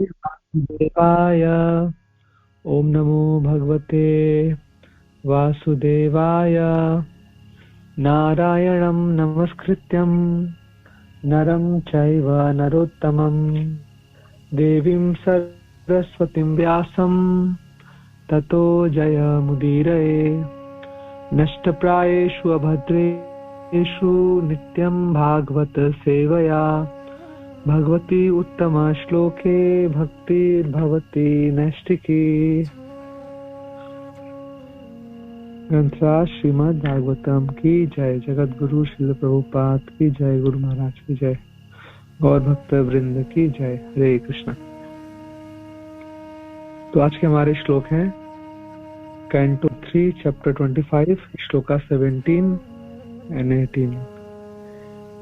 वासुदेवाय। ओम नमो भगवते वासुदेवाय। नारायणं नमस्कृत्यं नरं चैव नरोत्तमं देवीं सरस्वतीं व्यासं ततो जयमुदीरये। नष्टप्रायेषु अभद्रेषु नित्यं भागवत सेवया भगवती उत्तम श्लोके भक्तिर्भवति नैष्ठिकी। ग्रंथराज श्रीमद् भागवतम की जय। जगत गुरु श्रील प्रभुपाद की जय। गुरु महाराज की जय। गौर भक्त वृंद की जय। हरे कृष्ण। तो आज के हमारे श्लोक हैं canto 3 chapter 25 shloka 17 and 18।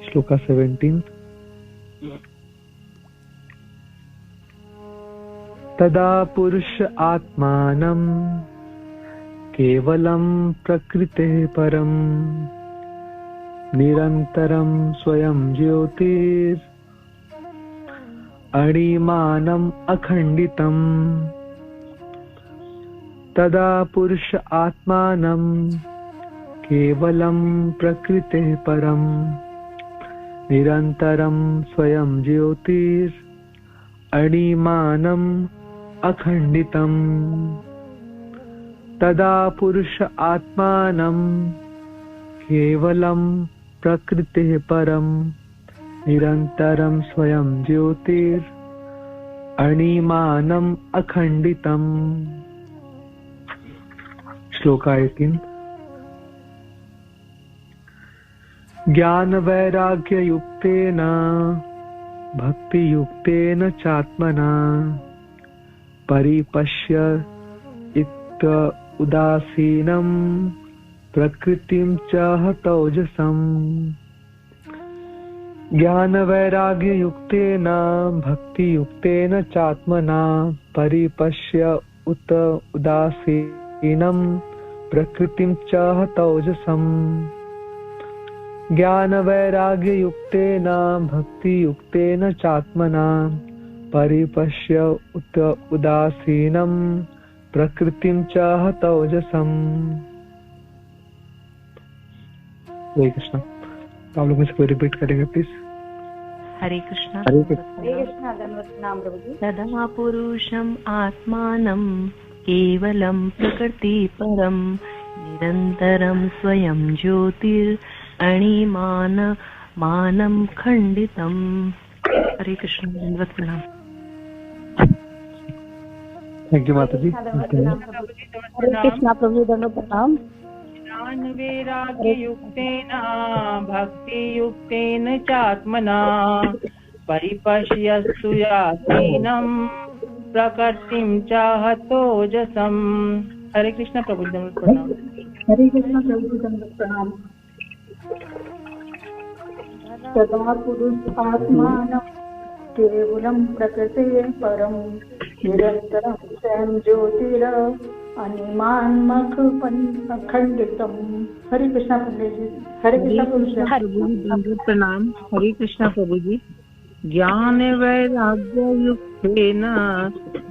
Shloka 17। तदा पुरुष आत्मानं केवलं प्रकृतेः परं निरन्तरं स्वयं ज्योतिर् अणिमानम् अखण्डितम्। तदा पुरुष आत्मानं केवलं प्रकृतेः परं निरन्तरं स्वयं ज्योतिर् अणिमानम् अखण्डितम्। तदा पुरुष आत्मानं केवलं प्रकृतेः परं निरन्तरं स्वयं ज्योतिर् अणिमानम् अखण्डितम्। श्लोका 18। ज्ञान वैराग्य युक्तेन भक्ति युक्तेन चात्मना परिपश्य इत उदासीनं प्रकृतिं च हतौजसम्। ज्ञान वैराग्य युक्तेन भक्ति युक्तेन चात्मना परिपश्य उत उदासीनं प्रकृतिं च हतौजसम्। ज्ञान वैराग्य युक्तेन भक्ति युक्तेन चात्मना परिपश्य उत उदासीनं प्रकृतिं च हतौजसम्। हरे कृष्ण। आप लोग मुझे रिपीट करेंगे प्लीज। हरे कृष्ण। हरे कृष्ण। धन्यवाद प्रभु जी। तदा पुरुषम् आत्मानं केवलं प्रकृति परं निरन्तरं स्वयं ज्योतिर् अणिमानं खण्डितम्। हरे कृष्ण। धन्यवाद प्रणाम। थैंक यू माता जी। हरे कृष्ण प्रभु। धन्यवाद प्रणाम। ज्ञान वैराग्य युक्तेन भक्ति युक्तेन चात्मना परिपश्यस्तु यासीनं प्रकृतिं च हतोजसम्। हरे कृष्ण प्रभु। धन्यवाद प्रणाम। हरे कृष्ण प्रभु। धन्यवाद प्रणाम। तदा पुरुष आत्मानं केवलं प्रकृतेः परं निरन्तरं स्वयं ज्योतिर अणिमानमखण्डितम्। हरे कृष्ण पंडित जी। हरे कृष्ण प्रभु जी। प्रणाम। हरे कृष्ण प्रभु जी। ज्ञान वैराग्य युक्तेन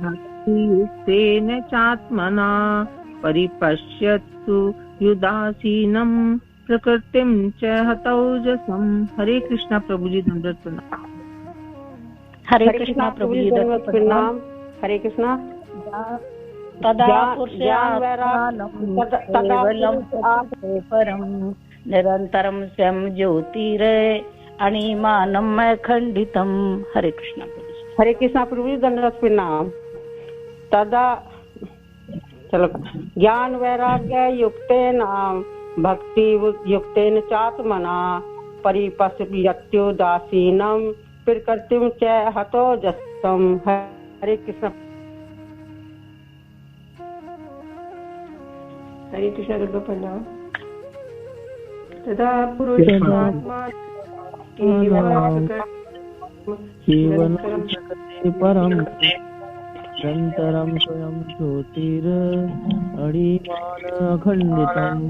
भक्ति युक्तेन चात्मना परिपश्यतु युदासीनं प्रकृतिं च हतौजसम्। हरे कृष्ण प्रभु जी। धन्यवाद प्रणाम। हरे कृष्ण प्रभु जी। धन्यवाद प्रणाम। हरे कृष्ण। तदा परं निरन्तरं स्वयं ज्योतिर अणिमानम् अखण्डितम्। हरे कृष्ण। हरे कृष्ण प्रभु जी। धन्यवाद प्रणाम। तदा चलो ज्ञान वैराग्य युक्तेन भक्ति युक्तेन चात्मना परिपश्यत्युदासीनं प्रकृतिं च हतोजसम्। हरे कृष्ण। हरे कृष्ण प्रणाम। तदा पुरुषात्मा केवलं प्रकृतेः परं निरन्तरं स्वयं ज्योतिर् अणिमानम् अखण्डितम्।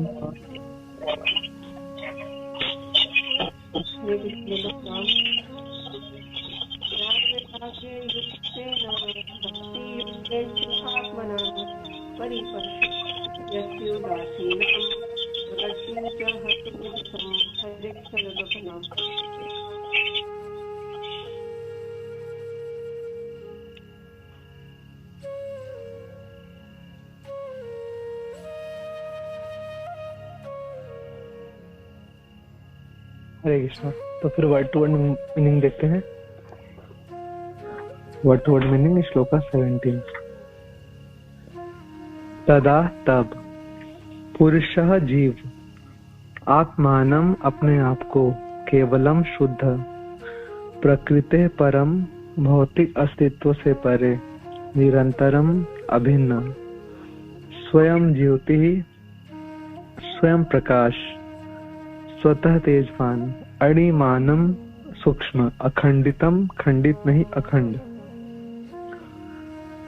हरे कृष्णा। तो फिर वर्ड टू वर्ड मीनिंग देखते हैं। Word to word meaning shloka 17। तदा तब पुरुषः जीव आत्मानम अपने आप को केवलम शुद्ध प्रकृति परम भौतिक अस्तित्व से परे निरंतरम अभिन्न स्वयं ज्योति स्वयं प्रकाश स्वतः तेजवान अणिमानम सूक्ष्म अखंडितम खंडित नहीं अखंड।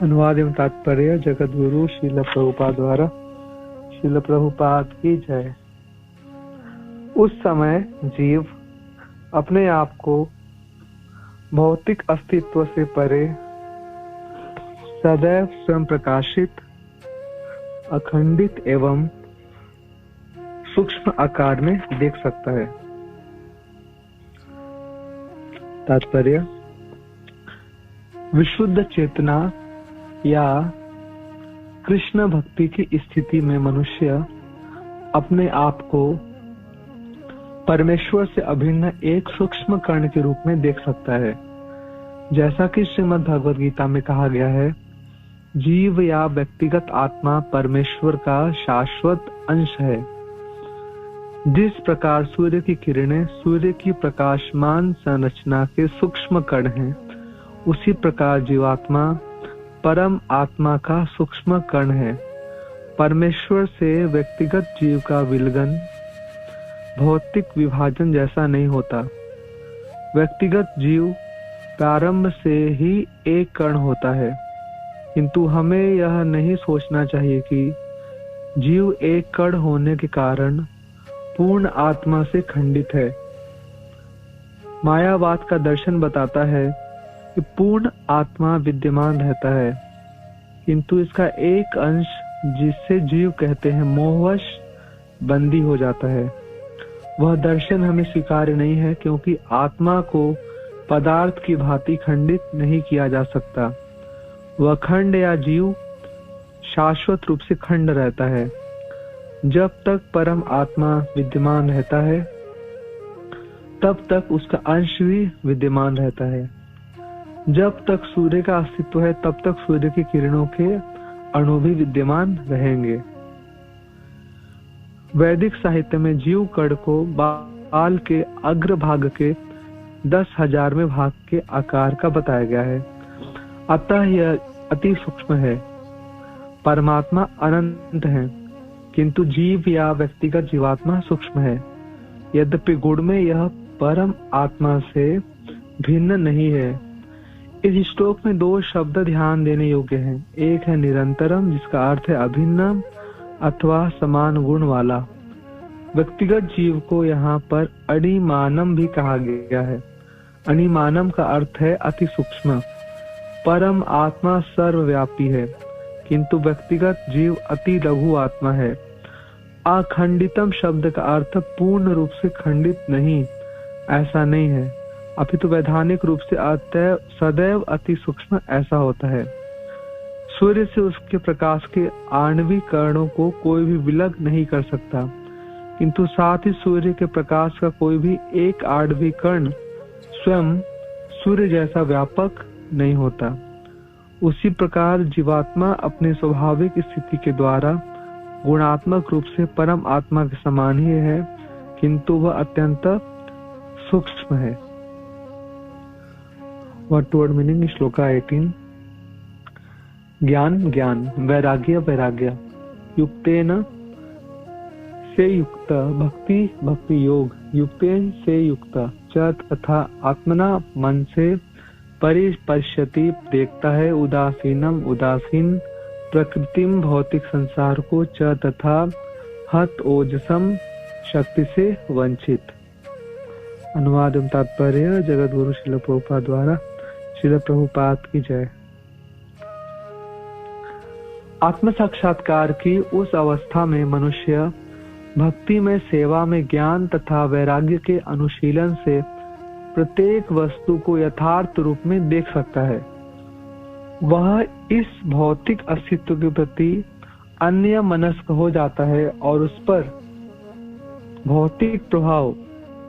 अनुवाद एवं तात्पर्य जगत गुरु श्रील प्रभुपाद द्वारा। श्रील प्रभुपाद की जय। उस समय जीव अपने आप को भौतिक अस्तित्व से परे सदैव स्वयं प्रकाशित अखंडित एवं सूक्ष्म आकार में देख सकता है। तात्पर्य विशुद्ध चेतना या कृष्ण भक्ति की स्थिति में मनुष्य अपने आप को परमेश्वर से अभिन्न एक सूक्ष्म कण के रूप में देख सकता है। जैसा कि श्रीमद् भगवद गीता में कहा गया है, जीव या व्यक्तिगत आत्मा परमेश्वर का शाश्वत अंश है। जिस प्रकार सूर्य की किरणें सूर्य की प्रकाशमान संरचना के सूक्ष्म कण हैं, उसी प्रकार जीवात्मा परम आत्मा का सूक्ष्म कण है। परमेश्वर से व्यक्तिगत जीव का विलगन भौतिक विभाजन जैसा नहीं होता। व्यक्तिगत जीव प्रारंभ से ही एक कण होता है, किंतु हमें यह नहीं सोचना चाहिए कि जीव एक कण होने के कारण पूर्ण आत्मा से खंडित है। मायावाद का दर्शन बताता है कि पूर्ण आत्मा विद्यमान रहता है, किंतु इसका एक अंश जिसे जीव कहते हैं मोहवश बंदी हो जाता है। वह दर्शन हमें स्वीकार्य नहीं है, क्योंकि आत्मा को पदार्थ की भांति खंडित नहीं किया जा सकता। वह खंड या जीव शाश्वत रूप से खंड रहता है। जब तक परम आत्मा विद्यमान रहता है, तब तक उसका अंश भी विद्यमान रहता है। जब तक सूर्य का अस्तित्व है, तब तक सूर्य की किरणों के अणु भी विद्यमान रहेंगे। वैदिक साहित्य में जीव कण को बाल के अग्र भाग के 10,000वें भाग के आकार का बताया गया है। अतः यह अति सूक्ष्म है। परमात्मा अनंत है, किंतु जीव या व्यक्तिगत जीवात्मा सूक्ष्म है। यद्यपि गुण में यह परम आत्मा से भिन्न नहीं है। इस श्लोक में 2 शब्द ध्यान देने योग्य हैं। एक है निरंतरम, जिसका अर्थ है अभिन्न अथवा समान गुण वाला। व्यक्तिगत जीव को यहाँ पर अणिमानम भी कहा गया है। अणिमानम का अर्थ है अति सूक्ष्म। परम आत्मा सर्वव्यापी है, किंतु व्यक्तिगत जीव अति लघु आत्मा है। अखंडितम शब्द का अर्थ पूर्ण रूप से खंडित नहीं, ऐसा नहीं है, अपितु वैधानिक रूप से अतः सदैव अति सूक्ष्म ऐसा होता है। सूर्य से उसके प्रकाश के आणविक कणों को कोई भी विलग नहीं कर सकता, किंतु साथ ही सूर्य के प्रकाश का कोई भी एक आणविक कण स्वयं सूर्य जैसा व्यापक नहीं होता। उसी प्रकार जीवात्मा अपने स्वाभाविक स्थिति के द्वारा गुणात्मक रूप से परम आत्मा के समान ही है, किंतु वह अत्यंत सूक्ष्म है। Word to word meaning shloka 18। ज्ञान ज्ञान, वैराग्य वैराग्य, युक्तेन से युक्त, भक्ति भक्ति योग, युक्तेन से युक्त च तथा आत्मना मन से परिपश्यति देखता है, उदासीनम उदासीन प्रकृतिम भौतिक संसार को च तथा हत ओजसम शक्ति से वंचित। अनुवाद एवं तात्पर्य जगत गुरु श्रील प्रभुपाद द्वारा। श्रील प्रभुपाद की जय। आत्म साक्षात्कार की उस अवस्था में मनुष्य भक्ति में, सेवा में, ज्ञान तथा वैराग्य के अनुशीलन से प्रत्येक वस्तु को यथार्थ रूप में देख सकता है। वह इस भौतिक अस्तित्व के प्रति अन्य मनस्क हो जाता है और उस पर भौतिक प्रभाव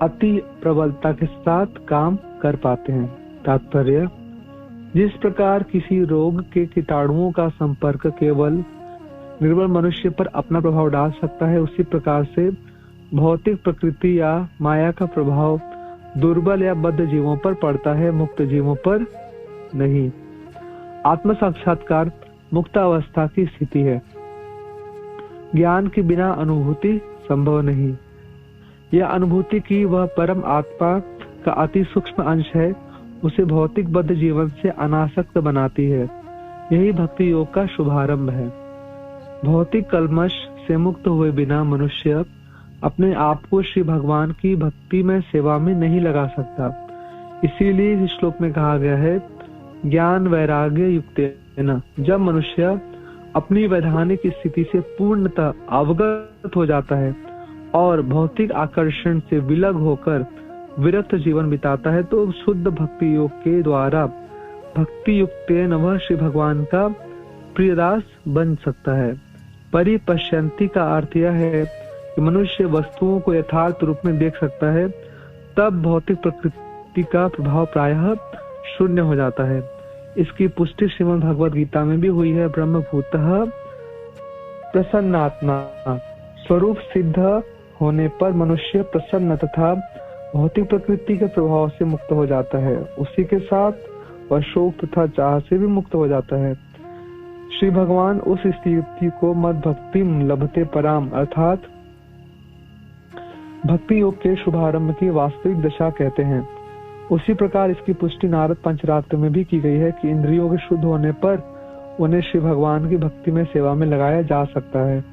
अति प्रबलता के साथ काम कर पाते हैं। तात्पर्य: जिस प्रकार किसी रोग के कीटाणुओं का संपर्क केवल निर्बल मनुष्य पर अपना प्रभाव डाल सकता है, उसी प्रकार से भौतिक प्रकृति या माया का प्रभाव दुर्बल या बद्ध जीवों पर पड़ता है, मुक्त जीवों पर नहीं। आत्म साक्षात्कार मुक्त अवस्था की स्थिति है। ज्ञान के बिना अनुभूति संभव नहीं। यह अनुभूति की वह परम आत्मा का अति सूक्ष्म अंश है, उसे भौतिक बद्ध जीवन से अनासक्त बनाती है। यही भक्ति योग का शुभारंभ है। भौतिक कल्मश से मुक्त हुए बिना मनुष्य अपने आप को श्री भगवान की भक्ति में, सेवा में नहीं लगा सकता। इसीलिए इस श्लोक में कहा गया है, ज्ञान वैराग्य युक्तेन। जब मनुष्य अपनी वैधानिक स्थिति से पूर्णतः अवगत हो जाता है और भौतिक आकर्षण से विलग होकर विरक्त जीवन बिताता है, तो शुद्ध भक्ति योग के द्वारा भक्ति युक्तेन वह श्री भगवान का प्रियदास बन सकता है। परिपश्यंती का अर्थ यह है कि मनुष्य वस्तुओं को यथार्थ रूप में देख सकता है, तब भौतिक प्रकृति का प्रभाव प्रायः शून्य हो जाता है। इसकी पुष्टि श्रीमद् भगवद गीता में भी हुई है। ब्रह्मभूतः प्रसन्नात्मा। स्वरूप सिद्ध होने पर मनुष्य प्रसन्न तथा भौतिक प्रकृति के प्रभाव से मुक्त हो जाता है। उसी के साथ वह शोक तथा चाह से भी मुक्त हो जाता है। श्री भगवान उस स्थिति को मद भक्ति लभते पराम अर्थात भक्ति योग के शुभारंभ की वास्तविक दशा कहते हैं। उसी प्रकार इसकी पुष्टि नारद पंचरात्र में भी की गई है कि इंद्रियों के शुद्ध होने पर उन्हें श्री भगवान की भक्ति में, सेवा में लगाया जा सकता है।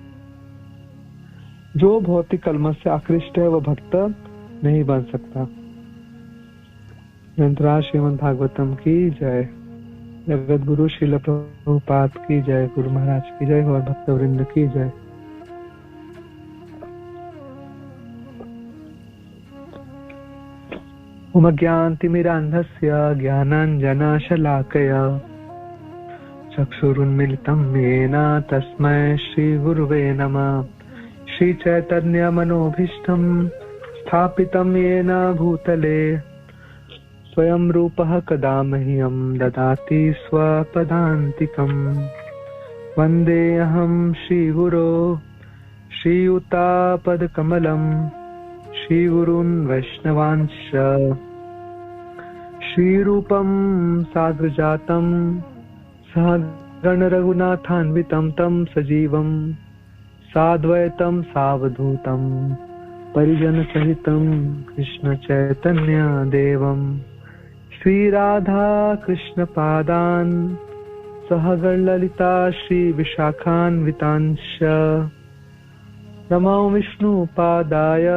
जो भौतिक कलमश से आकृष्ट है वह भक्त नहीं बन सकता। ग्रंथराज श्रीमद् भागवतम की जय। जगत गुरु श्रील प्रभुपाद की जय। गुरु महाराज की जय और भक्त वृंद की जय। उमज्ञानतिमिरान्धस्य ज्ञानाञ्जनशलाकया चक्षुरुन्मिलितं येन तस्मै श्रीगुरुवे नमः। श्रीचैतन्यमनोभीष्टं स्थापितं येन भूतले स्वयं रूपः कदा मह्यं ददाति स्वपदान्तिकं। वन्देऽहं श्रीगुरो श्रीयुतापदकमलं श्रीगुरून् वैष्णवांश्च। श्रीरूपं साग्रजातं सहगण रघुनाथान्वितं तं सजीवं साद्वैतं सावधूतं परिजन सहितं कृष्ण चैतन्य देवं श्री राधा कृष्ण पादान सहगण ललिता श्री विशाखान्वितांश्च। नमो विष्णुपादाय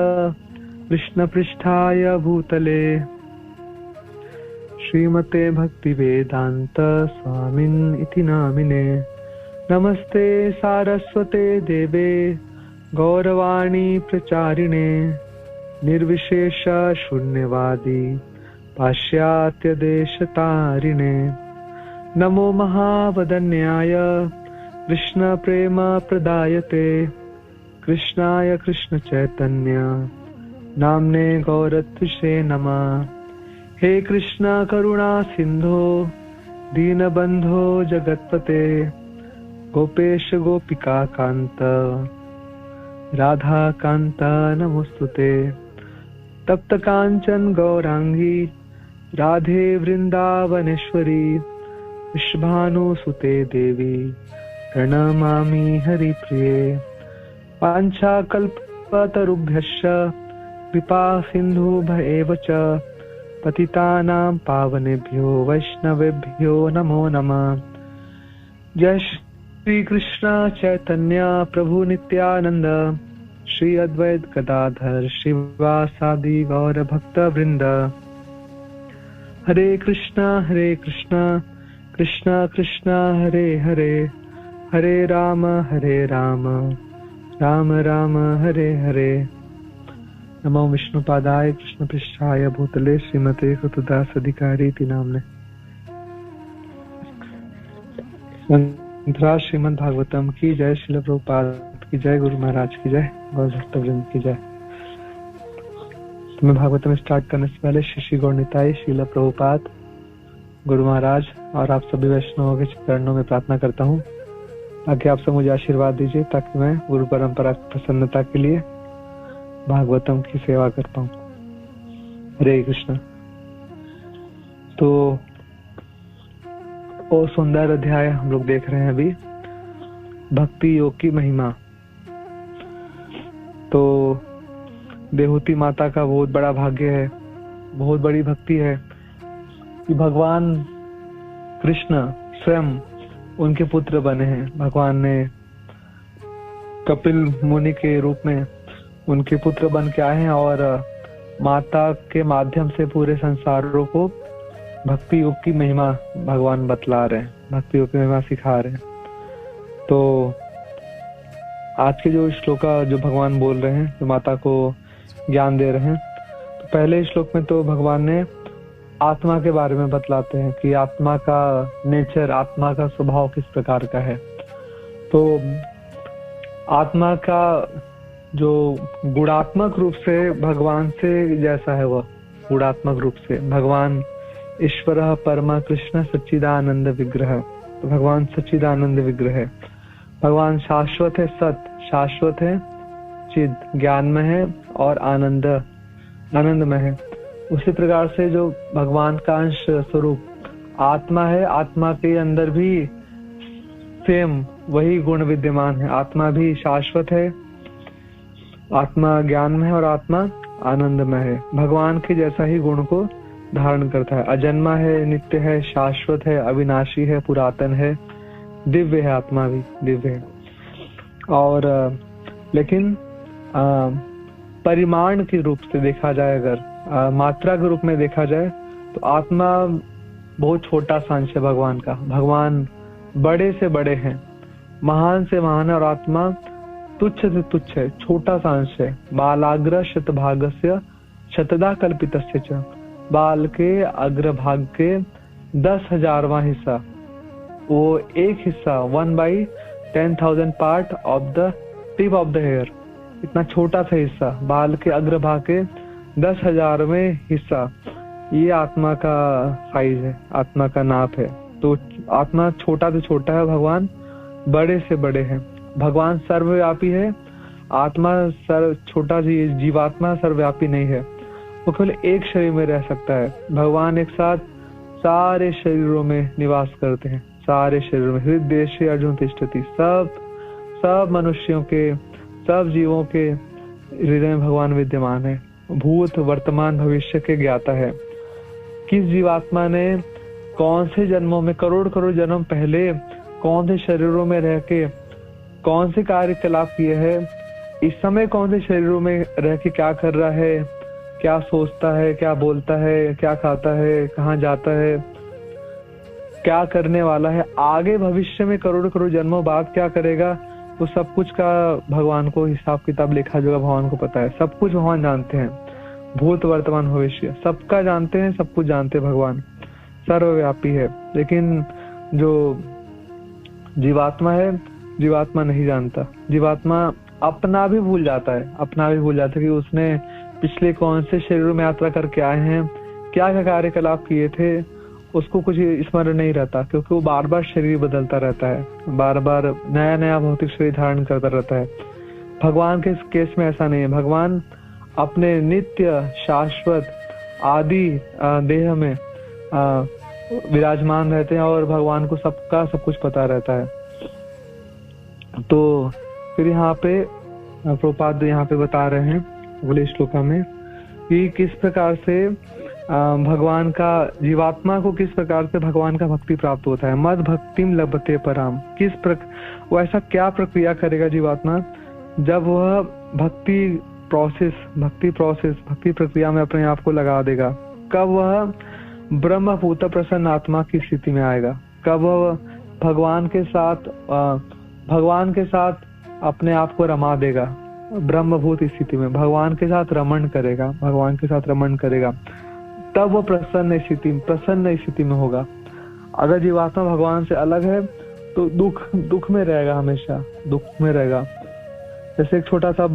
कृष्णपृष्ठाय भूतले श्रीमते भक्ति वेदांत स्वामिन् इति नामिने। नमस्ते सारस्वते देवे गौरवाणी प्रचारिणे निर्विशेष शून्यवादी पाश्चात्य देशतारिणे। नमो महावदन्याय कृष्ण प्रेम प्रदायते कृष्णाय कृष्ण चैतन्य नामने गौरत्विषे नमः। हे कृष्ण करुणा सिंधो दीनबंधो जगत्पते गोपेश गोपिका कांत राधा कांत नमोस्तुते। तप्त कांचन गौरांगी राधे वृंदावनेश्वरी विश्वभानुसुते देवी प्रणमामि हरिप्रिये। वाञ्छाकल्पतरुभ्यश्च कृपा सिन्धुभ्येव च पतितानां पावनेभ्यो वैष्णवेभ्यो नमो नमः। जय श्री कृष्ण चैतन्य प्रभु नित्यानंद श्री अद्वैत गदाधर श्रीवासादि गौर भक्त वृंद। हरे कृष्णा कृष्णा कृष्णा हरे हरे हरे राम राम राम हरे हरे। नमो विष्णुपादाय कृष्णपृष्ठाय भूतले श्रीमते कृतदास अधिकारी इति नाम्ने। ग्रंथराज श्रीमद् भागवतम की जय, श्रील प्रभुपाद की जय, गुरु महाराज की जय, गौर भक्तवृंद की जय। तो मैं भागवतम स्टार्ट करने से पहले श्री गौर निताई, श्रील प्रभुपाद, गुरु महाराज और आप सभी वैष्णवों के चरणों में प्रार्थना करता हूँ ताकि आप सब मुझे आशीर्वाद दीजिए ताकि मैं गुरु परंपरा की प्रसन्नता के लिए भागवतम की सेवा कर पाऊं। हरे कृष्ण। तो वो सुंदर अध्याय हम लोग देख रहे हैं अभी, भक्ति योग की महिमा। तो देहूती माता का बहुत बड़ा भाग्य है, बहुत बड़ी भक्ति है कि भगवान कृष्ण स्वयं उनके पुत्र बने हैं। भगवान ने कपिल मुनि के रूप में उनके पुत्र बन के आए हैं और माता के माध्यम से पूरे संसारों को भक्ति योग की महिमा भगवान बतला रहे हैं, भक्ति योग की महिमा सिखा रहे हैं। तो आज के जो श्लोका जो भगवान बोल रहे हैं, जो माता को ज्ञान दे रहे हैं, तो पहले श्लोक में तो भगवान ने आत्मा के बारे में बतलाते हैं कि आत्मा का नेचर, आत्मा का स्वभाव किस प्रकार का है। तो आत्मा का जो गुणात्मक रूप से भगवान से जैसा है, वह गुणात्मक रूप से भगवान ईश्वर परमा कृष्ण सच्चिदानंद विग्रह। तो भगवान सच्चिदानंद विग्रह है, भगवान शाश्वत है, सत्य शाश्वत है, चिद ज्ञान में है और आनंद में है। उसी प्रकार से जो भगवान का अंश स्वरूप आत्मा है, आत्मा के अंदर भी सेम वही गुण विद्यमान है। आत्मा भी शाश्वत है, आत्मा ज्ञान में है और आत्मा आनंद में है। भगवान के जैसा ही गुण को धारण करता है, अजन्मा है, नित्य है, शाश्वत है, अविनाशी है, पुरातन है, दिव्य है, आत्मा भी दिव्य है। और लेकिन परिमाण के रूप से देखा जाए, अगर मात्रा के रूप में देखा जाए, तो आत्मा बहुत छोटा सांश है भगवान का। भगवान बड़े से बड़े हैं, महान से महान है, और आत्मा तुच्छ से तुच्छ है, छोटा सांश है। बालाग्र शतभागस्य शतदा कल्पितस्य च। बाल के अग्रभाग के 10,000वां हिस्सा, वो एक हिस्सा 1/10,000 part of the tip of the hair, इतना छोटा सा हिस्सा, बाल के अग्रभाग के 10,000वें हिस्सा, ये आत्मा का साइज है, आत्मा का नाप है। तो आत्मा छोटा से छोटा है, भगवान बड़े से बड़े हैं। भगवान सर्वव्यापी है, आत्मा छोटा जीवात्मा सर्वव्यापी नहीं है, वो केवल एक शरीर में रह सकता है। भगवान एक साथ सारे शरीरों में निवास करते हैं, सारे शरीरों में। हृदय से अर्जुन तिष्ठति, सब मनुष्यों के, सब जीवों के हृदय में भगवान विद्यमान है। भूत वर्तमान भविष्य के ज्ञाता है। किस जीवात्मा ने कौन से जन्मों में, करोड़ जन्म पहले कौन से शरीरों में रह के कौन से कार्यकलाप किए हैं, इस समय कौन से शरीरों में रह के क्या कर रहा है, क्या सोचता है, क्या बोलता है, क्या खाता है, कहाँ जाता है, क्या करने वाला है, आगे भविष्य में करोड़ जन्मों बाद क्या करेगा, तो सब कुछ का भगवान को हिसाब किताब लेखा जोखा भगवान को पता है। सब कुछ भगवान जानते हैं, भूत वर्तमान भविष्य सबका जानते हैं, सब कुछ जानते हैं। भगवान सर्वव्यापी है। लेकिन जो जीवात्मा है, जीवात्मा नहीं जानता। जीवात्मा अपना भी भूल जाता है, कि उसने पिछले कौन से शरीरों में यात्रा करके आए हैं, क्या क्या कार्यकलाप किए थे, उसको कुछ स्मरण नहीं रहता, क्योंकि वो बार बार शरीर बदलता रहता है, बार बार नया भौतिक शरीर धारण करता रहता है। भगवान के केस में ऐसा नहीं है। भगवान अपने नित्य शाश्वत आदि देह में विराजमान रहते हैं और भगवान को सब कुछ पता रहता है। तो फिर यहाँ पे प्रभुपाद यहाँ पे बता रहे हैं अगले श्लोका में कि किस प्रकार से भगवान का, जीवात्मा को किस प्रकार से भगवान का भक्ति प्राप्त होता है। मद भक्तिम लभते पराम, वो ऐसा क्या प्रक्रिया करेगा जीवात्मा, जब वह भक्ति प्रक्रिया में अपने आप को लगा देगा। कब वह ब्रह्मभूत प्रसन्न आत्मा की स्थिति में आएगा, कब वह भगवान के साथ भगवान के साथ अपने आप को रमा देगा, ब्रह्मभूत स्थिति में भगवान के साथ रमण करेगा, भगवान के साथ रमण करेगा, तब वो प्रसन्न स्थिति में होगा। अगर जीवात्मा भगवान से अलग है तो दुख में रहेगा, हमेशा दुख में रहेगा। जैसे एक छोटा सा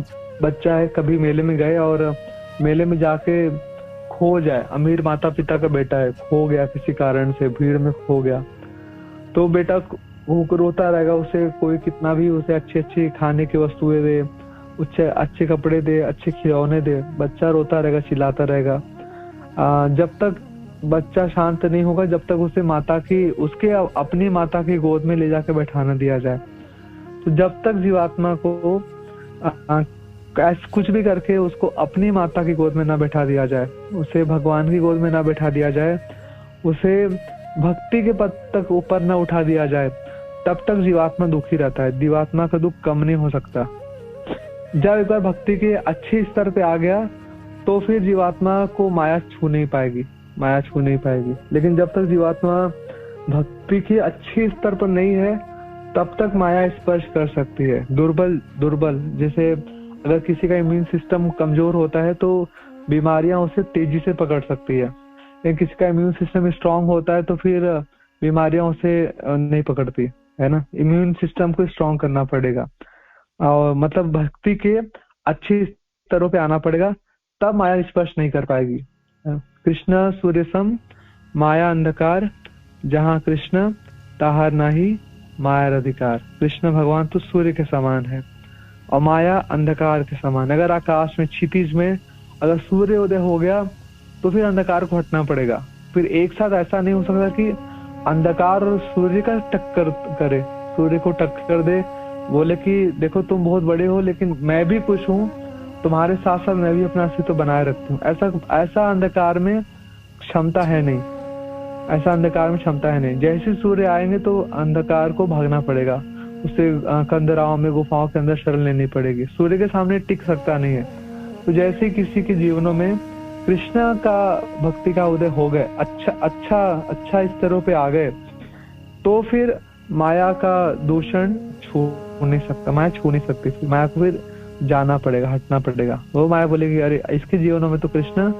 बच्चा है, कभी मेले में गए और मेले में जाके खो जाए, अमीर माता पिता का बेटा है, खो गया किसी कारण से, भीड़ में खो गया, तो बेटा रोता रहेगा। उसे कोई कितना भी उसे अच्छी अच्छी खाने की वस्तुएं दे, उसे अच्छे कपड़े दे, अच्छे खिलौने दे, बच्चा रोता रहेगा, चिल्लाता रहेगा। जब तक बच्चा शांत नहीं होगा, जब तक उसे उसके अपनी माता की गोद में ले जाकर बैठाना दिया जाए। तो जब तक जीवात्मा को कुछ भी करके उसको अपनी माता की गोद में ना बैठा दिया जाए, उसे भगवान की गोद में ना बैठा दिया जाए, उसे भक्ति के पद तक ऊपर ना उठा दिया जाए, तब तक जीवात्मा दुखी रहता है। जीवात्मा का दुख कम नहीं हो सकता। जब एक बार भक्ति के अच्छे स्तर पे आ गया तो फिर जीवात्मा को माया छू नहीं पाएगी। लेकिन जब तक जीवात्मा भक्ति के अच्छे स्तर पर नहीं है, तब तक माया स्पर्श कर सकती है। दुर्बल जैसे अगर किसी का इम्यून सिस्टम कमजोर होता है तो बीमारियां उसे तेजी से पकड़ सकती है, लेकिन किसी का इम्यून सिस्टम स्ट्रांग होता है तो फिर बीमारियां उसे नहीं पकड़ती, है ना। इम्यून सिस्टम को स्ट्रांग करना पड़ेगा, और मतलब भक्ति के अच्छे स्तरों पे आना पड़ेगा, तब माया स्पर्श नहीं कर पाएगी। कृष्ण सूर्य सम माया अंधकार, जहाँ कृष्ण ताहार नाही माया अधिकार। कृष्ण भगवान तो सूर्य के समान है और माया अंधकार के समान। अगर आकाश में, क्षितिज में अगर सूर्य उदय हो गया तो फिर अंधकार को हटना पड़ेगा। फिर एक साथ ऐसा नहीं हो सकता कि अंधकार और सूर्य का टक्कर करे, सूर्य को टक्कर दे, बोले कि देखो तुम बहुत बड़े हो लेकिन मैं भी कुछ हूँ, तुम्हारे साथ साथ मैं भी अपना अस्तित्व बनाए रखती हूँ। ऐसा अंधकार में क्षमता है नहीं, जैसे सूर्य आएंगे तो अंधकार को भागना पड़ेगा, उसे कंदराओं में, गुफाओं के अंदर शरण लेनी पड़ेगी। सूर्य के सामने टिक सकता नहीं है। तो जैसे किसी के जीवनों में कृष्ण का भक्ति का उदय हो गए, अच्छा स्तरों पे आ गए, तो फिर माया का दूषण छू नहीं सकता, माया छू नहीं सकती। फिर माया को फिर जाना पड़ेगा, हटना पड़ेगा। वो माया बोलेगी अरे इसके जीवनों में तो कृष्ण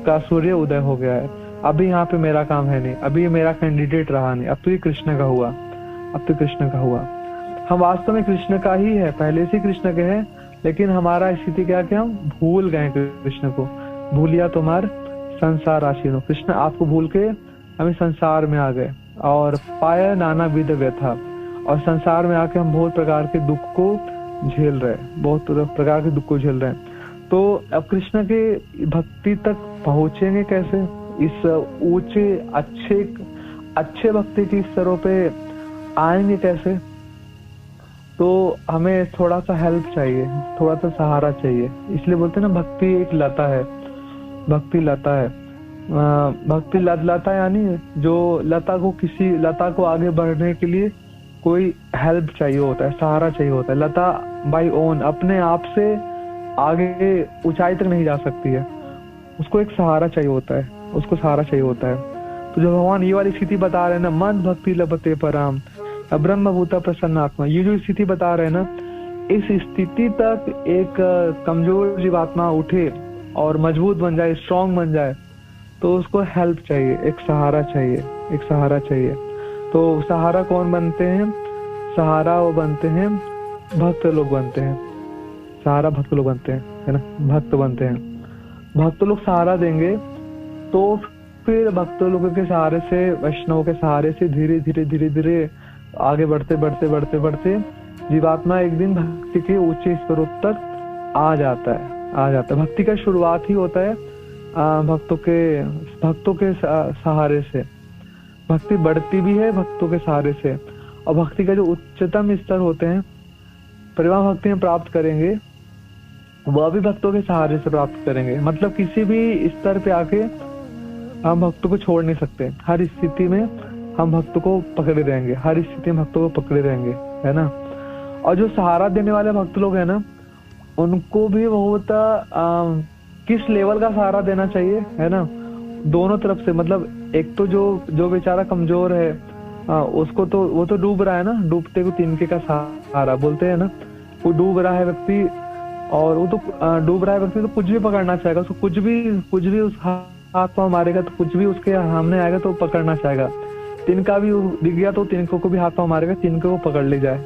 का सूर्य उदय हो गया है, अभी यहाँ पे मेरा काम है नहीं, अभी मेरा कैंडिडेट रहा नहीं, अब तो ये कृष्ण का हुआ। हम वास्तव में कृष्ण का ही है, पहले से कृष्ण के हैं, लेकिन हमारा स्थिति क्या कि हम भूल गए कृष्ण को। भूलिया तुम्हार संसार राशिनो, कृष्ण आपको भूल के हमें संसार में आ गए और पाया नाना विध व्यथा, और संसार में आके हम बहुत प्रकार के दुख को झेल रहे हैं, तो अब कृष्ण के भक्ति तक पहुंचेंगे कैसे? इस ऊंचे अच्छे भक्ति के स्तरों पे आएंगे कैसे? तो हमें थोड़ा सा हेल्प चाहिए, थोड़ा सा सहारा चाहिए। इसलिए बोलते हैं ना, भक्ति एक लता है, भक्ति लता यानी जो किसी लता को आगे बढ़ने के लिए कोई हेल्प चाहिए होता है, सहारा चाहिए होता है। लता बाय ओन अपने आप से आगे ऊंचाई तक नहीं जा सकती है, उसको एक सहारा चाहिए होता है, तो जो भगवान ये वाली स्थिति बता रहे हैं ना, मन भक्ति लभते पराम ब्रह्मभूता प्रसन्नात्मा, ये जो स्थिति बता रहे हैं ना, इस स्थिति तक एक कमजोर जीवात्मा उठे और मजबूत बन जाए, स्ट्रांग बन जाए, तो उसको हेल्प चाहिए, एक सहारा चाहिए। तो सहारा कौन बनते हैं? सहारा वो बनते हैं, भक्त लोग बनते हैं, सहारा भक्त लोग बनते हैं, है ना, भक्त बनते हैं। भक्त लोग सहारा देंगे तो फिर भक्त लोगों के सहारे से, वैष्णव के सहारे से धीरे धीरे आगे बढ़ते जीवात्मा एक दिन भक्ति के ऊंचे स्तरों तक आ जाता है। भक्ति का शुरुआत ही होता है भक्तों के सहारे से। भक्ति बढ़ती भी है भक्तों के सहारे से, और भक्ति का जो उच्चतम स्तर होते हैं, परिवार भक्ति में प्राप्त करेंगे, वह भी भक्तों के सहारे से प्राप्त करेंगे। मतलब किसी भी स्तर पे आके हम भक्तों को छोड़ नहीं सकते, हर स्थिति में हम भक्तों को पकड़े रहेंगे, है ना। और जो सहारा देने वाले भक्त लोग हैं ना, उनको भी बहुत किस लेवल का सहारा देना चाहिए, है ना, दोनों तरफ से। मतलब एक तो जो बेचारा कमजोर है, उसको तो वो तो डूब रहा है ना, डूबते को तिनके का सहारा बोलते हैं ना। वो डूब रहा है व्यक्ति, और वो तो डूब रहा है व्यक्ति तो कुछ भी पकड़ना चाहेगा, उसको कुछ भी उस हाथ पाँव मारेगा तो कुछ भी उसके सामने आएगा तो पकड़ना चाहेगा। तिनका भी दिख गया तो तिनकों को भी हाथ पाँव मारेगा, तिनके को पकड़ ले जाए,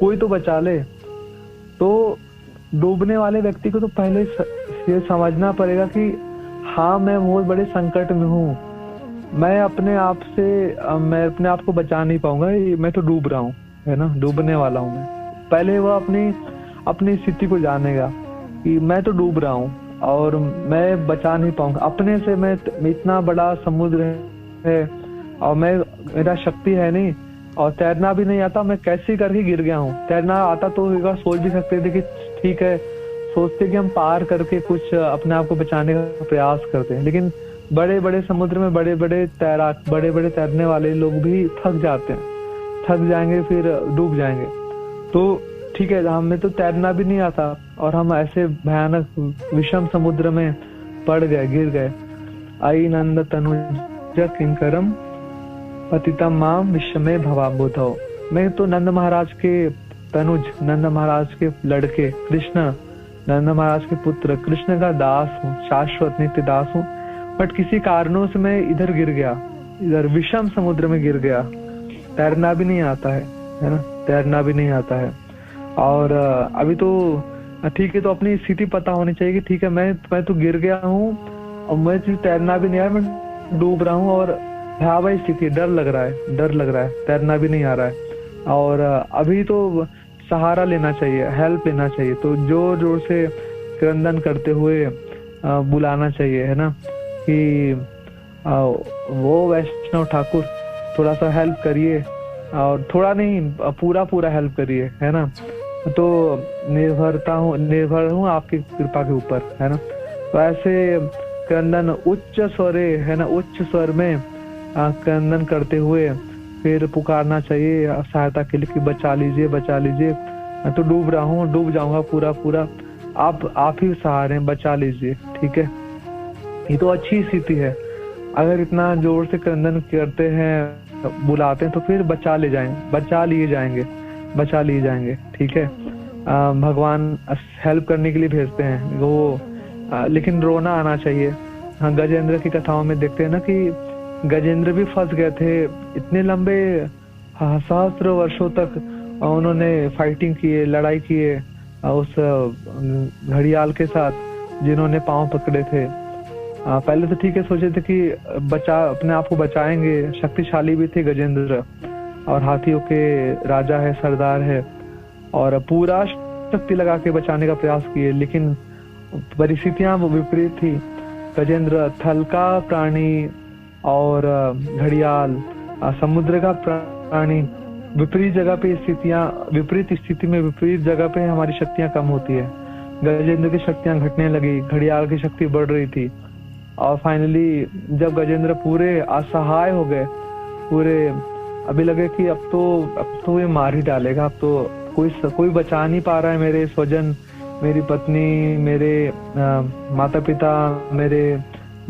कोई तो बचा ले। तो डूबने वाले व्यक्ति को तो पहले ये समझना पड़ेगा कि हाँ मैं बहुत बड़े संकट में हूँ, मैं अपने आप को बचा नहीं पाऊंगा, मैं तो डूब रहा हूँ, है ना, डूबने वाला हूँ मैं। पहले वह अपनी स्थिति को जानेगा कि मैं तो डूब रहा हूँ और मैं बचा नहीं पाऊंगा अपने से, मैं इतना बड़ा समुद्र है और मेरा शक्ति है नहीं और तैरना भी नहीं आता, मैं कैसे करके गिर गया हूँ। तैरना आता तो एक बार सोच भी सकते थे कि ठीक है, सोचते कि हम पार करके कुछ अपने आप को बचाने का प्रयास करते हैं, लेकिन बड़े बड़े समुद्र में बड़े बड़े तैरने वाले लोग भी थक जाते हैं, थक जाएंगे फिर डूब जाएंगे। तो ठीक है, हमें तो तैरना भी नहीं आता और हम ऐसे भयानक विषम समुद्र में पड़ गए, गिर गए। आई नंद तनुज किंकरम पतितम माम विषमे भवाम्बुधौ। मैं तो नंद महाराज के तनुज, नंद महाराज के लड़के कृष्ण, नंद महाराज के पुत्र कृष्ण का दास हूँ, शाश्वत नित्य दास हूँ, बट किसी कारणों से मैं इधर गिर गया, इधर विषम समुद्र में गिर गया। तैरना भी नहीं आता है ना, तैरना भी नहीं आता है। और अभी तो ठीक है, तो अपनी स्थिति पता होनी चाहिए कि ठीक है मैं तो गिर गया हूँ और मैं तैरना भी नहीं आ रहा, मैं डूब रहा हूँ और भयावह स्थिति, डर लग रहा है, तैरना भी नहीं आ रहा है और अभी तो सहारा लेना चाहिए, हेल्प लेना चाहिए। तो जोर जोर से क्रंदन करते हुए बुलाना चाहिए, है ना, कि वो वैष्णव ठाकुर थोड़ा सा हेल्प करिए, और थोड़ा नहीं पूरा हेल्प करिए, है ना। तो निर्भर हूँ आपकी कृपा के ऊपर, है ना। तो ऐसे क्रंदन उच्च स्वरे, है ना, उच्च स्वर में क्रंदन करते हुए फिर पुकारना चाहिए सहायता के लिए कि बचा लीजिए, मैं तो डूब रहा हूँ, डूब जाऊंगा पूरा, आप ही सहारे हैं, बचा लीजिए। ठीक है, ये तो अच्छी स्थिति है। अगर इतना जोर से क्रंदन करते हैं, बुलाते हैं, तो फिर बचा लिए जाएंगे। ठीक है, भगवान हेल्प करने के लिए भेजते हैं वो, लेकिन रोना आना चाहिए। हाँ, गजेंद्र की कथाओं में देखते हैं ना कि गजेंद्र भी फंस गए थे, इतने लंबे सहस्त्र वर्षों तक उन्होंने फाइटिंग किए, लड़ाई किए उस घड़ियाल के साथ जिन्होंने पांव पकड़े थे। पहले तो ठीक है, सोचे थे कि अपने आप को बचाएंगे, शक्तिशाली भी थे गजेंद्र और हाथियों के राजा है, सरदार है, और पूरा शक्ति लगा के बचाने का प्रयास किए, लेकिन परिस्थितियां विपरीत थी। गजेंद्र थल का प्राणी और घड़ियाल समुद्र का प्राणी, विपरीत स्थिति में विपरीत जगह पे हमारी शक्तियां कम होती है। गजेंद्र की शक्तियां घटने लगी, घड़ियाल की शक्ति बढ़ रही थी, और फाइनली जब गजेंद्र पूरे असहाय हो गए, अभी लगे कि अब तो ये मार ही डालेगा, अब तो कोई बचा नहीं पा रहा है, मेरे स्वजन, मेरी पत्नी, मेरे माता पिता, मेरे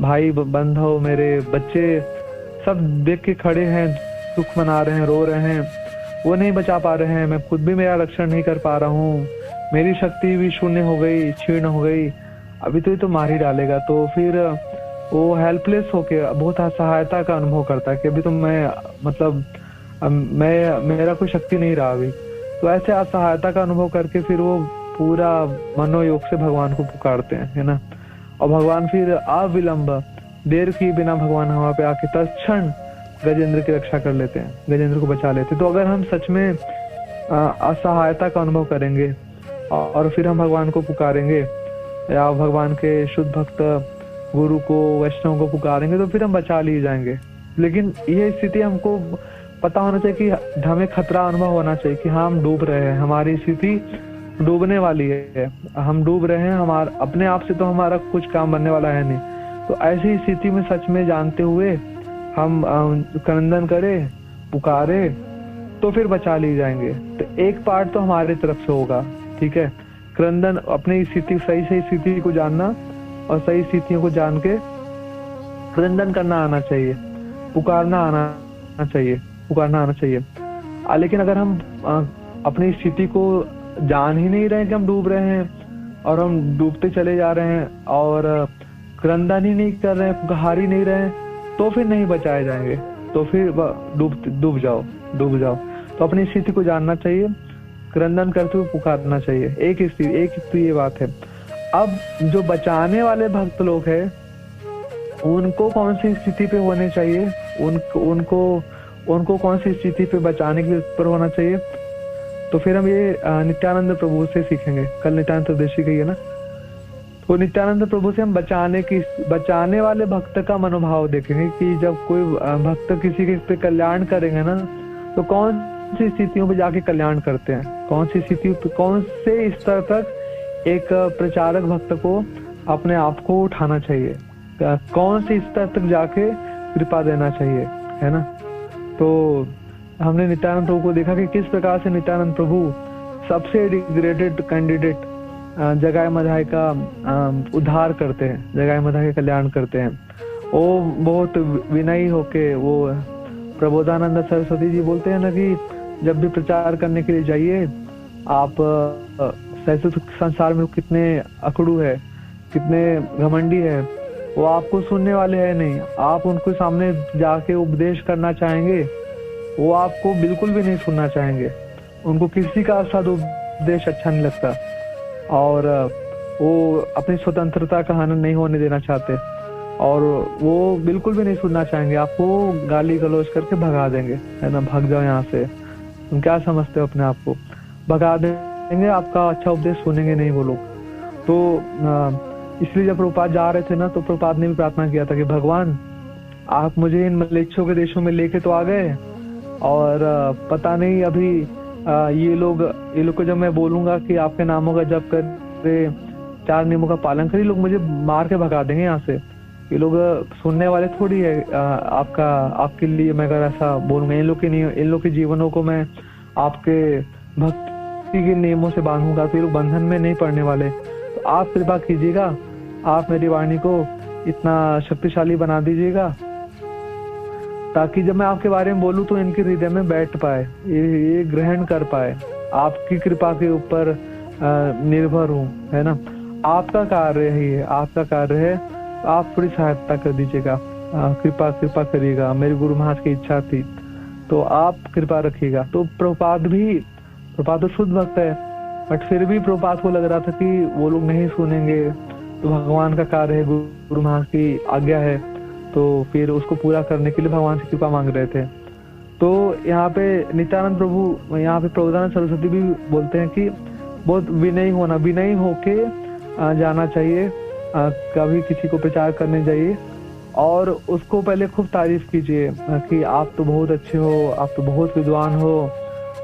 भाई बंधु, मेरे बच्चे सब देख के खड़े हैं, दुख मना रहे हैं, रो रहे हैं, वो नहीं बचा पा रहे हैं, मैं खुद भी मेरा रक्षण नहीं कर पा रहा हूँ, मेरी शक्ति भी शून्य हो गई, क्षीण हो गई, अभी तो ये तो मार ही डालेगा। तो फिर वो हेल्पलेस होके बहुत असहायता का अनुभव करता है कि अभी तो मेरा कोई शक्ति नहीं रहा अभी। तो ऐसे असहायता का अनुभव करके फिर वो पूरा मनोयोग से भगवान को पुकारते हैं, है ना, और भगवान फिर अविलंब, देर की बिना भगवान वहां पे आके तत्क्षण गजेंद्र की रक्षा कर लेते हैं, गजेंद्र को बचा लेते हैं। तो अगर हम सच में असहायता का अनुभव करेंगे और फिर हम भगवान को पुकारेंगे या भगवान के शुद्ध भक्त गुरु को, वैष्णव को पुकारेंगे, तो फिर हम बचा लिए जाएंगे। लेकिन ये स्थिति हमको पता होना चाहिए कि हमें खतरा अनुभव होना चाहिए कि हाँ हम डूब रहे हैं, हमारी स्थिति डूबने वाली है, हम डूब रहे हैं, अपने आप से तो हमारा कुछ काम बनने वाला है नहीं। तो ऐसी स्थिति में सच में जानते हुए हम क्रंदन करें, पुकारे, तो फिर बचा लिए जाएंगे। तो एक पार्ट तो हमारे तरफ से होगा, ठीक है, क्रंदन, अपनी स्थिति, सही स्थिति को जानना और सही स्थितियों को जान के क्रंदन करना आना चाहिए, पुकारना आना चाहिए, पुकारना आना चाहिए। लेकिन अगर हम अपनी स्थिति को जान ही नहीं रहे कि हम डूब रहे हैं और हम डूबते चले जा रहे हैं और क्रंदन ही नहीं कर रहे हैं, पुकार ही नहीं रहे हैं, तो फिर नहीं बचाए जाएंगे, तो फिर डूब जाओ। तो अपनी स्थिति को जानना चाहिए, क्रंदन करते हुए पुकारना चाहिए। एक स्थिति ये बात है। अब जो बचाने वाले भक्त लोग हैं उनको कौन सी स्थिति पे होने चाहिए, उनको कौन सी स्थिति पे बचाने के पर होना चाहिए, तो फिर हम ये नित्यानंद प्रभु से सीखेंगे। कल नित्यानंद त्रिदशी गई है ना, तो नित्यानंद प्रभु से हम बचाने वाले भक्त का मनोभाव देखेंगे कि जब कोई भक्त किसी के पे कल्याण करेंगे ना, तो कौन सी स्थितियों पे जाके कल्याण करते हैं, कौन सी स्थिति, कौन से स्तर तक एक प्रचारक भक्त को अपने आप को उठाना चाहिए, कौन से स्तर तक जाके कृपा देना चाहिए, है ना। तो हमने नित्यानंद प्रभु को देखा कि किस प्रकार से नित्यानंद प्रभु सबसे डिग्रेडेड कैंडिडेट जगाए मधाई का उद्धार करते हैं, जगाए मधाई का कल्याण करते हैं। वो बहुत विनयी होके, वो प्रबोधानंद सरस्वती जी बोलते हैं ना कि जब भी प्रचार करने के लिए जाइए आप संसार में कितने अकड़ू है, कितने घमंडी है, वो आपको सुनने वाले हैं नहीं। आप उनको सामने जाके उपदेश करना चाहेंगे, वो आपको बिल्कुल भी नहीं सुनना चाहेंगे, उनको किसी का सदुपदेश अच्छा नहीं लगता और वो अपनी स्वतंत्रता का हनन नहीं होने देना चाहते और वो बिल्कुल भी नहीं सुनना चाहेंगे, आपको गाली गलौज करके भगा देंगे, है ना, भाग जाओ यहाँ से। तुम क्या समझते हो अपने आप को, भगा देंगे, आपका अच्छा उपदेश सुनेंगे नहीं वो लोग। तो इसलिए जब प्रभुपाद जा रहे थे ना, तो प्रभुपाद ने भी प्रार्थना किया था कि भगवान आप मुझे इन मलेच्छों के देशों में लेके तो आ गए और पता नहीं अभी ये लोग को जब मैं बोलूंगा कि आपके नामों का जप करे, 4 नियमों का पालन करे, लोग मुझे मार के भगा देंगे यहाँ से। ये लोग सुनने वाले थोड़ी है आपके लिए मैं अगर ऐसा बोलूंगा। इन लोग के जीवनों को मैं आपके भक्ति के नियमों से बांधूंगा तो ये लोग बंधन में नहीं पड़ने वाले। तो आप कृपा कीजिएगा, आप मेरी वाणी को इतना शक्तिशाली बना दीजिएगा ताकि जब मैं आपके बारे में बोलूं तो इनके हृदय में बैठ पाए, ये ग्रहण कर पाए, आपकी कृपा के ऊपर निर्भर हूँ, है ना। आपका कार्य है, आपका कार्य है, आप थोड़ी सहायता कर दीजिएगा, कृपा करिएगा। मेरे गुरु महाराज की इच्छा थी तो आप कृपा रखिएगा। तो प्रभुपाद तो शुद्ध भक्त है, बट फिर भी प्रभुपाद को लग रहा था कि वो लोग नहीं सुनेंगे, तो भगवान का कार्य है, गुरु महाराज की आज्ञा है, तो फिर उसको पूरा करने के लिए भगवान से कृपा मांग रहे थे। तो यहाँ पे नित्यानंद प्रभु, यहाँ पे प्रबोधानंद सरस्वती भी बोलते हैं कि बहुत विनयी होके जाना चाहिए, कभी किसी को प्रचार करने जाइए और उसको पहले खूब तारीफ कीजिए कि आप तो बहुत अच्छे हो, आप तो बहुत विद्वान हो,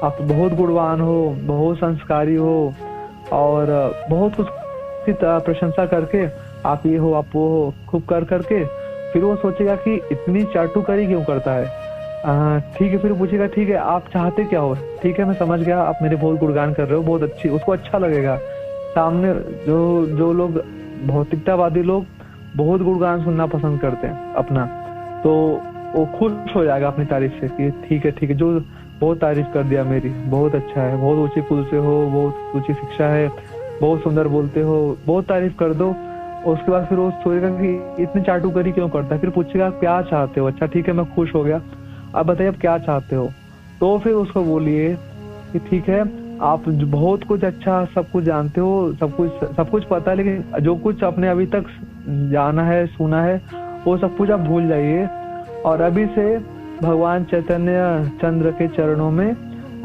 आप तो बहुत गुणवान हो, बहुत संस्कारी हो और बहुत कुछ की प्रशंसा करके आप ये हो, आप वो हो, खूब करके फिर वो सोचेगा कि इतनी चाटुकारी क्यों करता है। ठीक है, फिर पूछेगा ठीक है आप चाहते क्या हो, ठीक है मैं समझ गया, आप मेरे बहुत गुणगान कर रहे हो, बहुत अच्छी, उसको अच्छा लगेगा। सामने जो लोग भौतिकतावादी लोग बहुत गुणगान सुनना पसंद करते हैं अपना, तो वो खुश हो जाएगा अपनी तारीफ से कि ठीक है जो बहुत तारीफ कर दिया मेरी, बहुत अच्छा है, बहुत ऊंचे कुल से हो, बहुत ऊंची शिक्षा है, बहुत सुंदर बोलते हो, बहुत तारीफ कर दो। उसके बाद फिर वो सोचेगा कि इतनी चाटुकारी क्यों करता है, फिर पूछेगा क्या चाहते हो, अच्छा ठीक है मैं खुश हो गया, अब बताइए आप क्या चाहते हो। तो फिर उसको बोलिए कि ठीक है आप बहुत कुछ अच्छा सब कुछ जानते हो, सब कुछ पता है, लेकिन जो कुछ आपने अभी तक जाना है सुना है वो सब कुछ आप भूल जाइए और अभी से भगवान चैतन्य चंद्र के चरणों में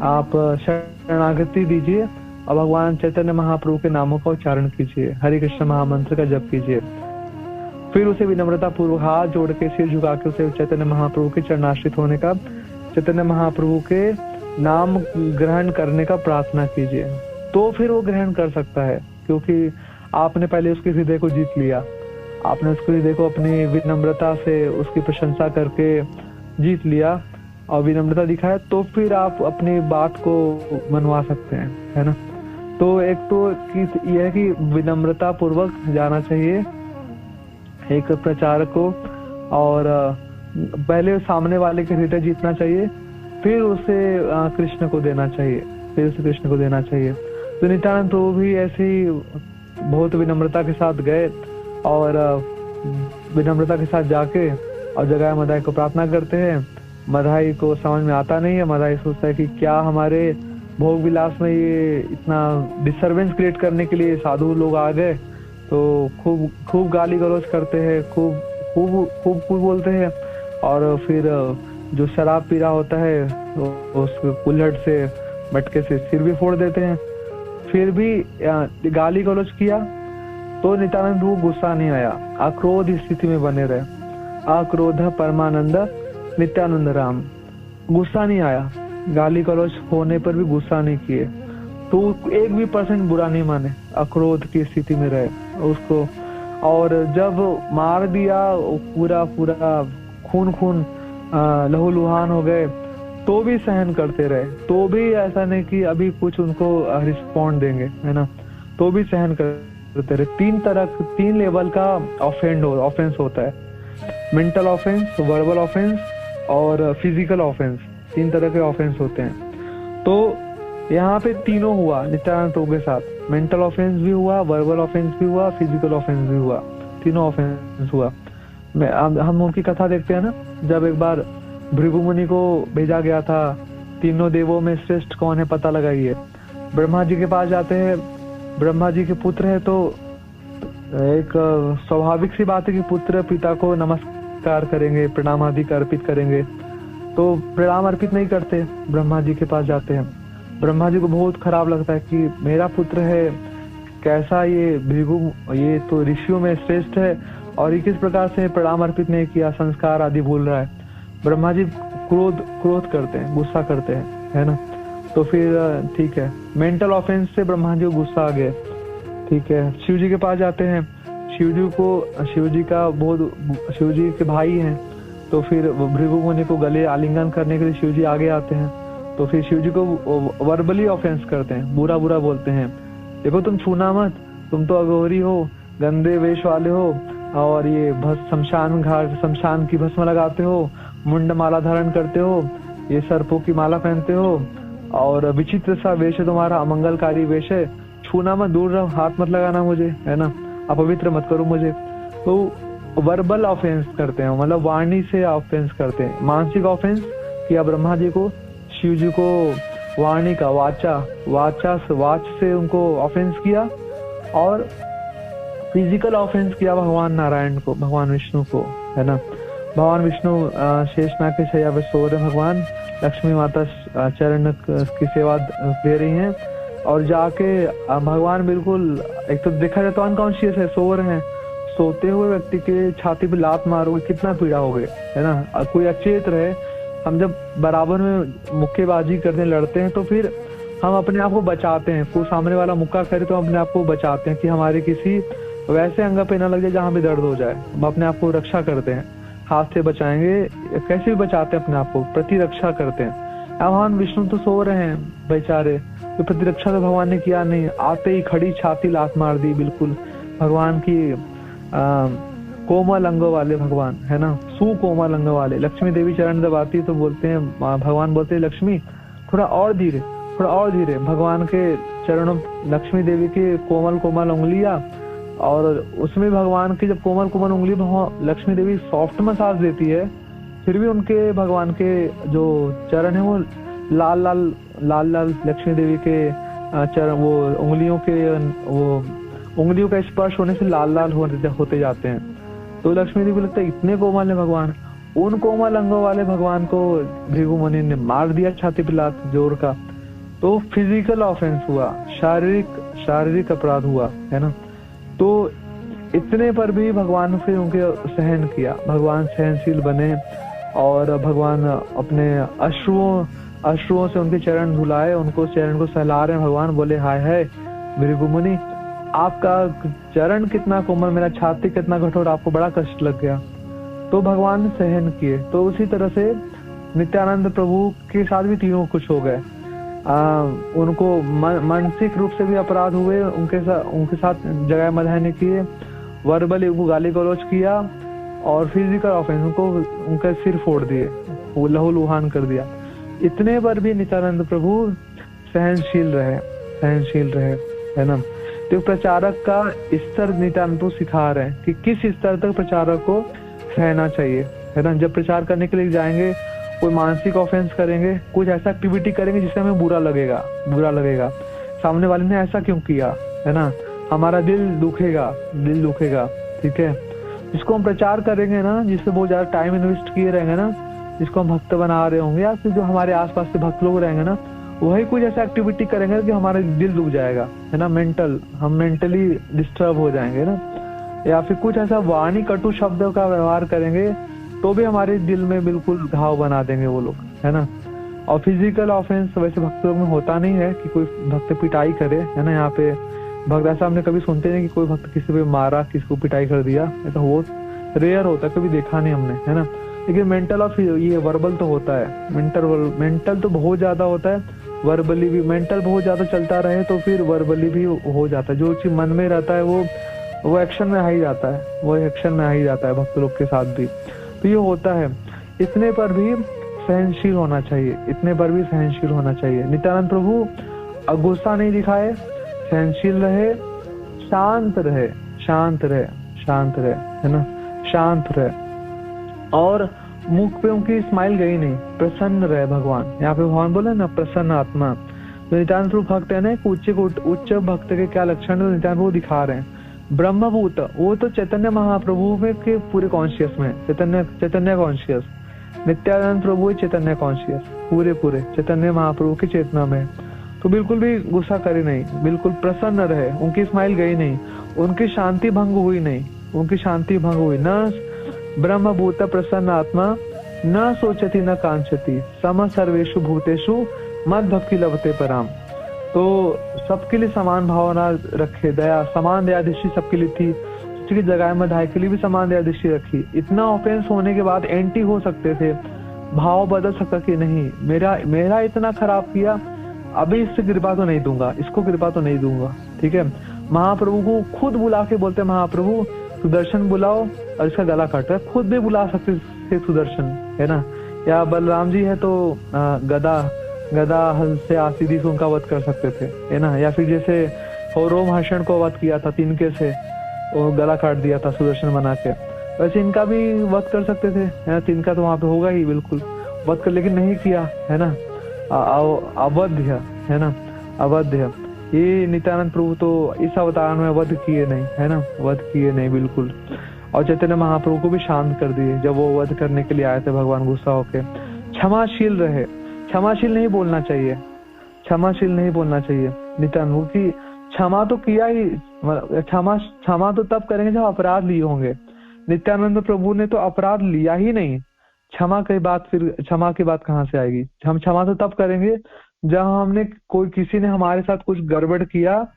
आप शरणागति दीजिए और भगवान चैतन्य महाप्रभु के नामों का उच्चारण कीजिए, हरे कृष्ण महामंत्र का जप कीजिए। फिर उसे विनम्रता पूर्वक हाथ जोड़ के सिर झुका के उसे चैतन्य महाप्रभु के चरणाश्रित होने का, चैतन्य महाप्रभु के नाम ग्रहण करने का प्रार्थना कीजिए। तो फिर वो ग्रहण कर सकता है, क्योंकि आपने पहले उसके हृदय को जीत लिया, आपने उसके हृदय को अपनी विनम्रता से उसकी प्रशंसा करके जीत लिया और विनम्रता दिखाया, तो फिर आप अपनी बात को मनवा सकते हैं, है ना। तो एक तो यह है कि विनम्रता पूर्वक जाना चाहिए एक प्रचारक को और पहले सामने वाले के हृदय जीतना चाहिए, फिर उसे कृष्ण को देना चाहिए, फिर उसे कृष्ण को देना चाहिए। तो नित्यानंद प्रभु भी ऐसे ही बहुत विनम्रता के साथ गए और विनम्रता के साथ जाके और जगाया मदाई को प्रार्थना करते हैं। मदाई को समझ में आता नहीं है, मदाई सोचता है कि क्या हमारे भोग विलास में ये इतना डिस्टर्बेंस क्रिएट करने के लिए साधु लोग आ गए। तो खूब गाली गलौज करते हैं, खूब बोलते हैं और फिर जो शराब पी रहा होता है उस कुल्हड़ से मटके से सिर भी फोड़ देते हैं। फिर भी गाली गलौज किया तो नित्यानंद प्रभु गुस्सा नहीं आया, अक्रोध स्थिति में बने रहे। अक्रोध परमानंद नित्यानंद राम, गुस्सा नहीं आया, गाली गलौज होने पर भी गुस्सा नहीं किए, तो 1% बुरा नहीं माने, अक्रोध की स्थिति में रहे उसको। और जब मार दिया पूरा खून लहू लुहान हो गए तो भी सहन करते रहे, तो भी ऐसा नहीं कि अभी कुछ उनको रिस्पॉन्ड देंगे, है ना, तो भी सहन करते रहे। 3 लेवल का ऑफेंस होता है, मेंटल ऑफेंस, वर्बल ऑफेंस और फिजिकल ऑफेंस, 3 तरह के ऑफेंस होते हैं। तो यहाँ पे तीनों हुआ नित्यानंद प्रभु के साथ, मेंटल ऑफेंस भी हुआ, वर्बल ऑफेंस भी हुआ, फिजिकल ऑफेंस भी हुआ, तीनों ऑफेंस हुआ। हम उनकी कथा देखते हैं ना, जब एक बार भृगु मुनि को भेजा गया था, तीनों देवों में श्रेष्ठ कौन है पता लगाइए। ब्रह्मा जी के पास जाते हैं, ब्रह्मा जी के पुत्र है तो एक स्वाभाविक सी बात है कि पुत्र पिता को नमस्कार करेंगे, प्रणाम आदि अर्पित करेंगे। तो प्रणाम अर्पित नहीं करते, ब्रह्मा जी के पास जाते हैं। ब्रह्मा जी को बहुत खराब लगता है कि मेरा पुत्र है, कैसा ये भृगु, ये तो ऋषियों में श्रेष्ठ है और ये किस प्रकार से प्रणाम अर्पित नहीं किया, संस्कार आदि भूल रहा है। ब्रह्मा जी क्रोध करते हैं, गुस्सा करते हैं, है ना। तो फिर ठीक है, मेंटल ऑफेंस से ब्रह्मा जी को गुस्सा आ गया, ठीक है। शिव जी के पास जाते हैं, शिव जी के भाई हैं, तो फिर भृगु मुनि को गले आलिंगन करने के लिए शिव जी आगे आते हैं। तो फिर शिव जी को वर्बली ऑफेंस करते हैं, बुरा बोलते हैं, देखो तुम छूना मत, तुम तो अघोरी हो, गंदे वेश वाले हो और ये शमशान की भस्म लगाते हो, मुंड माला धारण करते हो, ये सर्पों की माला पहनते हो और विचित्र सा वेश है तुम्हारा, अमंगलकारी वेश है, छूना मत, दूर रहो, हाथ मत लगाना मुझे, है ना, अपवित्र मत करो मुझे। तो वर्बल ऑफेंस करते हैं, मतलब वाणी से ऑफेंस करते हैं। मानसिक ऑफेंस किया ब्रह्मा जी को, शिव जी को वाणी का वाच से उनको ऑफेंस किया और फिजिकल ऑफेंस किया भगवान नारायण को, भगवान विष्णु को, है ना। भगवान विष्णु शेषनाग के शैया पे सो रहे, भगवान लक्ष्मी माता चरण की सेवा दे रही हैं और जाके भगवान बिल्कुल, एक तो देखा जाए तो अनकॉन्शियस है, सो रहे हैं, सोते हुए व्यक्ति के छाती पे लात मारोगे कितना पीड़ा हो गए, है ना। कोई अचेत रहे, हम जब बराबर में मुक्केबाजी करते लड़ते हैं तो फिर हम अपने आप को बचाते हैं, कोई सामने वाला मुक्का करे तो अपने आप को बचाते हैं कि हमारे किसी वैसे अंग पे ना लग जाए जहाँ भी दर्द हो जाए, हम अपने आप को रक्षा करते हैं, हाथ से बचाएंगे, कैसे भी बचाते हैं अपने आप को, प्रतिरक्षा करते हैं। भगवान विष्णु तो सो रहे हैं बेचारे, तो प्रतिरक्षा तो भगवान ने किया नहीं, आते ही खड़ी छाती लात मार दी, बिल्कुल भगवान की कोमल अंगों वाले भगवान, है ना, सुकोमल अंगों वाले। लक्ष्मी देवी चरण दबाती तो बोलते हैं, भगवान बोलते हैं लक्ष्मी थोड़ा और धीरे, भगवान के चरणों, लक्ष्मी देवी के कोमल उंगलियां, और उसमें भगवान की जब कोमल उंगली लक्ष्मी देवी सॉफ्ट मसाज देती है, फिर भी उनके भगवान के जो चरण है वो लाल लक्ष्मी देवी के चरण, वो उंगलियों का स्पर्श होने से लाल होते जाते हैं। तो लक्ष्मी देवी लगता है इतने कोमल है भगवान, उन कोमल अंगों वाले भगवान को भृगु मुनि ने मार दिया छाती पे लात जोर का। तो फिजिकल ऑफेंस हुआ, शारीरिक अपराध हुआ, है ना। तो इतने पर भी भगवान फिर उनके सहन किया, भगवान सहनशील बने और भगवान अपने अश्रुओं से उनके चरण धुलाए, उनको चरण को सहला रहे हैं। भगवान बोले हाय भृगु मुनि, आपका चरण कितना कोमल, मेरा छाती कितना कठोर, आपको बड़ा कष्ट लग गया। तो भगवान ने सहन किए। तो उसी तरह से नित्यानंद प्रभु के साथ भी तीनों कुछ हो गए, उनको मानसिक रूप से भी अपराध हुए, उनके साथ जगह मधाने किए, वर्बली उनको गाली गलौज किया और फिजिकल ऑफेंस, उनका सिर फोड़ दिए, वो लहू लुहान कर दिया। इतने पर भी नित्यानंद प्रभु सहनशील रहे, है ना। तो प्रचारक का स्तर नित्यानंद प्रभु सिखा रहे हैं कि किस स्तर तक प्रचारक को सहना चाहिए, है ना। जब प्रचार करने के लिए जाएंगे, कोई मानसिक ऑफेंस करेंगे, कुछ ऐसा एक्टिविटी करेंगे जिससे हमें बुरा लगेगा, सामने वाले ने ऐसा क्यों किया, है ना, हमारा दिल दुखेगा, ठीक है। जिसको हम प्रचार करेंगे ना, जिससे बहुत ज्यादा टाइम इन्वेस्ट किए रहेंगे ना, जिसको हम भक्त बना रहे होंगे, या फिर जो हमारे आसपास से भक्त लोग रहेंगे ना, वही कुछ ऐसा एक्टिविटी करेंगे कि हमारा दिल दुख जाएगा, है ना। हम मेंटली डिस्टर्ब हो जाएंगे ना, या फिर कुछ ऐसा वाणी कटु शब्द का व्यवहार करेंगे तो भी हमारे दिल में बिल्कुल घाव बना देंगे वो लोग, है ना। और फिजिकल ऑफेंस वैसे भक्त लोग में होता नहीं है कि कोई भक्त पिटाई करे, है ना। यहाँ पे भक्त ऐसा हमने कभी सुनते नहीं कि कोई भक्त किसी पे मारा, किसी को पिटाई कर दिया, ऐसा वो रेयर होता है, कभी देखा नहीं हमने, है ना। लेकिन मेंटल और ये वर्बल तो होता है, मेंटल तो बहुत ज्यादा होता है, वर्बली भी। मेंटल बहुत ज्यादा चलता रहे तो फिर वर्बली भी हो जाता है। जो चीज मन में रहता है वो एक्शन में आ ही जाता है, भक्त लोग के साथ भी तो ये होता है। इतने पर भी सहनशील होना चाहिए, नित्यानंद प्रभु गुस्सा नहीं दिखाए, सहनशील रहे, शांत रहे, है ना, शांत रहे। और मुख पे उनकी स्माइल गई नहीं, प्रसन्न रहे भगवान। यहाँ पे भगवान बोले ना, प्रसन्न आत्मा। तो नित्यानंद प्रभु भक्त है ना, उच्च भक्त के क्या लक्षण है नित्यानंद प्रभु दिखा रहे हैं। ब्रह्मभूत, वो तो चैतन्य महाप्रभु में के पूरे कॉन्शियस में, चैतन्य कॉन्शियस। नित्यानंद प्रभु चैतन्य कॉन्शियस, पूरे चैतन्य महाप्रभु की चेतना में। तो बिल्कुल भी गुस्सा करे नहीं, बिल्कुल प्रसन्न रहे, उनकी स्माइल गई नहीं, उनकी शांति भंग हुई न। ब्रह्मभूत प्रसन्न आत्मा, न सोचती न कांक्षति, सम सर्वेषु भूतेषु मद भक्ति लभते पराम। तो सबके लिए समान भावना रखे, समान दया दृष्टि सबके लिए थी, की जगह में ढाई के लिए भी समान दया दृष्टि रखी। इतना ऑफेंस होने के बाद एंटी हो सकते थे, भाव बदल सकता कि नहीं, मेरा इतना खराब किया, अभी इससे कृपा तो नहीं दूंगा, इसको कृपा तो नहीं दूंगा, ठीक है। महाप्रभु को खुद बुला के बोलते, महाप्रभु सुदर्शन बुलाओ और इसका गला काट रहा है, खुद भी बुला सकते थे सुदर्शन, है ना। या बलराम जी है तो गदा हल से आसीधी से उनका वध कर सकते थे, है ना। या फिर जैसे रोमहर्षण को वध किया था, तिनके से वो गला काट दिया था सुदर्शन बना के, वैसे इनका भी वध कर सकते थे, है ना। तिनका तो वहां पे होगा ही बिल्कुल वध कर, लेकिन नहीं किया, है ना। अवध्य, है ना, अवध्य। ये नित्यानंद प्रभु तो इस अवतार में वध किए नहीं, है ना, वध किए नहीं बिल्कुल। और चैतन्य महाप्रभु को भी शांत कर दिए जब वो वध करने के लिए आए थे भगवान, गुस्सा होके। क्षमाशील रहे, क्षमाशील नहीं बोलना चाहिए नित्यानंद की। क्षमा तो किया ही, क्षमा तो तब करेंगे जब अपराध लिए होंगे। नित्यानंद प्रभु ने तो अपराध लिया ही नहीं, क्षमा की बात कहाँ से आएगी। हम क्षमा तो तब करेंगे जब हमने किसी ने हमारे साथ कुछ गड़बड़ किया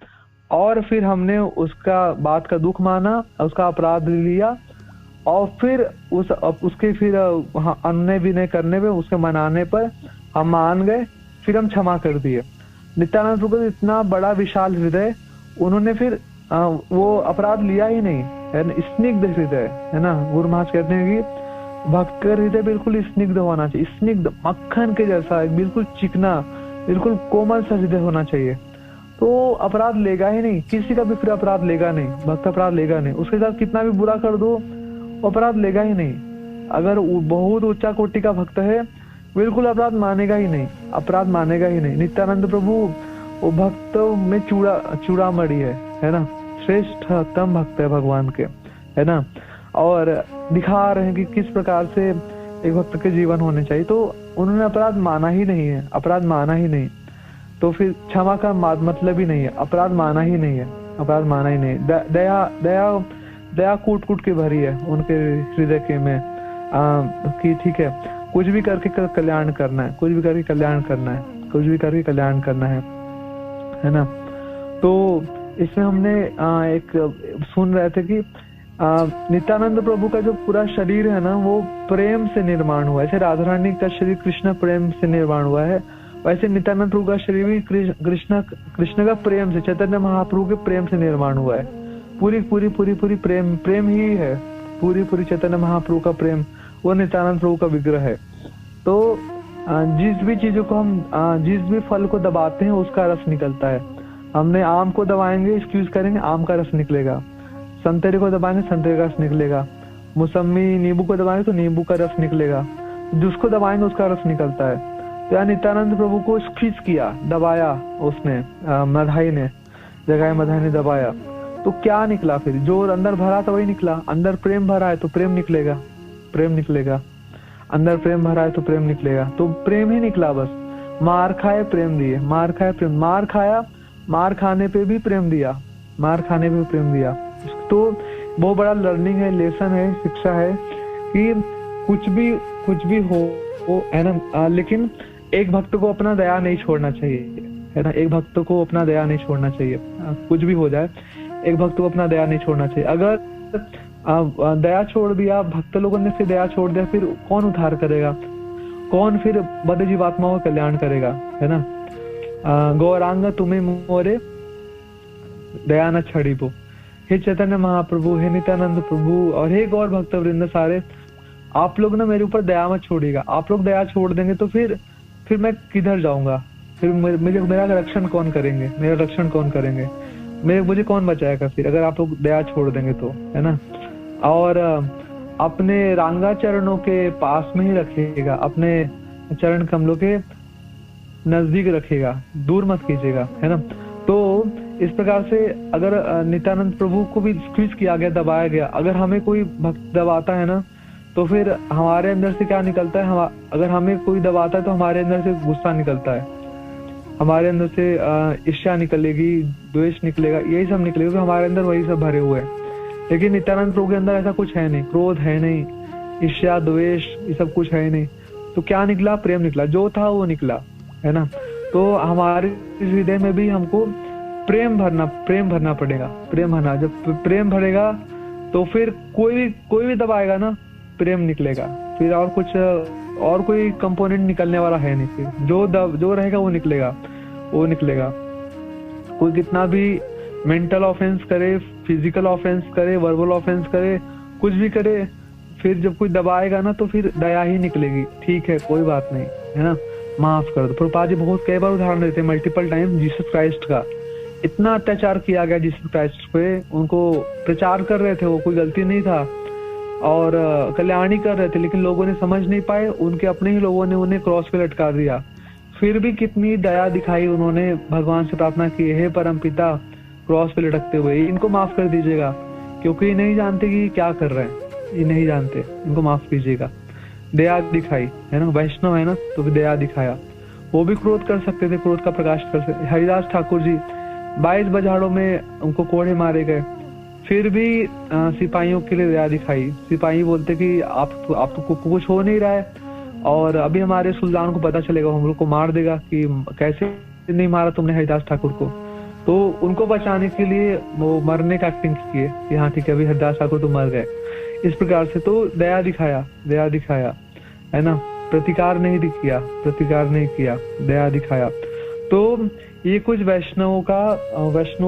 और फिर हमने उसका बात का दुख माना, उसका अपराध लिया और फिर उसके फिर अन्य विनय करने पे, उसके मनाने पर हम मान गए, फिर हम क्षमा कर दिए। नित्यानंद प्रभु का इतना बड़ा विशाल हृदय, उन्होंने फिर वो अपराध लिया ही नहीं, है ना। स्निग्ध हृदय, है ना। गुरु महाराज कहते हैं कि भक्त का हृदय बिल्कुल स्निग्ध होना चाहिए, स्निग्ध मक्खन के जैसा, बिल्कुल चिकना, बिल्कुल कोमल सा हृदय होना चाहिए। तो अपराध लेगा ही नहीं, किसी का भी फिर अपराध लेगा नहीं, भक्त अपराध लेगा नहीं। उसके साथ कितना भी बुरा कर दो, अपराध लेगा ही नहीं। अगर बहुत ऊंचा कोटि का भक्त है, बिल्कुल अपराध मानेगा ही नहीं, नित्यानंद प्रभु वो भक्त में चूड़ामणि है ना, श्रेष्ठतम भक्त है भगवान के, है ना। और दिखा रहे हैं कि किस प्रकार से एक भक्त के जीवन होने चाहिए। तो उन्होंने अपराध माना ही नहीं, तो फिर क्षमा का मतलब ही नहीं है, अपराध माना ही नहीं। दया कूट के भरी है उनके हृदय के में, कि ठीक है, कुछ भी करके कल्याण करना है, है ना। तो इसमें हमने एक सुन रहे थे कि नित्यानंद प्रभु का जो पूरा शरीर है ना, वो प्रेम से निर्माण हुआ है। जैसे राधा रानी का शरीर कृष्ण प्रेम से निर्माण हुआ है, वैसे नित्यानंद प्रभु का शरीर भी कृष्ण का प्रेम से, चैतन्य महाप्रभु के प्रेम से निर्माण हुआ है। पूरी प्रेम ही है, पूरी चैतन्य महाप्रभु का प्रेम, वो नित्यानंद प्रभु का विग्रह है। तो जिस भी चीजों को हम जिस भी फल को दबाते हैं उसका रस निकलता है। हमने आम को दबाएंगे, स्क्यूज करेंगे, आम का रस निकलेगा। संतरे को दबाएंगे, संतरे का रस निकलेगा। मौसमी नींबू को दबाएंगे तो नींबू का रस निकलेगा। जिसको दबाएंगे उसका रस निकलता है। तो यार नित्यानंद प्रभु को स्क्वीज किया, दबाया उसने, मधाई ने, जगाए मधाई ने दबाया, तो क्या निकला फिर? जो अंदर भरा था वही निकला। अंदर प्रेम भरा है तो प्रेम निकलेगा, प्रेम निकलेगा। अंदर प्रेम भरा है तो प्रेम निकलेगा। तो प्रेम ही निकला बस। मार खाए प्रेम दिए, मार खाए प्रेम, मार खाया, मार खाने पे भी प्रेम दिया, मार खाने पे भी प्रेम दिया। तो बहुत बड़ा लर्निंग है, लेसन है, शिक्षा है कि कुछ भी हो है ना, लेकिन एक भक्त को अपना दया नहीं छोड़ना चाहिए, है ना। एक भक्त को अपना दया नहीं छोड़ना चाहिए, कुछ भी हो जाए एक भक्त को अपना दया नहीं छोड़ना चाहिए। अगर दया छोड़ दिया, भक्त लोगों ने फिर दया छोड़ दिया, फिर कौन उद्धार करेगा? कौन फिर बद्ध जीवात्माओं का कल्याण करेगा, है ना। गौरांग तुम्हें मोरे दया न छड़ीबो। हे चैतन्य महाप्रभु, हे नित्यानंद प्रभु और हे गौर भक्त वृंद सारे, आप लोग ना मेरे ऊपर दया मत छोड़िएगा। आप लोग दया छोड़ देंगे तो फिर मैं किधर जाऊंगा? फिर मेरा रक्षण कौन करेंगे? मेरा रक्षण कौन करेंगे? मुझे कौन बचाएगा फिर, अगर आप लोग दया छोड़ देंगे तो, है ना। और अपने रांगा चरणों के पास में ही रखिएगा, अपने चरण कमलों के नजदीक रखिएगा, दूर मत कीजिएगा, है ना। तो इस प्रकार से अगर नित्यानंद प्रभु को भी स्क्वीज किया गया, दबाया गया, अगर हमें कोई भक्त दबाता है ना तो फिर हमारे अंदर से क्या निकलता है? अगर हमें कोई दबाता है तो हमारे अंदर से गुस्सा निकलता है, हमारे अंदर से ईर्ष्या निकलेगी, द्वेष निकलेगा, यही सब निकलेगा, क्योंकि हमारे अंदर वही सब भरे हुए हैं। लेकिन नित्यानंद प्रभु के अंदर ऐसा कुछ है नहीं, क्रोध है नहीं, ईर्ष्या द्वेष ये सब कुछ है ही नहीं। तो क्या निकला? प्रेम निकला, जो था वो निकला, है ना। तो हमारे इस हृदय में भी हमको प्रेम भरना पड़ेगा, प्रेम भरना। जब प्रेम भरेगा तो फिर कोई भी दबाएगा ना, प्रेम निकलेगा। फिर और कोई कंपोनेंट निकलने वाला है नहीं। फिर जो रहेगा वो निकलेगा। कोई कितना भी मेंटल ऑफेंस करे, फिजिकल ऑफेंस करे, वर्बल ऑफेंस करे, कुछ भी करे, फिर जब कोई दबाएगा ना तो फिर दया ही निकलेगी। ठीक है, कोई बात नहीं, है ना, माफ कर दो। प्रभुपाद जी बहुत कई बार उदाहरण देते हैं, मल्टीपल टाइम जीसस क्राइस्ट का। इतना अत्याचार किया गया जीसस क्राइस्ट पे, उनको प्रचार कर रहे थे, वो कोई गलती नहीं था और कल्याणी कर रहे थे, लेकिन लोगों ने समझ नहीं पाए, उनके अपने ही लोगों ने उन्हें क्रॉस पे लटका दिया। फिर भी कितनी दया दिखाई उन्होंने, भगवान से प्रार्थना की, हे परम पिता, क्रॉस पे लटकते हुए इनको माफ कर दीजिएगा, क्योंकि ये नहीं जानते कि क्या कर रहे हैं, ये नहीं जानते, इनको माफ कीजिएगा। दया दिखाई, है ना, वैष्णव है ना, तो भी दया दिखाया। वो भी क्रोध कर सकते थे, क्रोध का प्रकाश कर सकते। हरिदास ठाकुर जी 22 बजारों में उनको कोड़े मारे गए, फिर भी सिपाहियों के लिए दया दिखाई। सिपाही बोलते कि आप तो कुछ हो नहीं रहा है और अभी हमारे सुल्तान को पता चलेगा, हम लोग को मार देगा, कि कैसे नहीं मारा तुमने हरिदास ठाकुर को। तो उनको बचाने के लिए वो मरने का एक्टिंग किए कि हाँ ठीक है, अभी हरिदास ठाकुर तो मर गए। इस प्रकार से तो दया दिखाया, है ना, प्रतिकार नहीं किया, दया दिखाया। तो ये कुछ वैष्णवों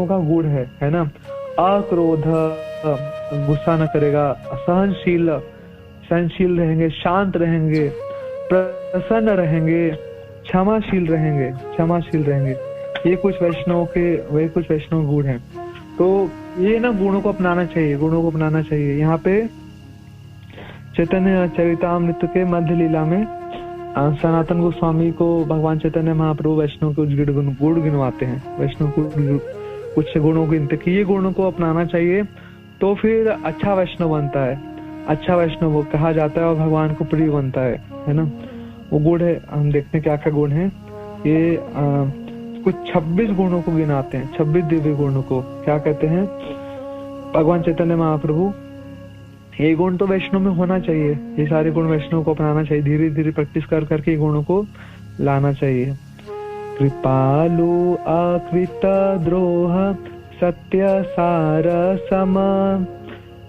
का गुण है ना। अक्रोध, गुस्सा न करेगा, सहनशील रहेंगे, शांत रहेंगे, प्रसन्न रहेंगे, क्षमाशील रहेंगे। ये कुछ वैष्णव गुण हैं। तो ये ना गुणों को अपनाना चाहिए। यहाँ पे चैतन्य चरितामृत के मध्य लीला में सनातन गोस्वामी को भगवान चैतन्य महाप्रभु वैष्णव के गुण गिनवाते हैं। वैष्णव को कुछ गुणों गिनते कि ये गुणों को अपनाना चाहिए, तो फिर अच्छा वैष्णव बनता है, अच्छा वैष्णव कहा जाता है और भगवान को प्रिय बनता है ना। वो गुण है, हम देखते हैं क्या क्या गुण है। ये कुछ 26 गुणों को गिनाते हैं, 26 दिव्य गुणों को। क्या कहते हैं भगवान चैतन्य महाप्रभु? ये गुण तो वैष्णव में होना चाहिए, ये सारे गुण वैष्णव को अपनाना चाहिए, धीरे धीरे प्रैक्टिस कर करके ये गुणों को लाना चाहिए। कृपालु अकृत द्रोह सत्य सार सम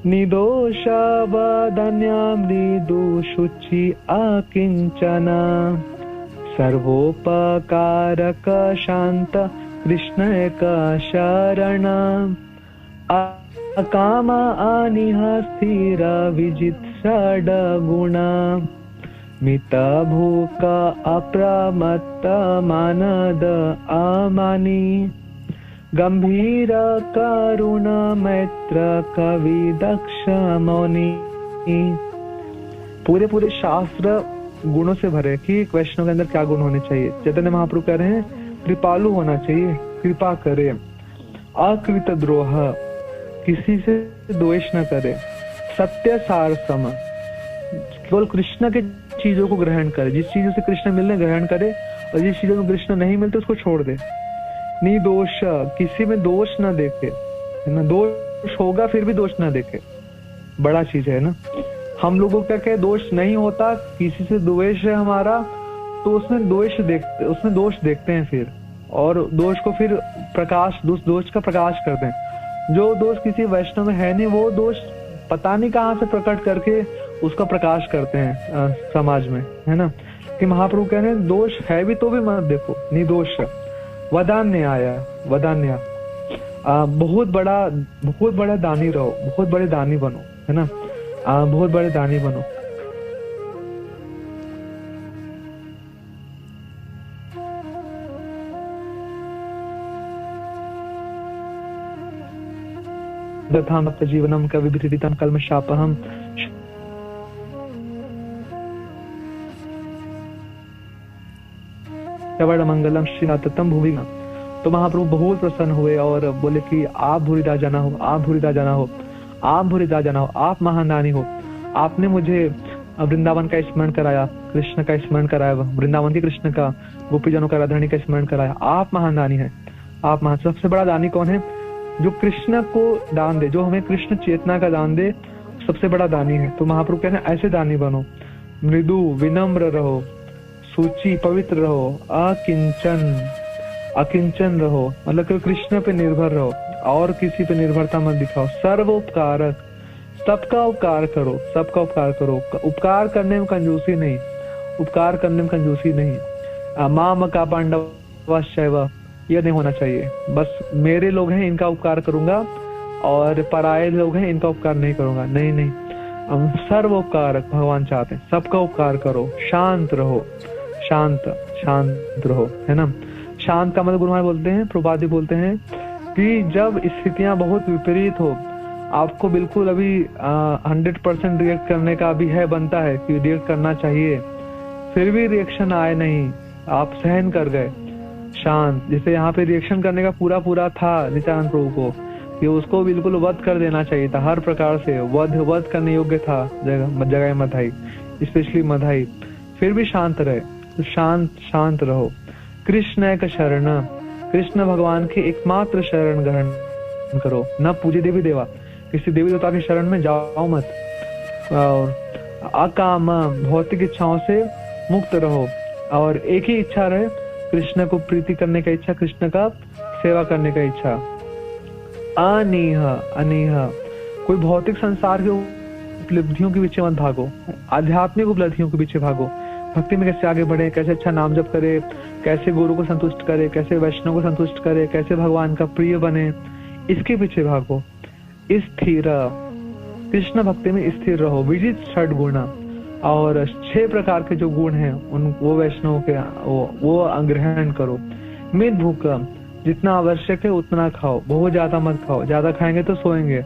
निर्दोष वदन्या मृदु शुचि अकिंचन सर्वोपकारक शांत कृष्ण एक शरण अकाम अनिह स्थिर विजित षड गुण मित भूक अप्रमत्त मानद अमानी गंभीर करुण मैत्र कवि दक्ष मौनी। पूरे पूरे शास्त्र गुणों से भरे कि एक वैष्णव के अंदर क्या गुण होने चाहिए। चैतन्य महाप्रभु कह रहे हैं कृपालु होना चाहिए, कृपा करे, अकृत द्रोह, किसी से द्वेष न करे, सत्य सार सम, केवल कृष्ण के चीजों को ग्रहण करे, जिस चीजों से कृष्ण मिलने ग्रहण करे और जिस चीजों में कृष्ण नहीं मिलते उसको छोड़ दे। निर्दोष, किसी में दोष न देखे, है ना, दोष होगा फिर भी दोष न देखे, बड़ा चीज है ना। हम लोगों का क्या दोष नहीं होता, किसी से द्वेष है हमारा तो उसमें दोष देखते हैं फिर, और दोष को फिर दोष का प्रकाश करते हैं। जो दोष किसी वैष्णव में है नहीं, वो दोष पता नहीं कहाँ से प्रकट करके उसका प्रकाश करते हैं समाज में, है ना। कि महाप्रभु कह रहे हैं दोष है भी तो भी मत देखो, निर्दोष। वदान्य आया, वदान्य, बहुत बड़ा दानी रहो, बहुत बड़े दानी बनो, है ना, बहुत बड़े दानी बनो। दधाम जीवनम कविभिदितं कल्मषापहम श्रवण मंगलम श्रीनाथतम भूमि। तो महाप्रभु बहुत प्रसन्न हुए और बोले कि आप भूरिदा जाना हो, आप भूरिदा जाना हो, आप भूरिदा जाना हो, आप महादानी हो। आपने मुझे वृंदावन का स्मरण कराया, कृष्ण का स्मरण कराया, वृंदावन के कृष्ण का, गोपीजनों का, राधारानी का स्मरण कराया। आप महादानी है, आप महान। सबसे बड़ा दानी कौन है? जो कृष्ण को दान दे, जो हमें कृष्ण चेतना का दान दे, सबसे बड़ा दानी है। तो महाप्रभु कहते हैं ऐसे दानी बनो, मृदु विनम्र रहो, सूची पवित्र रहो, अकिंचन रहो, मतलब कि कृष्ण पे निर्भर रहो और किसी पे निर्भरता मत दिखाओ। सर्वोपकारक, सबका उपकार करो, सबका उपकार करो, उपकार करने में कंजूसी नहीं, उपकार करने में कंजूसी नहीं। माम का पांडव यह नहीं होना चाहिए, बस मेरे लोग हैं इनका उपकार करूंगा और पराये लोग हैं इनका उपकार नहीं करूंगा, नहीं नहीं। सर्वोपकारक भगवान चाहते हैं, सबका उपकार करो, शांत रहो, शांत रहो, है ना। शांत का मतलब गुरु महाराज बोलते हैं, प्रभुपाद जी बोलते हैं कि जब स्थितियां बहुत विपरीत हो, आपको बिल्कुल अभी 100% रिएक्ट करने का अभी है, बनता है कि रिएक्ट करना चाहिए, फिर भी रिएक्शन आए नहीं, आप सहन कर गए, शांत। जैसे यहाँ पे रिएक्शन करने का पूरा था नित्यानंद प्रभु को कि उसको बिल्कुल वध कर देना चाहिए था, हर प्रकार से वध करने योग्य था जगह मधाई, स्पेशली मधाई, फिर भी शांत रहे। तो शांत रहो। कृष्ण एक शरण, कृष्ण भगवान के एकमात्र शरण ग्रहण करो, न पूजे देवी देवा, किसी देवी देवता के शरण में जाओ मत। और अकाम, भौतिक इच्छाओं से मुक्त रहो और एक ही इच्छा रहे, कृष्ण को प्रीति करने का इच्छा, कृष्ण का सेवा करने का इच्छा। अनीह, कोई भौतिक संसार के उपलब्धियों के पीछे मत भागो, आध्यात्मिक उपलब्धियों के पीछे भागो। भक्ति में कैसे आगे बढ़े, कैसे अच्छा नाम जप करे, कैसे गुरु को संतुष्ट करे, कैसे वैष्णव को संतुष्ट करे, कैसे भगवान का प्रिय बने, इसके पीछे भागो। स्थिर, कृष्ण भक्ति में स्थिर रहो। विजित षड गुण, और 6 प्रकार के जो गुण हैं वो वैष्णव के वो ग्रहण करो। मित भूख, जितना आवश्यक है उतना खाओ, बहुत ज्यादा मत खाओ, ज्यादा खाएंगे तो सोएंगे,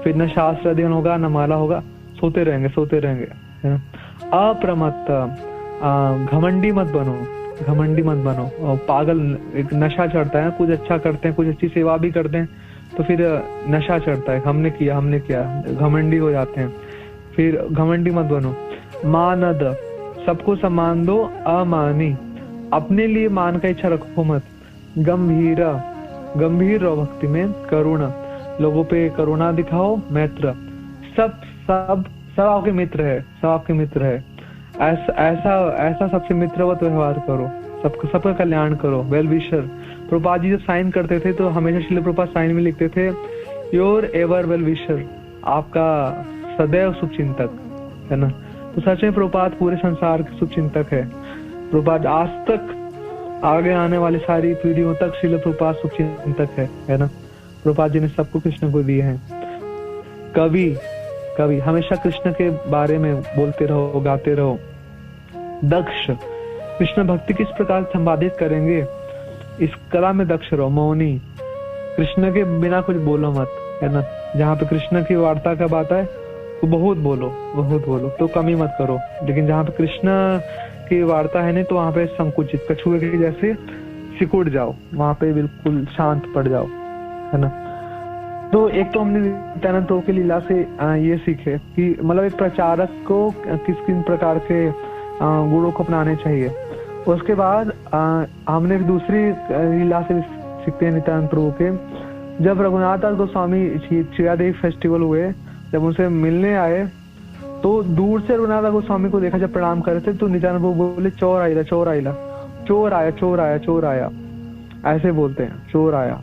फिर न शास्त्र अध्ययन होगा न माला होगा, सोते रहेंगे, है ना। अप्रमत्त, घमंडी मत बनो, और पागल, एक नशा चढ़ता है, कुछ अच्छा करते हैं, कुछ अच्छी सेवा भी करते हैं तो फिर नशा चढ़ता है, हमने किया, घमंडी हो जाते हैं, फिर घमंडी मत बनो। मानद, सबको सम्मान दो, अमानी, अपने लिए मान का इच्छा रखो मत। गंभीर रहो भक्ति में। करुण, लोगों पे करुणा दिखाओ। मैत्र, सब आपके मित्र है, ऐसा सबसे मित्रवत व्यवहार करो, सबका कल्याण करो। वेल विशर, प्रभुपाद जी जब साइन करते थे तो हमेशा श्रील प्रभुपाद साइन में लिखते थे योर एवर वेल विशर, आपका सदैव शुभचिंतक, है ना। तो सच में प्रभुपाद पूरे संसार के शुभचिंतक है। प्रभुपाद आज तक, आगे आने वाली सारी पीढ़ियों तक श्रील प्रभुपाद शुभचिंतक है ना। प्रभुपाद जी ने सबको कृष्ण को दिए हैं। कवि, हमेशा कृष्ण के बारे में बोलते रहो, गाते रहो। दक्ष, कृष्ण भक्ति किस प्रकार संपादित करेंगे, इस कला में दक्ष रहो। मौनी, कृष्ण के बिना कुछ बोलो मत, है ना। जहाँ पे कृष्ण की वार्ता का बात है तो बहुत बोलो तो कमी मत करो, लेकिन जहाँ पे कृष्ण की वार्ता है नहीं तो वहाँ पे संकुचित, कछुए के जैसे सिकुड़ जाओ, वहाँ पे बिल्कुल शांत पड़ जाओ, है ना। तो एक तो हमने नित्यानंद प्रभु की लीला से ये सीखे कि मतलब एक प्रचारक को किस किन प्रकार के गुणों को अपनाने चाहिए। उसके बाद हमने दूसरी लीला से सीखते हैं नित्यानंद प्रभु के, जब रघुनाथ दास गोस्वामी चिड़ियादेवी फेस्टिवल हुए, जब उनसे मिलने आए तो दूर से रघुनाथ दास गोस्वामी को देखा, जब प्रणाम कर रहे थे तो नित्यानंद प्रभु बोले चोर आइला, चोर आया, ऐसे बोलते हैं, चोर आया।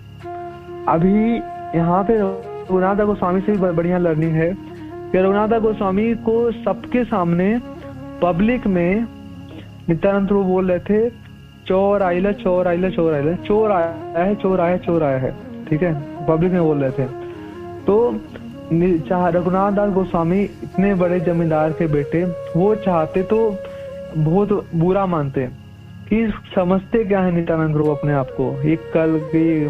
अभी यहाँ पे रघुनाथ दास गोस्वामी से भी बढ़िया लर्निंग है कि रघुनाथ दास गोस्वामी को सबके सामने पब्लिक में नित्यानंद प्रभु बोल रहे थे चोर आइला, चोर आया है, ठीक है, पब्लिक में बोल रहे थे। तो रघुनाथ दास गोस्वामी इतने बड़े जमींदार के बेटे, वो चाहते तो बहुत बुरा मानते कि समझते क्या है नित्यानंद प्रभु अपने आप को, एक कल के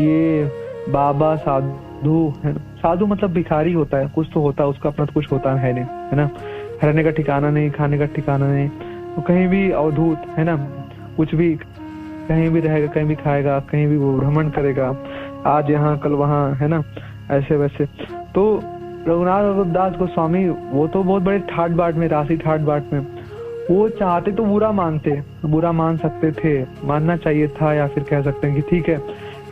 ये बाबा साधु है। साधु मतलब भिखारी होता है, कुछ तो होता है उसका अपना, तो कुछ होता है नहीं, है ना। रहने का ठिकाना नहीं, खाने का ठिकाना नहीं, तो कहीं भी अवधूत, है ना, कुछ भी कहीं भी रहेगा, कहीं भी खाएगा, कहीं भी वो भ्रमण करेगा, आज यहाँ कल वहाँ, है ना, ऐसे वैसे। तो रघुनाथ दास गोस्वामी वो तो बहुत बड़े ठाट बाट में, राशि ठाट बाट में, वो चाहते तो बुरा मान सकते थे, मानना चाहिए था, या फिर कह सकते हैं कि ठीक है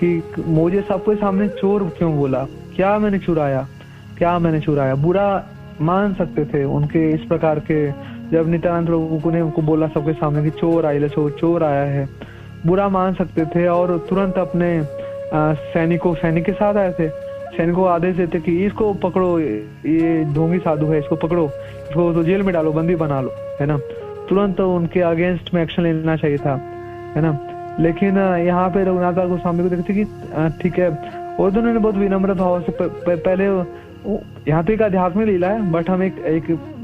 कि मुझे सबके सामने चोर क्यों बोला, क्या मैंने चुराया, बुरा मान सकते थे उनके इस प्रकार के। जब नित्यानंद प्रभु ने उनको बोला सबके सामने कि चोर आया है, बुरा मान सकते थे और तुरंत अपने सैनिक के साथ आए थे। सैनिकों को आदेश देते कि इसको पकड़ो, ये ढोंगी साधु है, इसको पकड़ो, इसको तो जेल में डालो, बंदी बना लो, है ना। तुरंत उनके अगेंस्ट में एक्शन लेना चाहिए था, है ना। लेकिन यहाँ पे रघुनाथ दास गोस्वामी को देखते कि ठीक है, और दोनों ने बहुत विनम्र भाव से पहले, यहाँ तो एक आध्यात्मिक लीला है, बट हम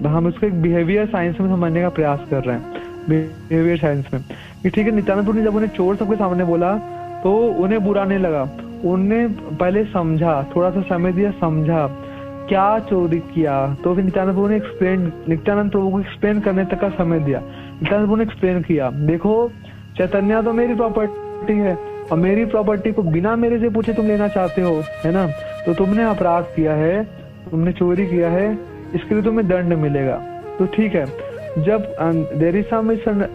हम उसको एक बिहेवियर साइंस में समझने का प्रयास कर रहे हैं, बिहेवियर साइंस में, कि ठीक है नित्यानंद ने जब उन्हें चोर सबके सामने बोला तो उन्हें बुरा नहीं लगा, उन्हें पहले समझा, थोड़ा सा समय दिया, समझा क्या चोरी किया, तो फिर नित्यानंद प्रभु को एक्सप्लेन करने तक का समय दिया। नित्यानंद प्रभु ने एक्सप्लेन किया, देखो चैतन्य तो मेरी प्रॉपर्टी है, और मेरी प्रॉपर्टी को बिना मेरे से पूछे तुम लेना चाहते हो, है ना, तो तुमने अपराध किया है, तुमने चोरी किया है, इसके लिए तुम्हें दंड मिलेगा। तो ठीक है, जब देयर इज सम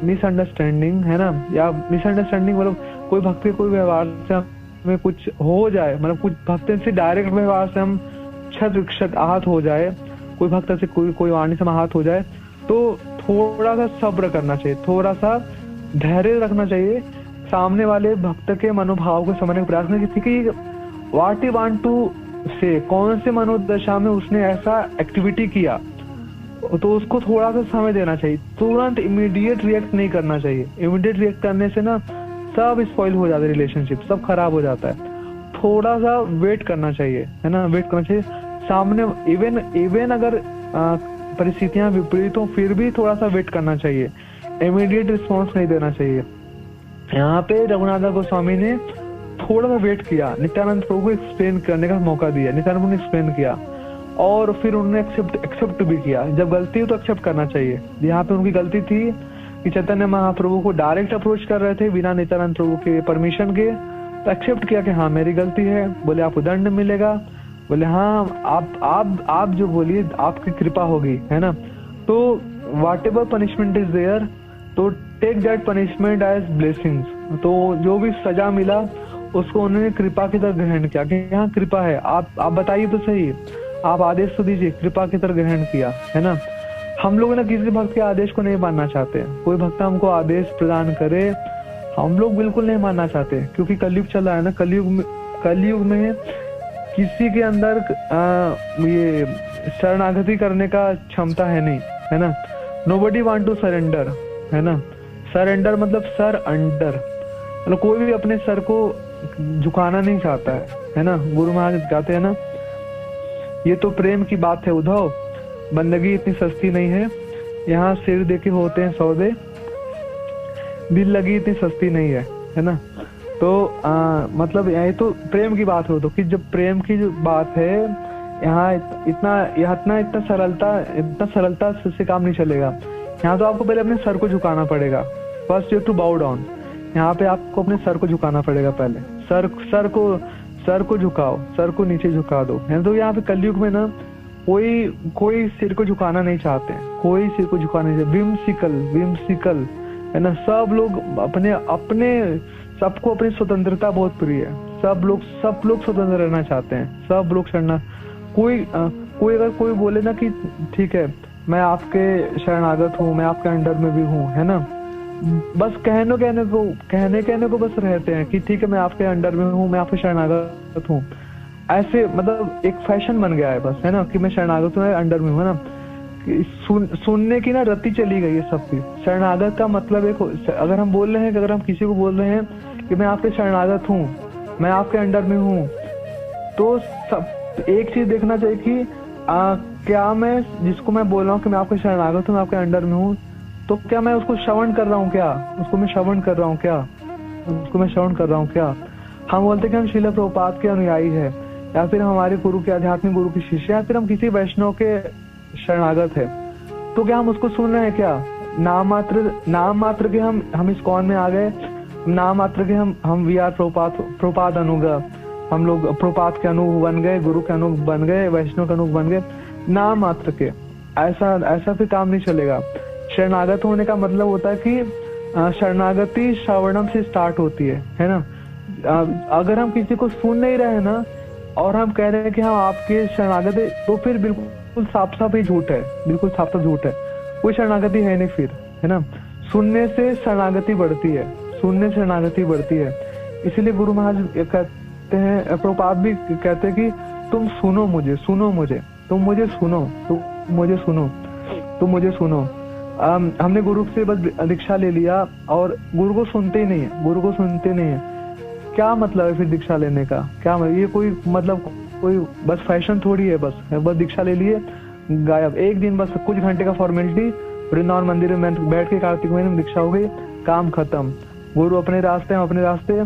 मिसअंडरस्टैंडिंग, है ना, या मिसअंडरस्टैंडिंग मतलब कोई भक्त कोई व्यवहार से हमें कुछ हो जाए, मतलब कुछ भक्त से डायरेक्ट व्यवहार से हम क्षत आहत हो जाए, कोई भक्त से कोई वाणी से आहत हो जाए, तो थोड़ा सा सब्र करना चाहिए, थोड़ा सा धैर्य रखना चाहिए, सामने वाले भक्त के मनोभाव को समझने का प्रयास करना चाहिए कि व्हाट यू वांट टू से, कौन से मनोदशा में उसने ऐसा एक्टिविटी किया, तो उसको थोड़ा सा समय देना चाहिए। तुरंत इमीडिएट रिएक्ट नहीं करना चाहिए, इमीडिएट रिएक्ट करने से ना सब स्पॉइल हो जाता है, रिलेशनशिप सब खराब हो जाता है। थोड़ा सा वेट करना चाहिए, है ना, वेट करना चाहिए। सामने इवन अगर परिस्थितियां विपरीत हो फिर भी थोड़ा सा वेट करना चाहिए, इमीडिएट रिस्पॉन्स नहीं देना चाहिए। यहाँ पे रघुनाथ दास गोस्वामी ने थोड़ा सा वेट किया, नित्यानंद प्रभु को एक्सप्लेन करने का मौका दिया, नित्यानंद प्रभु ने एक्सप्लेन किया और फिर उन्होंने एक्सेप्ट भी किया। जब गलती हो तो एक्सेप्ट करना चाहिए। यहाँ पे उनकी गलती थी कि चैतन्य महाप्रभु को डायरेक्ट अप्रोच कर रहे थे बिना नित्यानंद प्रभु के परमिशन के, तो एक्सेप्ट किया कि हाँ मेरी गलती है, बोले आपको दंड मिलेगा, बोले हाँ आप जो बोलिए आपकी कृपा होगी, है ना। तो whatever punishment is there, तो take that punishment as blessings. तो जो भी सजा मिला उसको उन्होंने कृपा की तरह ग्रहण किया कि यहाँ कृपा है, आप बताइए तो सही, आप आदेश तो दीजिए, कृपा की तरह ग्रहण किया, है ना। हम लोग ना किसी भक्त के आदेश को नहीं मानना चाहते, कोई भक्त हमको आदेश प्रदान करे हम लोग बिल्कुल नहीं मानना चाहते, क्योंकि कलयुग चल रहा है ना। कलयुग में किसी के अंदर ये शरणागति करने का क्षमता है नहीं, है ना। नोबडी वांट टू सरेंडर, है ना। सरेंडर मतलब सर अंडर, मतलब कोई भी अपने सर को झुकाना नहीं चाहता है ना। गुरु महाराज कहते हैं ना, ये तो प्रेम की बात है उद्धव, बंदगी इतनी सस्ती नहीं है, यहाँ सिर देके होते हैं सौदे, दिल लगी इतनी सस्ती नहीं है ना। तो मतलब यही तो प्रेम की बात हो, तो कि जब प्रेम की जो बात है यहाँ इतना सरलता से काम नहीं चलेगा। यहाँ तो आपको पहले अपने सर को झुकाना पड़ेगा। First you to bow down. यहाँ पे आपको अपने सर को झुकाना पड़ेगा पहले। सर को झुकाओ, सर को नीचे झुका दो, है। तो यहाँ पे कलयुग में ना कोई सिर को झुकाना नहीं चाहते हैं, कोई सिर को झुकाना नहीं चाहते। विम्सिकल है ना। सब लोग सबको अपनी स्वतंत्रता बहुत प्रिय है। सब लोग स्वतंत्र रहना चाहते हैं। सब लोग कोई अगर कोई बोले ना कि ठीक है मैं आपके शरणागत हूँ, मैं आपके अंडर में भी हूँ, है ना, बस कहने को बस रहते हैं कि ठीक है मैं आपके अंडर में हूँ, मैं आपके शरणागत हूँ। ऐसे मतलब एक फैशन बन गया है बस, है ना, कि मैं शरणागत हूँ, अंडर में हूँ, है ना। सुनने की ना रत्ती चली गई है सबकी। शरणागत का मतलब अगर हम बोल रहे हैं कि अगर हम किसी को बोल रहे हैं कि मैं आपके शरणागत हूँ, मैं आपके अंडर में हूँ, तो सब एक चीज देखना चाहिए कि क्या मैं जिसको मैं बोल रहा हूँ कि मैं आपके शरणागत हूँ, मैं आपके अंडर में हूँ, तो क्या मैं उसको श्रवण कर रहा हूँ क्या? उसको मैं श्रवण कर रहा हूँ क्या? हम बोलते कि हम श्रील प्रभुपाद के अनुयायी है, या फिर हमारे गुरु के आध्यात्मिक गुरु की शिष्य, या फिर हम किसी वैष्णव के शरणागत है, तो क्या हम उसको सुन रहे हैं क्या? नाम मात्र के हम इस्कॉन में आ गए, नाम मात्र के हम वी आर प्रभुपाद अनुग, हम लोग प्रभुपाद के अनुग बन गए, गुरु के अनुग बन गए, वैष्णव के अनुग बन गए, नाम मात्र के। ऐसा फिर काम नहीं चलेगा। शरणागत होने का मतलब होता है कि शरणागति श्रवणम से स्टार्ट होती है ना। अगर हम किसी को सुन नहीं रहे ना और हम कह रहे हैं कि हम आपके शरणागत है, तो फिर बिल्कुल साफ साफ ही झूठ है, बिल्कुल साफ साफ झूठ है। कोई शरणागति है नहीं फिर, है ना। सुनने से शरणागति बढ़ती है, इसीलिए गुरु महाराज कहते हैं, प्रभुपाद भी कहते हैं कि तुम मुझे सुनो। हमने गुरु से बस दीक्षा ले लिया और गुरु को सुनते ही नहीं है। क्या मतलब है फिर दीक्षा लेने का? क्या ये कोई बस फैशन थोड़ी है। बस दीक्षा ले लिए, गायब। एक दिन बस कुछ घंटे का फॉर्मेलिटी, वृंदावन मंदिर में बैठ के कार्तिक महीने में दीक्षा हो गई, काम खत्म। गुरु अपने रास्ते, हम अपने रास्ते।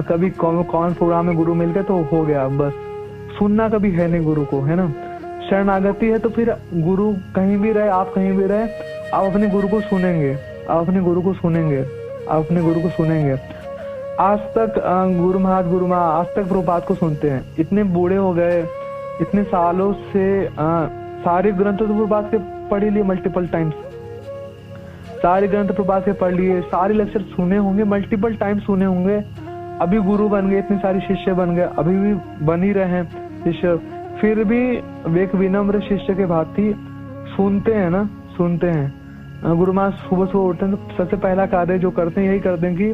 कभी कौन प्रोग्राम में गुरु मिल गए तो हो गया। बस सुनना कभी है नहीं गुरु को, है ना। शरणागति है तो फिर गुरु कहीं भी रहे, आप कहीं भी रहे, आप अपने गुरु को सुनेंगे। आज तक गुरु महाराज आज तक प्रभुपाद को सुनते हैं। इतने बूढ़े हो गए, इतने सालों से सारे ग्रंथ तो प्रभुपाद के पढ़ लिए मल्टीपल टाइम्स, सारे ग्रंथ प्रभुपाद के पढ़ लिए, सारे लेक्चर सुने होंगे, मल्टीपल टाइम सुने होंगे। अभी गुरु बन गए, इतने सारे शिष्य बन गए, अभी भी बन ही रहे हैं शिष्य, फिर भी एक विनम्र शिष्य के भांति सुनते हैं। गुरु महाराज सुबह उठते हैं तो सबसे पहला कार्य जो करते हैं यही करते हैं कि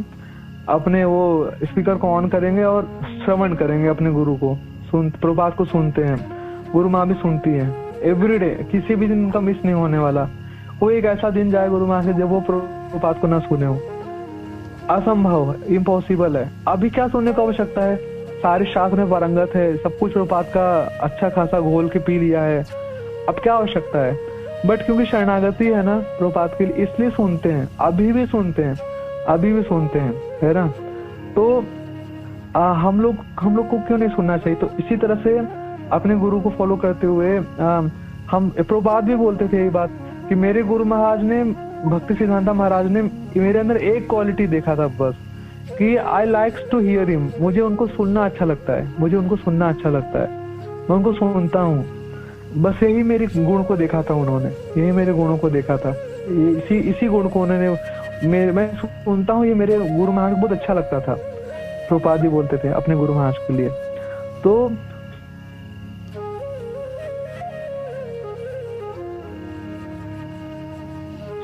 अपने वो स्पीकर को ऑन करेंगे और श्रवण करेंगे अपने गुरु को, प्रभुपाद को सुनते हैं। गुरु माँ भी सुनती है एवरीडे, किसी भी दिन उनका मिस नहीं होने वाला। कोई एक ऐसा दिन जाए गुरु माँ से जब वो प्रभुपाद को ना सुने हो, असंभव है, इम्पॉसिबल है। अभी क्या सुनने की आवश्यकता है? सारे शास्त्र में पारंगत है, सब कुछ प्रभुपाद का अच्छा खासा घोल के पी लिया है, अब क्या आवश्यकता है? बट क्योंकि शरणागति है ना प्रभुपाद के लिए, इसलिए सुनते हैं, अभी भी सुनते हैं, है ना। तो हम लोग को क्यों नहीं सुनना चाहिए? तो इसी तरह से अपने गुरु को फॉलो करते हुए हम प्रभुपाद भी बोलते थे यही बात कि मेरे गुरु महाराज ने, भक्ति सिद्धांत महाराज ने मेरे अंदर एक क्वालिटी देखा था बस, कि I likes to hear him. मुझे उनको सुनना अच्छा लगता है, मैं उनको सुनता हूँ। बस यही मेरे गुण को देखा था उन्होंने, इसी गुण को उन्होंने, मैं सुनता हूँ, ये मेरे गुरु महाराज को बहुत अच्छा लगता था। प्रभुपाद जी बोलते थे अपने गुरु महाराज के लिए। तो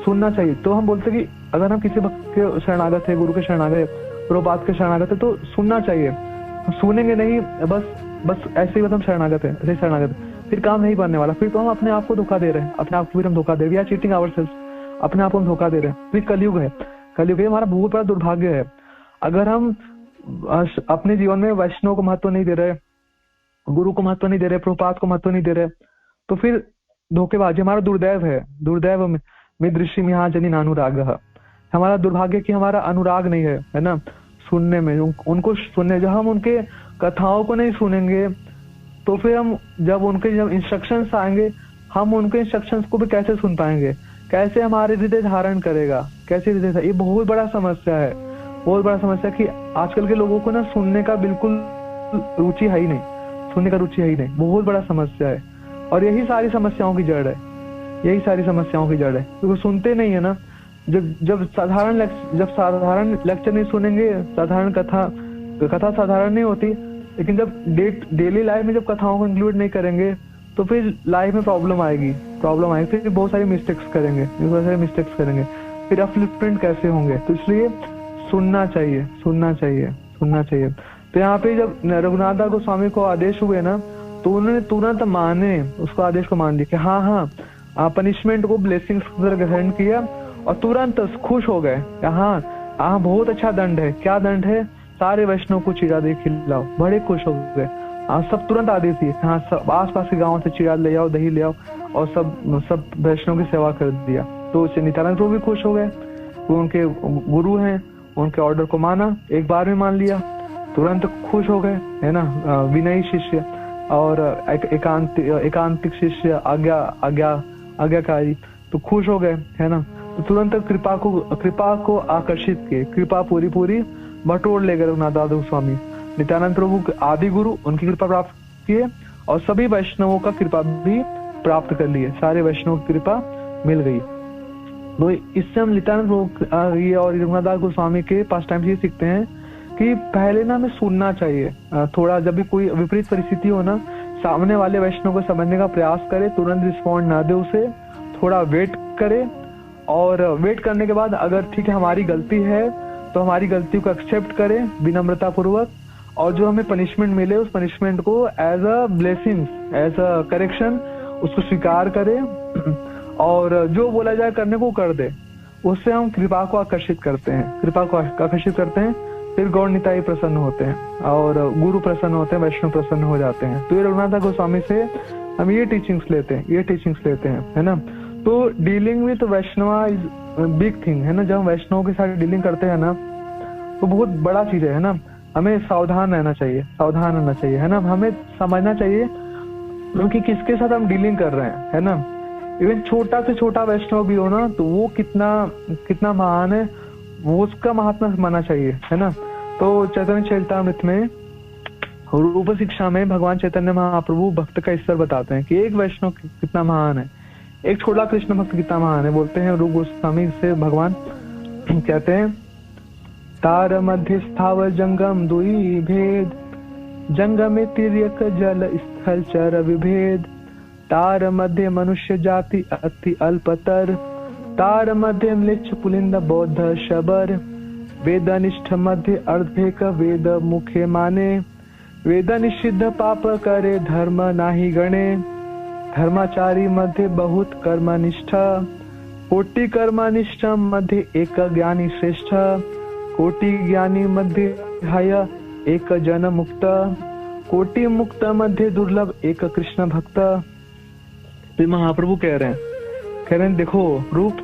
सुनना चाहिए। तो हम बोलते कि अगर हम किसी भक्त के शरणागत है, गुरु के शरणागत है, प्रभुपाद के शरणागत है, तो सुनना चाहिए। सुनेंगे नहीं, बस ऐसे ही हम शरणागत है, फिर काम नहीं बनने वाला। फिर तो हम अपने आप को धोखा दे रहे हैं, अपने आप को फिर हम धोखा दे रहे हैं, चीटिंग आवरसेल्फ, अपने आप को हम धोखा दे रहे हैं। फिर कलयुग है, हमारा बहुत बड़ा दुर्भाग्य है। अगर हम अपने जीवन में वैष्णव को महत्व नहीं दे रहे, गुरु को महत्व नहीं दे रहे, प्रभुपाद को महत्व नहीं दे रहे, तो फिर धोखेबाजी हमारा दुर्दैव है। मिदृशी मिहा जनी नानुराग। हमारा दुर्भाग्य कि हमारा अनुराग नहीं है ना सुनने में, उनको सुनने। जब हम उनके कथाओं को नहीं सुनेंगे तो फिर हम जब इंस्ट्रक्शंस आएंगे, हम उनके इंस्ट्रक्शंस को भी कैसे सुन पाएंगे, कैसे हमारे हृदय धारण करेगा, कैसे हृदय। ये बहुत बड़ा समस्या है, बहुत बड़ा समस्या कि आजकल के लोगों को ना सुनने का बिल्कुल रुचि है ही नहीं, सुनने का रुचि है ही नहीं, बहुत बड़ा समस्या है। और यही सारी समस्याओं की जड़ है, यही सारी समस्याओं की जड़ है, क्योंकि सुनते नहीं है ना। जब साधारण लेक्चर नहीं सुनेंगे, साधारण कथा साधारण नहीं होती, लेकिन जब डेली लाइफ में जब कथाओं को इंक्लूड नहीं करेंगे तो फिर लाइफ में प्रॉब्लम आएगी, फिर बहुत सारी मिस्टेक्स करेंगे, फिर अपलिफ्टमेंट कैसे होंगे। तो इसलिए सुनना चाहिए। तो यहाँ पे जब रघुनाथ दास गोस्वामी को आदेश हुए ना, तो उन्होंने तुरंत उसको आदेश को मान लिया कि हाँ पनिशमेंट को ब्लेसिंग्स की तरह ग्रहण किया और तुरंत खुश हो गए। हाँ बहुत अच्छा दंड है। क्या दंड है? सारे वैष्णव को चिड़ा दे खिलाओ। बड़े खुश हो गए। सब तुरंत आदेश दिए, हाँ सब आसपास के गांव से चिड़ा ले आओ, दही ले आओ, और सब वैष्णव की सेवा कर दिया। तो नित्यानंद प्रभु भी खुश हो गए, वो उनके गुरु हैं, उनके ऑर्डर को माना, एक बार में मान लिया, तुरंत खुश हो गए, है ना। विनयी शिष्य और एकांतिक शिष्य, आज्ञाकारी, तो खुश हो गए, है ना। तो तुरंत कृपा को आकर्षित किए, कृपा पूरी बटोर ले गए रघुनाथ दास गोस्वामी। नित्यानंद प्रभु के आदि गुरु उनकी कृपा प्राप्त किए और सभी वैष्णवों का कृपा भी प्राप्त कर लिए, सारे वैष्णवों की कृपा मिल गई। तो इससे हम नित्यानंद प्रभु ये और रघुनाथ दास गोस्वामी के पास टाइम से सीखते हैं कि पहले ना हमें सुनना चाहिए। थोड़ा जब भी कोई विपरीत परिस्थिति हो ना, सामने वाले वैष्णव को समझने का प्रयास करे, तुरंत रिस्पॉन्ड ना दे उसे, थोड़ा वेट करे, और वेट करने के बाद अगर ठीक है हमारी गलती है तो हमारी गलती को एक्सेप्ट करें विनम्रता पूर्वक, और जो हमें पनिशमेंट मिले उस पनिशमेंट को as a blessing, as a correction उसको स्वीकार करें, और जो बोला जाए करने को कर दे। उससे हम कृपा को आकर्षित करते हैं, फिर गौर निताई प्रसन्न होते हैं और गुरु प्रसन्न होते हैं, वैष्णव प्रसन्न हो जाते हैं। तो ये रघुनाथ गोस्वामी से हम ये टीचिंग्स लेते हैं, है ना। तो dealing with Vaishnav is big thing, है ना। जब हम वैष्णव के साथ डीलिंग करते हैं ना, तो बहुत बड़ा चीज है ना। हमें सावधान रहना चाहिए, है ना। हमें समझना चाहिए क्योंकि किसके साथ हम डीलिंग कर रहे हैं, है ना। इवन छोटा से छोटा वैष्णव भी हो ना, तो वो कितना महान है, वो उसका महात्मा मानना चाहिए, है ना। तो चैतन्य चरितामृत में रूप शिक्षा में भगवान चैतन्य महाप्रभु भक्त का स्तर बताते हैं कि एक वैष्णव कितना महान है, एक छोटा कृष्ण भक्त कितना महान है। बोलते हैं रूप गोस्वामी से भगवान कहते हैं, तार मध्य स्थावर जंगम दुई भेद, जंगमे तिर्यक जल स्थल चर विभेद, तार मध्य मनुष्य जाति अति अल्पतर, तार मध्य म्लेच्छ पुलिंद बौद्ध शबर, वेदनिष्ठ मध्य अर्धेक वेद मुखे माने, वेद निषिद्ध पाप करे धर्म नाही गणे, धर्माचारी मध्य बहुत कर्मनिष्ठ, कोटि कर्मनिष्ठ मध्य एक ज्ञानी श्रेष्ठ, कोटि ज्ञानी मध्य हय एक जन मुक्त, कोटि मुक्त मध्य दुर्लभ एक कृष्ण भक्त। तो महाप्रभु कह रहे हैं देखो रूप,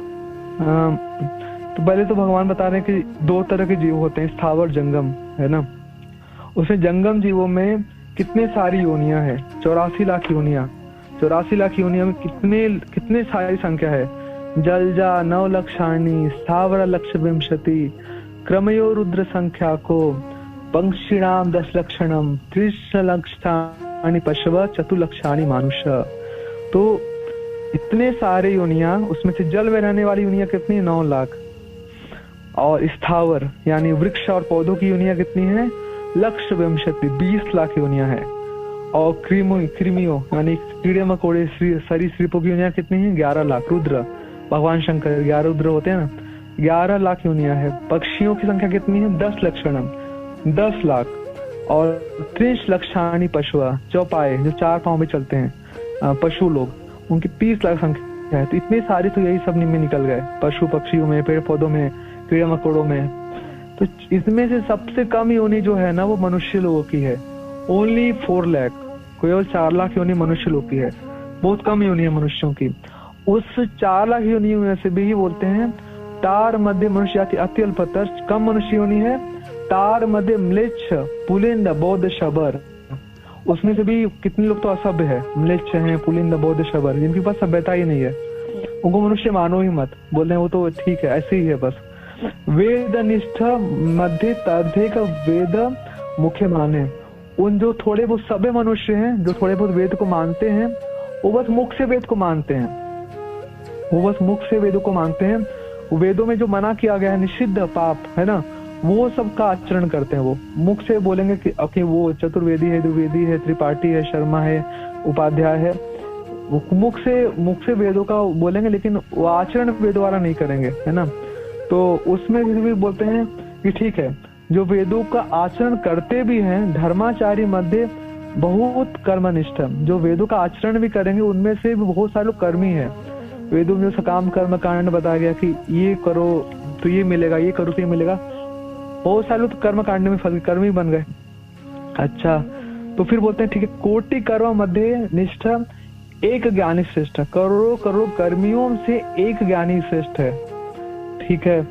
तो पहले तो भगवान बता रहे हैं कि दो तरह के जीव होते हैं, स्थावर जंगम, है ना। उसमें जंगम जीवों में कितने सारी योनियां है, 84 लाख योनियां, 84 लाख योनियों में कितने सारी संख्या है। जलजा 9 लक्षाणी, स्थावर लक्ष विंशति, क्रमयो रुद्र संख्या को, पंक्षिणाम 10 लक्षणम, 30 लक्षाणी पशव, चतुर्लक्षाणी मानुष। तो इतने सारे योनियां, उसमें से जल में रहने वाली योनियां कितनी, 9 लाख, और स्थावर यानी वृक्ष और पौधों की योनियां कितनी है, लक्ष विंशति, 20 लाख योनियां है। और कृमियों यानी कीड़े मकोड़े सरीसृपों की योनियां कितनी है, 11 लाख। रुद्र भगवान शंकर 11 रुद्र होते हैं ना, 11 लाख योनियां है। पक्षियों की संख्या कितनी है, 10 लक्षणम, 10 लाख। और 30 लक्षाणी पशुआ, चौपाए जो 4 पांव में चलते हैं पशु लोग, उनकी 30 लाख संख्या है। तो इतनी सारी तो यही सब में निकल गए, पशु पक्षियों में, पेड़ पौधों में, कीड़े मकोड़ों में। तो इसमें से सबसे कम योनि जो है ना, वो मनुष्य लोगों की है, ओनली 4 लाख, केवल 4 लाख योनि मनुष्य लोग की है। बहुत कम योनि है मनुष्यों की। उस 4 लाख योनियों में से भी बोलते हैं तार मध्य मनुष्य जाति अति अल्पतर, कम मनुष्य योनि है। तार मध्य म्लेच्छ पुलिंद बौद्ध शबर, उसमें से भी कितने लोग तो असभ्य है, म्लेच्छ है, पुलिंद बौद्ध शबर, जिनके पास सभ्यता ही नहीं है, उनको मनुष्य मानो ही मत, बोल रहे हैं वो तो ठीक है, ऐसे ही है बस। वेद निष्ठ मध्य तर्धे का वेद मुख्य माने, उन जो थोड़े बहुत सभ्य मनुष्य हैं, जो थोड़े बहुत वेद को मानते हैं, वो बस मुख से वेद को मानते हैं, वो बस मुख से वेदों को मानते हैं। वेदों में जो मना किया गया है निषिद्ध पाप है ना, वो सब का आचरण करते हैं। वो मुख से बोलेंगे कि वो चतुर्वेदी है, द्विवेदी है, त्रिपाठी है, शर्मा है, उपाध्याय है, वो मुख से वेदों का बोलेंगे, लेकिन वो आचरण वेदों वाला नहीं करेंगे, है ना। तो उसमें भी बोलते हैं कि ठीक है, जो वेदों का आचरण करते भी हैं, धर्माचारी मध्य बहुत कर्मनिष्ठ, जो वेदों का आचरण भी करेंगे उनमें से भी बहुत सारे लोग कर्मी है। वेदों में जो सकाम कर्म कांड बताया गया कि ये करो तो ये मिलेगा, ये करो तो ये मिलेगा, बहुत सारे लोग तो कर्म कांड में फंस कर्मी बन गए। अच्छा, तो फिर बोलते हैं ठीक है, कोटि कर्म मध्य निष्ठ एक ज्ञानी श्रेष्ठ, करोड़ों करोड़ कर्मियों से एक ज्ञानी श्रेष्ठ है। ठीक है,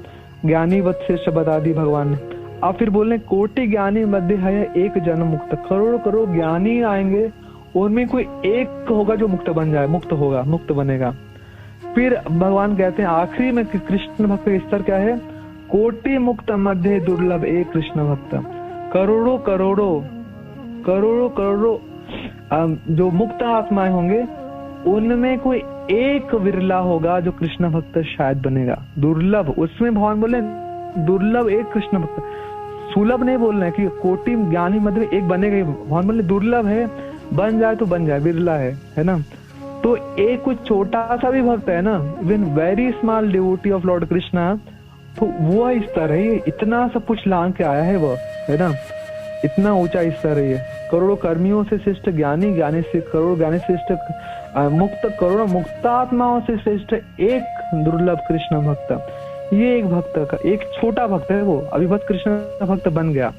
ज्ञानी वत श्रेष्ठ बता दी भगवान ने। अब फिर बोल रहे कोटि ज्ञानी मध्य है एक जन मुक्त, करोड़ों करोड़ ज्ञानी आएंगे, उनमें कोई एक होगा जो मुक्त बन जाए, मुक्त होगा, मुक्त बनेगा। फिर भगवान कहते हैं आखिरी में कि कृष्ण भक्त का स्तर क्या है, कोटि मुक्त मध्य दुर्लभ एक कृष्ण भक्त, करोड़ों करोड़ों करोड़ों करोड़ों जो मुक्त आत्माएं होंगे, उनमें कोई एक विरला होगा जो कृष्ण भक्त शायद बनेगा, दुर्लभ। उसमें भगवान बोले दुर्लभ एक कृष्ण भक्त, सुलभ नहीं बोल रहे कि कोटि ज्ञानी मध्य में एक बनेगा, भगवान बोले दुर्लभ है, बन जाए तो बन जाए, विरला है ना। तो एक कुछ छोटा सा भी भक्त है ना, even very small devotee of Lord Krishna, तो वो स्तर है, ये इतना सब कुछ लांग के आया है वो, है ना, इतना ऊंचा स्तर है ये। करोड़ों कर्मियों से श्रेष्ठ ज्ञानी, ज्ञानी से करोड़ ज्ञानी श्रेष्ठ मुक्त, करोड़ों मुक्तात्माओं से श्रेष्ठ एक दुर्लभ कृष्ण भक्त। ये एक भक्त का एक छोटा भक्त है वो, अभी बस कृष्ण भक्त बन गया,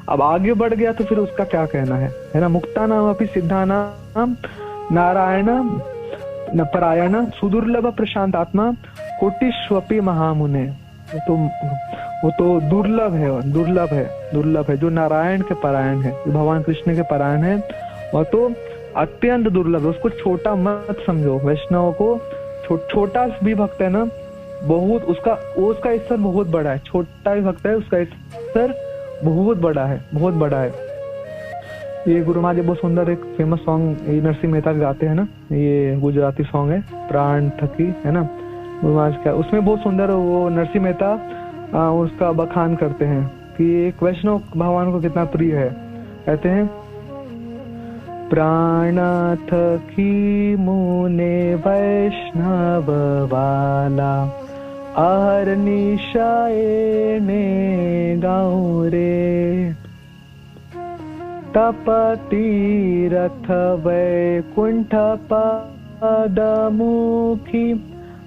अब आगे बढ़ गया तो फिर उसका क्या कहना है ना। मुक्ता नाम अपनी सिद्धा नाम नारायण न परायण सुदुर्लभ प्रशांत आत्मा कोटिश्वपि महामुने, वो तो दुर्लभ है जो नारायण के परायण है, जो भगवान कृष्ण के परायण है, और तो अत्यंत दुर्लभ है, उसको छोटा मत समझो। वैष्णव को छोटा भी भक्त है ना, बहुत उसका स्तर बहुत बड़ा है, छोटा भी भक्त है उसका स्तर बहुत बड़ा है। ये गुरु महाराज बहुत सुंदर एक फेमस सॉन्ग ये नरसिंह मेहता गाते हैं ना, ये गुजराती सॉन्ग है प्राण थकी, है ना, गुरु महाराज का, उसमें बहुत सुंदर वो नरसिंह मेहता उसका बखान करते हैं कि एक वैष्णव भगवान को कितना प्रिय है। कहते हैं प्राण थकी मुने वैष्णव वाला, अहर्निशाए ने गाँव रे, तप तीरथ वैकुंठ पद मुखी,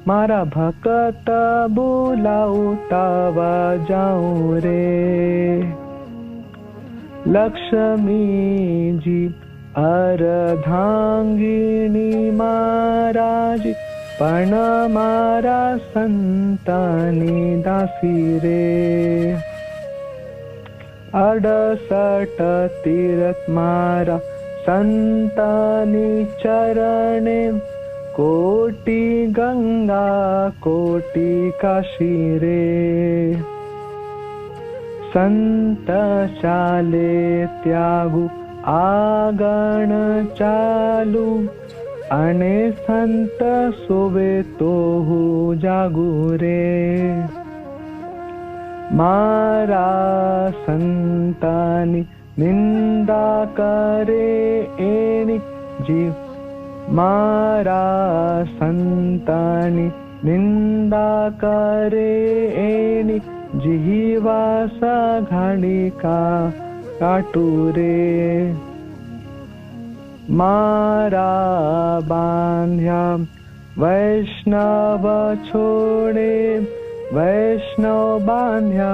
मारा भक्त बुलाऊ तावा जाऊं रे। लक्ष्मी जी अर्धांगिनी महाराज, पण मारा संतानी दासी रे। 68 तीरथ मारा संतानी चरणे, कोटि गंगा कोटि काशी रे। संत चाले त्यागु आगण चालू, अने संत सोवे तो हूँ जागू रे। मारा संतानी निंदा करे एनी जीव, मारा संतानी निंदा करे एनी जीवा सा घड़ी का काटू रे। मारा बांध्या वैष्णव छोड़े, वैष्णव बांध्या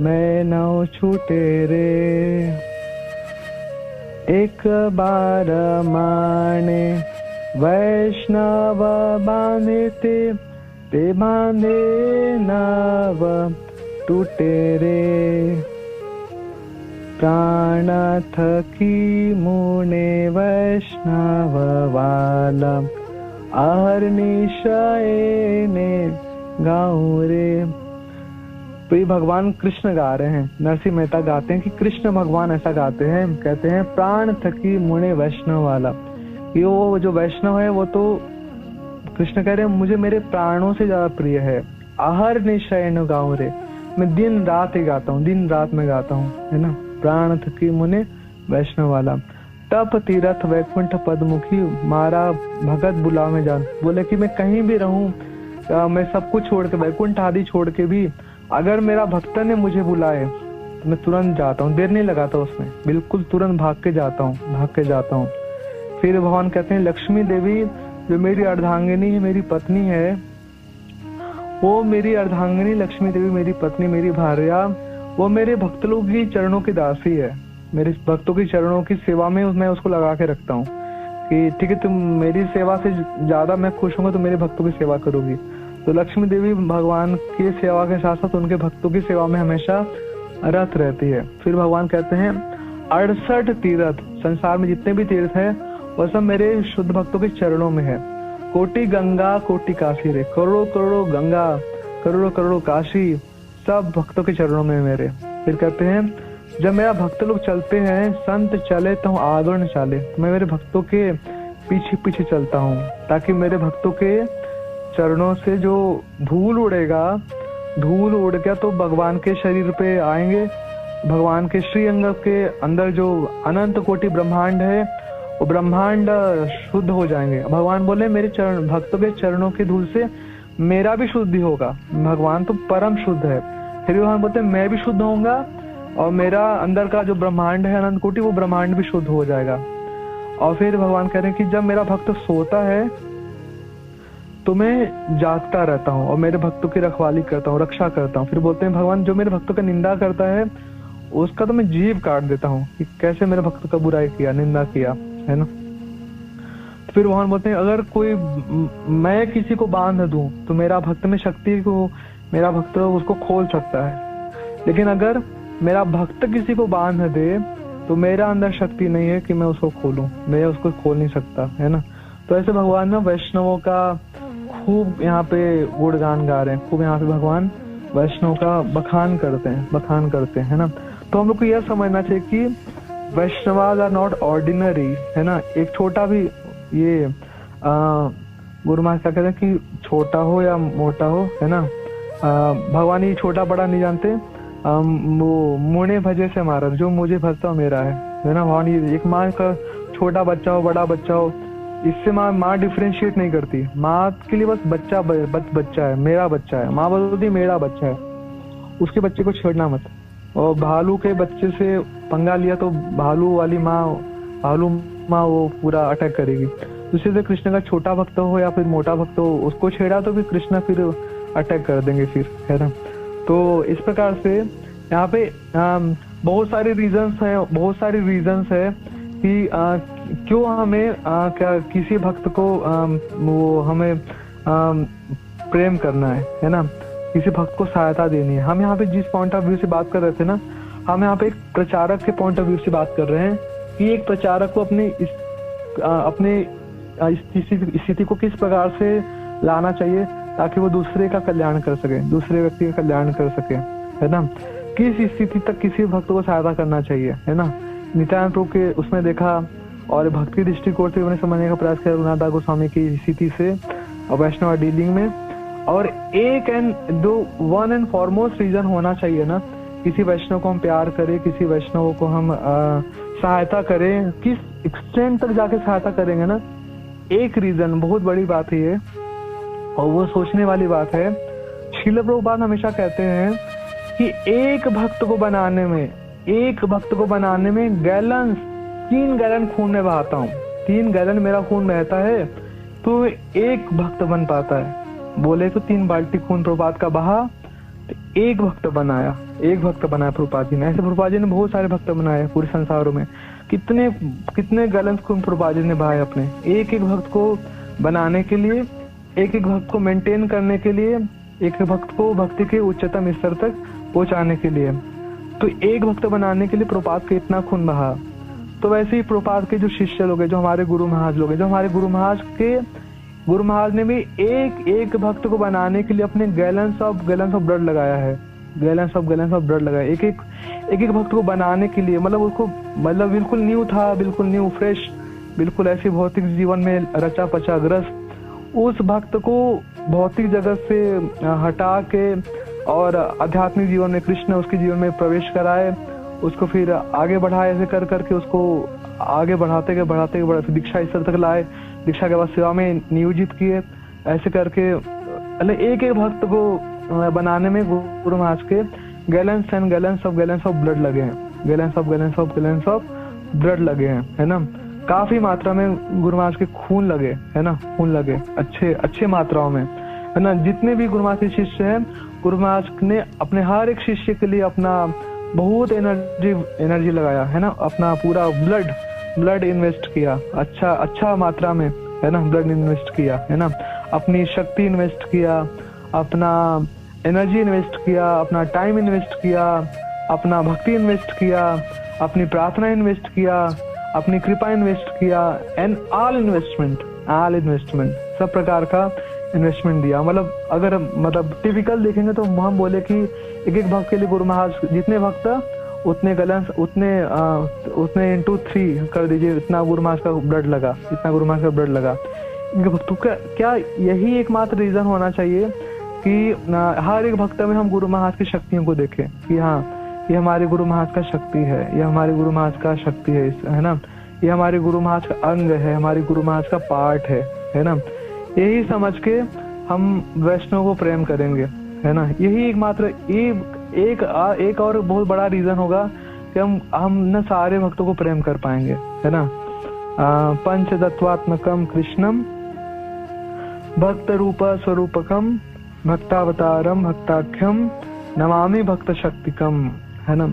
मैं नौ छूटे रे। एक बार माने वैष्णव बांधे ते बांधे नव टूटे रे। प्राण थकी मुने वैष्णव वाला अहर्निशय ने गाऊं रे। तो ये भगवान कृष्ण गा रहे हैं, नरसिंह मेहता गाते हैं कि कृष्ण भगवान ऐसा गाते हैं, कहते हैं प्राण थकी मुने वैष्णव वाला। ये वो जो वैष्णव है वो तो कृष्ण कह रहे हैं मुझे मेरे प्राणों से ज्यादा प्रिय है। अहर्निशय ने गाऊं रे, मैं दिन रात ही गाता हूँ, दिन रात में गाता हूँ, है ना। प्राण थकी मुने वैष्णव वाला। तप तीरथ वैकुंठ पदमुखी मारा भगत बुलाव में जान। बोले कि मैं कहीं भी रहूं, मैं सब कुछ छोड़ के, वैकुंठ आदि छोड़ के भी अगर मेरा भक्त ने मुझे बुलाए तो मैं तुरंत जाता हूँ, देर नहीं लगाता उसमें, बिल्कुल तुरंत भाग के जाता हूँ। फिर भगवान कहते हैं लक्ष्मी देवी जो मेरी अर्धांगिनी है, मेरी पत्नी है, वो मेरी अर्धांगिनी लक्ष्मी देवी मेरी पत्नी, मेरी भार्या, वो मेरे भक्त लोग की चरणों की दासी है। मेरे भक्तों की चरणों की सेवा में मैं उसको लगा के रखता हूँ कि ठीक है तुम मेरी सेवा से ज्यादा मैं खुश होऊंगा तो मेरे भक्तों की सेवा करोगी। तो लक्ष्मी देवी भगवान की सेवा के साथ साथ उनके भक्तों की सेवा में हमेशा रत रहती है। फिर भगवान कहते हैं 68 तीर्थ, संसार में जितने भी तीर्थ है वो सब मेरे शुद्ध भक्तों के चरणों में है। कोटि गंगा कोटि काशी रे, करोड़ों करोड़ों गंगा, करोड़ों करोड़ों काशी, सब भक्तों के चरणों में मेरे। फिर कहते हैं जब मेरा भक्त लोग चलते हैं, संत चले तो आगे न चले, मैं मेरे भक्तों के पीछे पीछे चलता हूँ ताकि मेरे भक्तों के चरणों से जो धूल उड़ेगा, धूल उड़ गया तो भगवान के शरीर पे आएंगे। भगवान के श्री अंग के अंदर जो अनंत कोटि ब्रह्मांड है वो ब्रह्मांड शुद्ध हो जाएंगे। भगवान बोले मेरे चरण, भक्तों के चरणों की धूल से मेरा भी शुद्धि होगा। भगवान तो परम शुद्ध है। फिर भगवान बोलते मैं भी शुद्ध होऊंगा और मेरा अंदर का जो ब्रह्मांड है अनंत कोटि, वो ब्रह्मांड भी शुद्ध हो जाएगा। और फिर भगवान कह रहे हैं कि जब मेरा भक्त सोता है तो मैं जागता रहता हूँ और मेरे भक्तों की रखवाली करता हूँ, रक्षा करता हूँ। फिर बोलते हैं भगवान जो मेरे भक्तों का निंदा करता है उसका तो मैं जीभ काट देता हूँ कि कैसे मेरे भक्त का बुराई किया, निंदा किया, है ना। तो फिर भगवान बोलते हैं अगर कोई मैं किसी को बांध दूं तो मेरा भक्त में शक्ति को, मेरा भक्त उसको खोल सकता है, लेकिन अगर मेरा भक्त किसी को बांध दे तो मेरा अंदर शक्ति नहीं है कि मैं उसको खोलूं, मैं उसको खोल नहीं सकता, है ना। तो ऐसे भगवान ना वैष्णवों का खूब यहाँ पे गुणगान गा रहे हैं, खूब यहाँ पे भगवान वैष्णव का बखान करते हैं ना। तो हम लोग को यह समझना चाहिए कि वैष्णवाज आर नॉट ऑर्डिनरी, है ना। एक छोटा भी ये गुरु महाराज क्या कहते हैं कि छोटा हो या मोटा हो, है ना, भगवान ये छोटा बड़ा नहीं जानते। वो मुने भजे से मारा, जो मुझे भजता मेरा है ना। भगवान ये एक माँ का छोटा बच्चा हो बड़ा बच्चा हो, इससे माँ डिफरेंशिएट नहीं करती। माँ के लिए बस बच्चा है, मेरा बच्चा है। माँ बोलती मेरा बच्चा है, उसके बच्चे को छेड़ना मत। और भालू के बच्चे से पंगा लिया तो भालू माँ वो पूरा अटैक करेगी। दूसरे से कृष्ण का छोटा भक्त हो या फिर मोटा भक्त हो, उसको छेड़ा तो भी कृष्ण फिर अटैक कर देंगे फिर, है ना। तो इस प्रकार से यहाँ पे बहुत सारे रीजंस है कि क्यों हमें क्या किसी भक्त को वो हमें प्रेम करना है ना, किसी भक्त को सहायता देनी है। हम यहाँ पे जिस पॉइंट ऑफ व्यू से बात कर रहे थे ना, हम यहाँ पे एक प्रचारक के पॉइंट ऑफ व्यू से बात कर रहे हैं कि एक प्रचारक को अपने स्थिति को किस प्रकार से लाना चाहिए ताकि वो दूसरे का कल्याण कर सके, दूसरे व्यक्ति का कल्याण कर सके, है ना। किस स्थिति तक किसी भक्त को सहायता करना चाहिए, है ना। नित्यानंद प्रभु के उसमें देखा और भक्ति दृष्टिकोण से उन्हें समझने का प्रयास किया रघुनाथ दास गोस्वामी की स्थिति से और वैष्णव डीलिंग में। और वन एंड फॉरमोस्ट रीजन होना चाहिए ना, किसी वैष्णव को हम प्यार करें, किसी वैष्णव को हम सहायता करें, किस एक्सटेंट तक जाके सहायता करेंगे ना। एक रीजन बहुत बड़ी बात है ये, और वो सोचने वाली बात है। श्रील प्रभुपाद हमेशा कहते हैं कि एक भक्त को बनाने में 3 गैलन खून में बहाता हूँ, 3 गैलन मेरा खून बहता है तो एक भक्त बन पाता है। बोले तो 3 बाल्टी खून प्रभुपाद का बहा तो एक भक्त बनाया प्रभुपाद जी ने। ऐसे प्रभुपाद जी ने बहुत सारे भक्त बनाए पूरे संसारों में। कितने गैलेंस को प्रभुपाद जी ने भाए अपने एक एक भक्त को बनाने के लिए, एक एक भक्त को मेंटेन करने के लिए, एक एक भक्त को भक्ति के उच्चतम स्तर तक पहुंचाने के लिए। तो एक भक्त बनाने के लिए प्रभुपाद के इतना खून बहा। तो वैसे ही प्रभुपाद के जो शिष्य लोग हैं, जो हमारे गुरु महाराज लोग हैं, जो हमारे गुरु महाराज ने भी एक एक भक्त को बनाने के लिए अपने गैलेंस ऑफ ब्लड लगाया है। गैलेंस ऑफ ब्लड लगाया एक एक भक्त को बनाने के लिए। मतलब बिल्कुल न्यू था, बिल्कुल न्यू फ्रेश, बिल्कुल ऐसे भौतिक जीवन में रचा पचा ग्रस्त उस भक्त को भौतिक जगत से हटा के और आध्यात्मिक जीवन में कृष्ण उसके जीवन में प्रवेश कराए, उसको फिर आगे बढ़ाए। ऐसे कर करके उसको आगे बढ़ाते गए दीक्षा स्तर तक लाए। दीक्षा के बाद सेवा में नियोजित किए। ऐसे करके एक एक भक्त को बनाने में गुरु महाराज के गैलेंस ऑफ ब्लड लगे हैं। गैलेंस ऑफ ब्लड लगे हैं, है ना। काफी मात्रा में गुरु महाराज के खून लगे, है ना, खून लगे अच्छे मात्राओं में, है ना। जितने भी गुरु महाराज के शिष्य हैं, गुरु महाराज ने अपने हर एक शिष्य के लिए अपना बहुत एनर्जी लगाया, है ना। अपना पूरा ब्लड इन्वेस्ट किया, अच्छा मात्रा में, है ना, ब्लड इन्वेस्ट किया, है ना। अपनी शक्ति इन्वेस्ट किया, अपना एनर्जी इन्वेस्ट किया, अपना टाइम इन्वेस्ट किया, अपना भक्ति इन्वेस्ट किया, अपनी प्रार्थना इन्वेस्ट किया, अपनी कृपा इन्वेस्ट किया, एंड ऑल इन्वेस्टमेंट सब प्रकार का इन्वेस्टमेंट दिया। मतलब टिपिकल देखेंगे तो हम बोले कि एक एक भक्त के लिए गुरु महाराज जितने भक्त उतने गैलेंस उतने into 3 कर दीजिए, इतना गुरु महाराज का ब्लड लगा। भक्तों का क्या यही एकमात्र रीजन होना चाहिए कि हर एक भक्त में हम गुरु महाराज की शक्तियों को देखें कि हाँ, ये हमारे गुरु महाराज का शक्ति है, ये हमारे गुरु महाराज का शक्ति है ना, ये हमारे गुरु महाराज का अंग है, हमारे गुरु महाराज का पार्ट है ना। यही समझ के हम वैष्णव को प्रेम करेंगे, है ना। यही एकमात्र एक और बहुत बड़ा रीजन होगा कि हम न सारे भक्तों को प्रेम कर पाएंगे, है ना। पंचतत्वात्मकम कृष्णम भक्त रूप स्वरूपकम भक्तावतारम भक्ताख्यम नमामि भक्त शक्तिकम, है ना।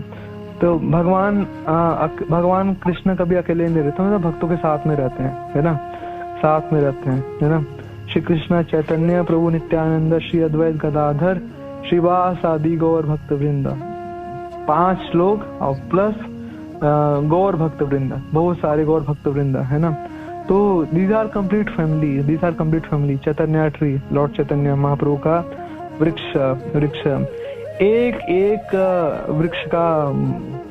तो भगवान कृष्ण कभी अकेले नहीं रहते, मतलब भक्तों के साथ में रहते हैं, है ना, साथ में रहते हैं, है ना। श्री कृष्ण चैतन्य प्रभु नित्यानंद श्री अद्वैत गदाधर श्रीवास आदि गौर भक्त वृंद, 5 लोग और प्लस गौर भक्त वृंद, बहुत सारे गौर भक्त वृंद, है ना। तो these are complete family. Chaitanya tree, lord Chaitanya Mahaprabhu का वृक्ष। एक वृक्ष का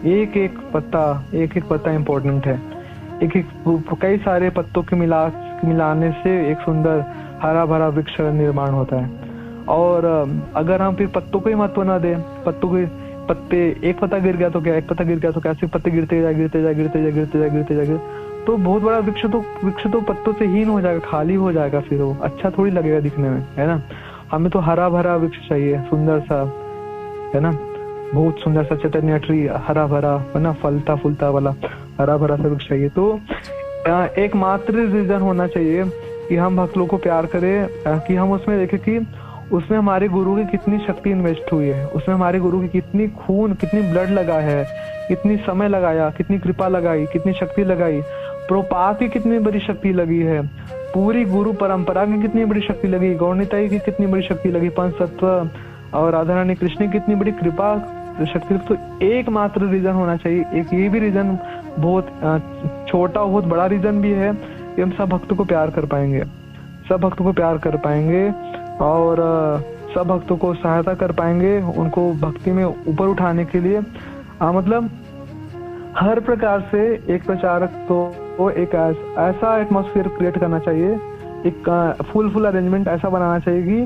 एक पत्ता इम्पोर्टेंट है। कई सारे पत्तों के मिलाने से एक सुंदर हरा भरा वृक्ष निर्माण होता है। और अगर हम फिर पत्तों को ही महत्व ना दें, एक पत्ता गिर गया तो क्या, ऐसे पत्ते गिरते जाए, तो बहुत बड़ा वृक्ष तो पत्तों से हीन हो जाएगा, खाली हो जाएगा, फिर वो अच्छा थोड़ी लगेगा दिखने में, है ना। हमें तो हरा भरा वृक्ष चाहिए, सुंदर सा, है ना, बहुत सुंदर सा चैतन्य ट्री, हरा भरा, है ना, फलता फूलता वाला हरा भरा सा वृक्ष चाहिए। तो एकमात्र रीजन होना चाहिए कि हम भक्त लोग को प्यार करें, कि हम उसमें देखें कि उसमें हमारे गुरु की कितनी शक्ति इन्वेस्ट हुई है, उसमें हमारे गुरु की कितनी ब्लड लगा है, कितनी समय लगाया, कितनी कृपा लगाई, कितनी शक्ति लगाई, प्रभुपाद की कितनी बड़ी शक्ति लगी है, पूरी गुरु परंपरा की कितनी बड़ी शक्ति लगी, गौरनिताई की कितनी बड़ी शक्ति लगी, पंच तत्व और राधा रानी कृष्ण की कितनी बड़ी कृपा शक्ति। तो एकमात्र रीजन होना चाहिए, एक ये भी रीजन बहुत छोटा बहुत बड़ा रीजन भी है कि हम सब भक्तों को प्यार कर पाएंगे, और सब भक्तों को सहायता कर पाएंगे, उनको भक्ति में ऊपर उठाने के लिए। मतलब हर प्रकार से एक प्रचारक को एक ऐसा एटमॉस्फेयर क्रिएट करना चाहिए, एक फुल अरेंजमेंट ऐसा बनाना चाहिए कि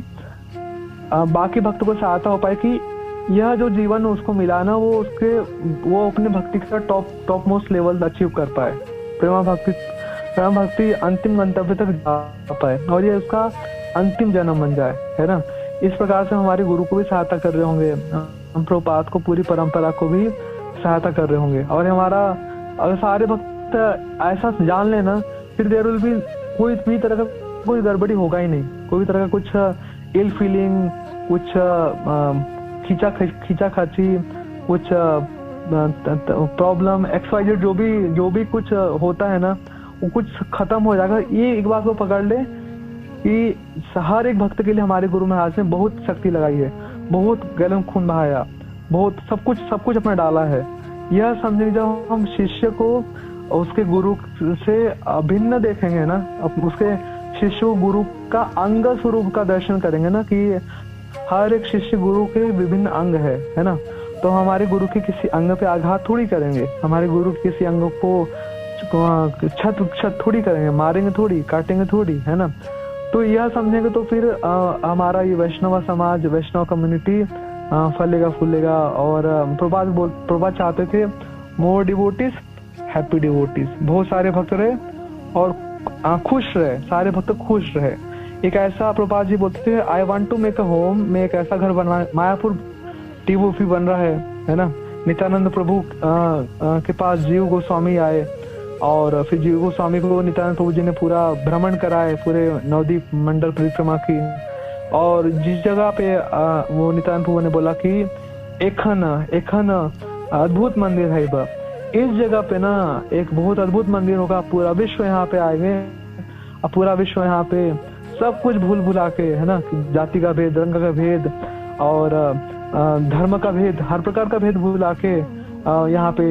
बाकी भक्तों को सहायता हो पाए कि यह जो जीवन उसको मिला ना, वो अपने भक्ति का टॉप मोस्ट लेवल अचीव कर पाए, प्रेम भक्ति अंतिम गंतव्य तक जा पाए, और ये उसका अंतिम जन्म बन जाए, है ना। इस प्रकार से हमारे गुरु को भी सहायता कर रहे होंगे, हम प्रभुपाद को, पूरी परंपरा को भी सहायता कर रहे होंगे। और हमारा अगर सारे भक्त ऐसा जान लेना, फिर देयर विल बी कोई भी तरह का कोई गड़बड़ी होगा ही नहीं, कोई भी तरह का कुछ इल फीलिंग, कुछ खींचा खाची, कुछ प्रॉब्लम XYZ जो भी कुछ होता है ना, वो कुछ खत्म हो जाएगा। ये एक बात को पकड़ ले कि हर एक भक्त के लिए हमारे गुरु महाराज ने बहुत शक्ति लगाई है, बहुत गले में खून बहाया, बहुत सब कुछ अपना डाला है। यह समझे जब हम शिष्य को उसके गुरु से अभिन्न देखेंगे ना, उसके शिष्य गुरु का अंग स्वरूप का दर्शन करेंगे ना, कि हर एक शिष्य गुरु के विभिन्न अंग है ना, तो हमारे गुरु के किसी अंग पे आघात थोड़ी करेंगे, हमारे गुरु के किसी अंग को छत थोड़ी करेंगे, मारेंगे थोड़ी, काटेंगे थोड़ी, है ना। तो यह समझेंगे तो फिर हमारा ये वैष्णव समाज, वैष्णव कम्युनिटी फलेगा फूलेगा। और प्रभुपाद चाहते थे मोर डिवोटीज हैप्पी डिवोटीज, बहुत सारे भक्त रहे और खुश रहे, सारे भक्त खुश रहे। एक ऐसा प्रभुपाद जी बोलते थे, I want to make a home, मैं एक ऐसा घर बनवा, मायापुर टीओपी बन रहा है ना। नित्यानंद प्रभु के पास जीव गोस्वामी आए और फिर जीव गोस्वामी को नित्यानंद प्रभु जी ने पूरा भ्रमण कराए, पूरे नवदीप मंडल परिक्रमा की। और जिस जगह पे वो नित्यानंद प्रभु ने बोला कि एखन अद्भुत मंदिर है, इस जगह पे ना एक बहुत अद्भुत मंदिर होगा, पूरा विश्व यहाँ पे आएंगे, पूरा विश्व यहाँ पे सब कुछ भूल भुला के, है ना, जाति का भेद, रंग का भेद और धर्म का भेद, हर प्रकार का भेद भुला के यहाँ पे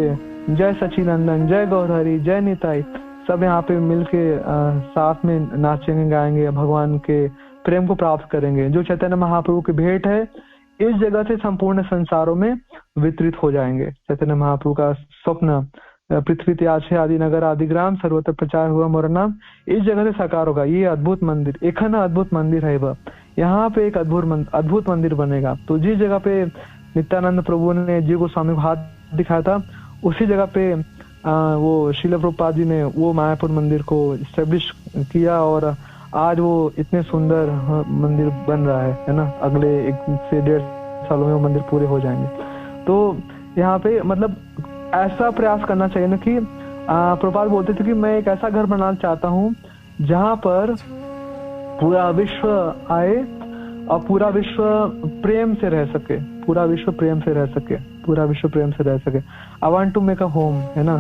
जय सचिनंदन, जय गौरहरि, जय निताई, सब यहाँ पे मिलके साथ में नाचेंगे, गाएंगे, भगवान के प्रेम को प्राप्त करेंगे। जो चैतन्य महाप्रभु की भेंट है इस जगह से संपूर्ण संसारों में वितरित हो जाएंगे। चैतन्य महाप्रभु का स्वप्न, पृथ्वी त्याग है आदि नगर आदि ग्राम, सर्वत्र प्रचार हुआ मोर नाम, इस जगह से साकार होगा। ये अद्भुत मंदिर, एक ना अद्भुत मंदिर है वह, यहाँ पे एक अद्भुत मंदिर बनेगा। तो जिस जगह पे नित्यानंद प्रभु ने जीव गोस्वामी को हाथ दिखाया था, उसी जगह पे वो श्रील प्रभुपाद जी ने वो मायापुर मंदिर को इस्टेब्लिश किया और आज वो इतने सुंदर मंदिर बन रहा है ना। अगले 1 से 1.5 सालों में वो मंदिर पूरे हो जाएंगे। तो यहाँ पे मतलब ऐसा प्रयास करना चाहिए ना कि प्रभुपाद बोलते थे कि मैं एक ऐसा घर बनाना चाहता हूँ जहाँ पर पूरा विश्व आए और पूरा विश्व प्रेम से रह सके, पूरा विश्व प्रेम से रह सके, पूरा विश्व प्रेम से रह सके। I want to make a home, है ना,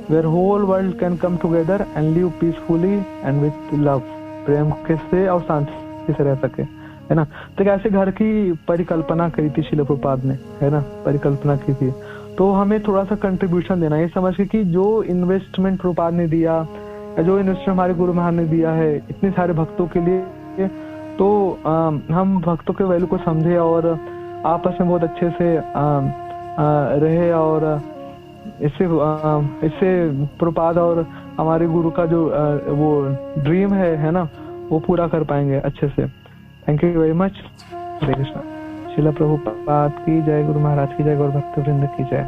where whole world can come together and live peacefully and with love, प्रेम के से और शांति से रह सके, है ना। तो ऐसे घर की परिकल्पना करी थी श्रील प्रभुपाद ने, है ना, परिकल्पना की थी। तो हमें थोड़ा सा कंट्रीब्यूशन देना, ये समझ के कि जो इन्वेस्टमेंट प्रभुपाद ने दिया, जो इन्वेस्टमेंट हमारे गुरु महाराज ने दिया है इतने सारे भक्तों के लिए, तो हम भक्तों के वैल्यू को समझे और आपस में बहुत अच्छे से रहे और इससे प्रभुपाद और हमारे गुरु का जो वो ड्रीम है ना, वो पूरा कर पाएंगे अच्छे से। Thank you very much. Hare Krishna. Srila Prabhupada की जय, गुरु महाराज की जय, गौर भक्त वृंद की जय।